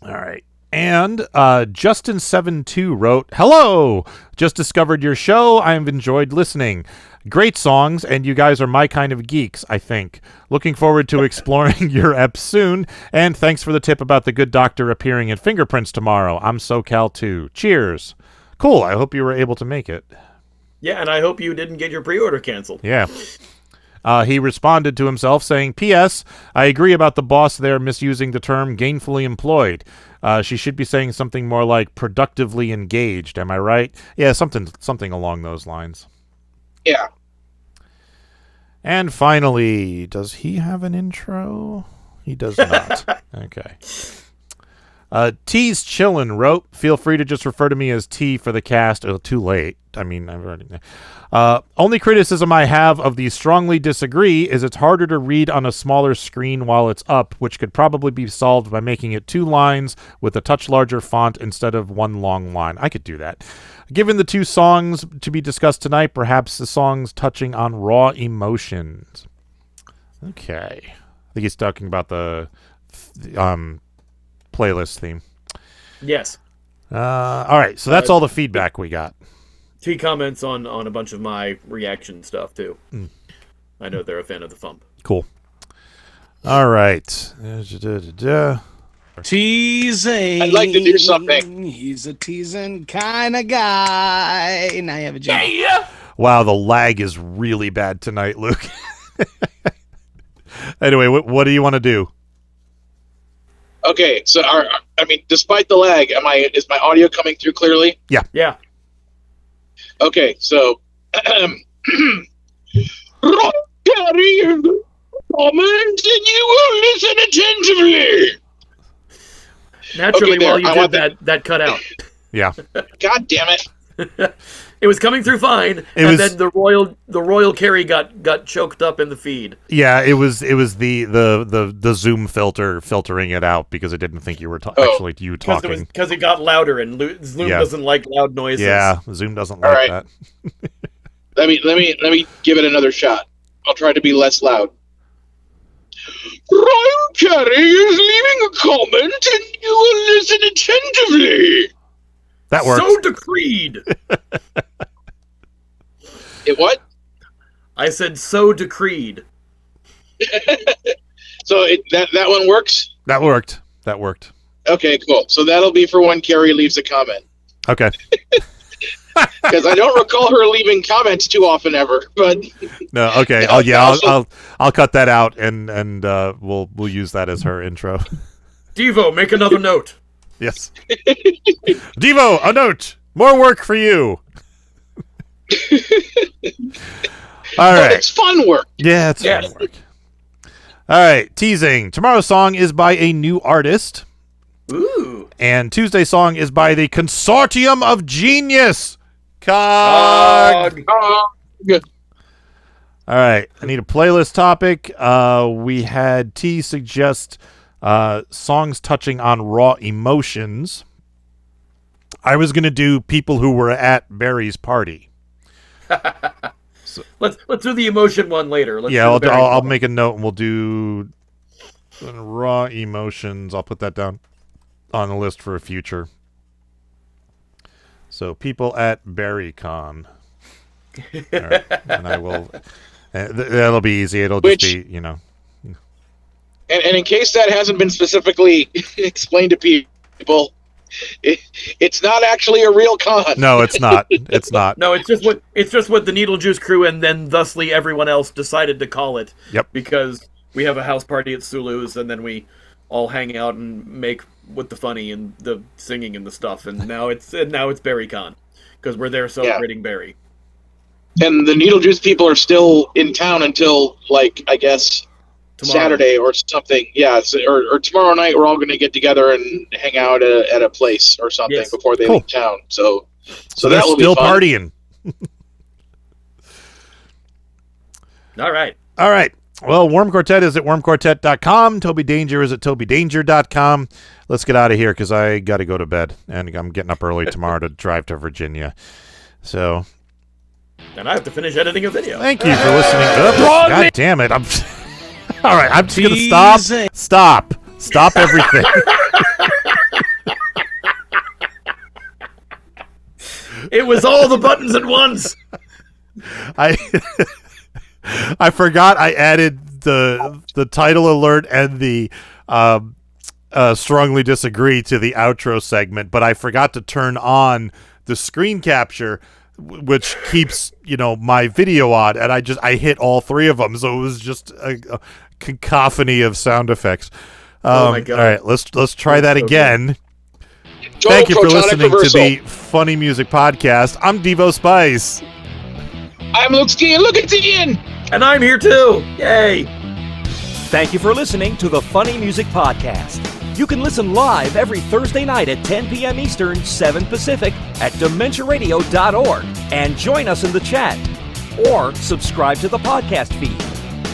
All right. And Justin72 wrote, "Hello! Just discovered your show. I've enjoyed listening. Great songs, and you guys are my kind of geeks, I think. Looking forward to exploring your eps soon, and thanks for the tip about the good doctor appearing in Fingerprints tomorrow. I'm SoCal too. Cheers." Cool. I hope you were able to make it. Yeah, and I hope you didn't get your pre-order canceled. Yeah. He responded to himself saying, "P.S. I agree about the boss there misusing the term gainfully employed. She should be saying something more like productively engaged. Am I right?" Yeah, something along those lines. Yeah. And finally, does he have an intro? He does not. Okay. T's Chillin' wrote, "Feel free to just refer to me as T for the cast." Oh, too late. I mean, I've already... only criticism I have of the strongly disagree is it's harder to read on a smaller screen while it's up, which could probably be solved by making it 2 lines with a touch larger font instead of 1 long line. I could do that. Given the 2 songs to be discussed tonight, perhaps the songs touching on raw emotions. Okay. I think he's talking about the playlist theme. Yes. All right, so that's all the feedback we got. T comments on a bunch of my reaction stuff, too. Mm. I know they're a fan of the FuMP. Cool. All right. Teasing. I'd like to do something. He's a teasing kind of guy. And I have a job. Yeah. Wow, the lag is really bad tonight, Luke. Anyway, what do you want to do? Okay, so despite the lag, is my audio coming through clearly? Yeah. Yeah. Okay, so comment and you will listen attentively. Naturally, Okay, while you I did want that cut out. Yeah. God damn it. It was coming through fine, then the royal carry got choked up in the feed. Yeah, it was the Zoom filter filtering it out because it didn't think you were actually you talking. Because it got louder, and Zoom doesn't like loud noises. Yeah, Zoom doesn't like that. Let me give it another shot. I'll try to be less loud. Royal Carry is leaving a comment, and you will listen attentively. That works. So decreed. It what? I said so decreed. So that one works? That worked. That worked. Okay, cool. So that'll be for when Carrie leaves a comment. Okay. Because I don't recall her leaving comments too often ever. But no, okay. I'll cut that out and we'll use that as her intro. Devo, make another note. Yes. Devo, a note. More work for you. All right. It's fun work. Yeah, it's fun work. All right, teasing. Tomorrow's song is by a new artist. Ooh. And Tuesday's song is by the Consortium of Genius. Cog. Good. All right, I need a playlist topic. We had T suggest songs touching on raw emotions. I was going to do people who were at Barry's party. Let's do the emotion one later. I'll make a note and we'll do raw emotions. I'll put that down on the list for a future. So people at BarryCon. All right. And I will. That'll be easy. It'll just be, And in case that hasn't been specifically explained to people, it's not actually a real con. No, it's not. It's not. No, it's just what the Needle Juice crew and then thusly everyone else decided to call it. Yep. Because we have a house party at Sulu's and then we all hang out and make with the funny and the singing and the stuff, and now it's BarryCon because we're there celebrating Barry. And the Needle Juice people are still in town until, I guess, Saturday or something. Yeah, or tomorrow night we're all going to get together and hang out at a place or something before they leave town. So they're that will still be fun. partying. All right. Well, Worm Quartet is at wormquartet.com. Toby Danger is at tobydanger.com. Let's get out of here because I got to go to bed, and I'm getting up early tomorrow to drive to Virginia. So, and I have to finish editing a video. Thank you for listening. God damn it! I'm all right. I'm just gonna stop everything. It was all the buttons at once. I forgot I added the title alert and the strongly disagree to the outro segment, but I forgot to turn on the screen capture, which keeps my video on, and I hit all three of them, so it was just a cacophony of sound effects. Oh my God! All right, let's try that again. Joel, thank you for listening reversal. to the Funny Music Podcast. I'm Devo Spice. I'm Luke Ski, and look at Ian. And I'm here too. Yay! Thank you for listening to the Funny Music Podcast. You can listen live every Thursday night at 10 p.m. Eastern, 7 Pacific at DementiaRadio.org and join us in the chat. Or subscribe to the podcast feed.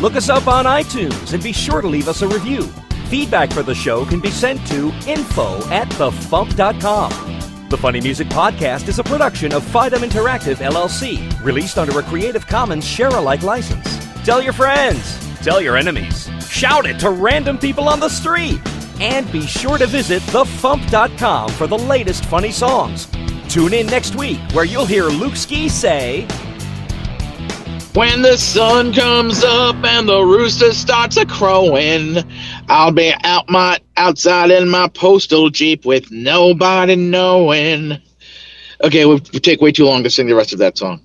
Look us up on iTunes and be sure to leave us a review. Feedback for the show can be sent to info@thefump.com. The Funny Music Podcast is a production of Fidem Interactive, LLC, released under a Creative Commons share-alike license. Tell your friends, tell your enemies, shout it to random people on the street, and be sure to visit thefump.com for the latest funny songs. Tune in next week where you'll hear Luke Ski say, when the sun comes up and the rooster starts a crowing, I'll be outside in my postal Jeep with nobody knowing. Okay, we take way too long to sing the rest of that song.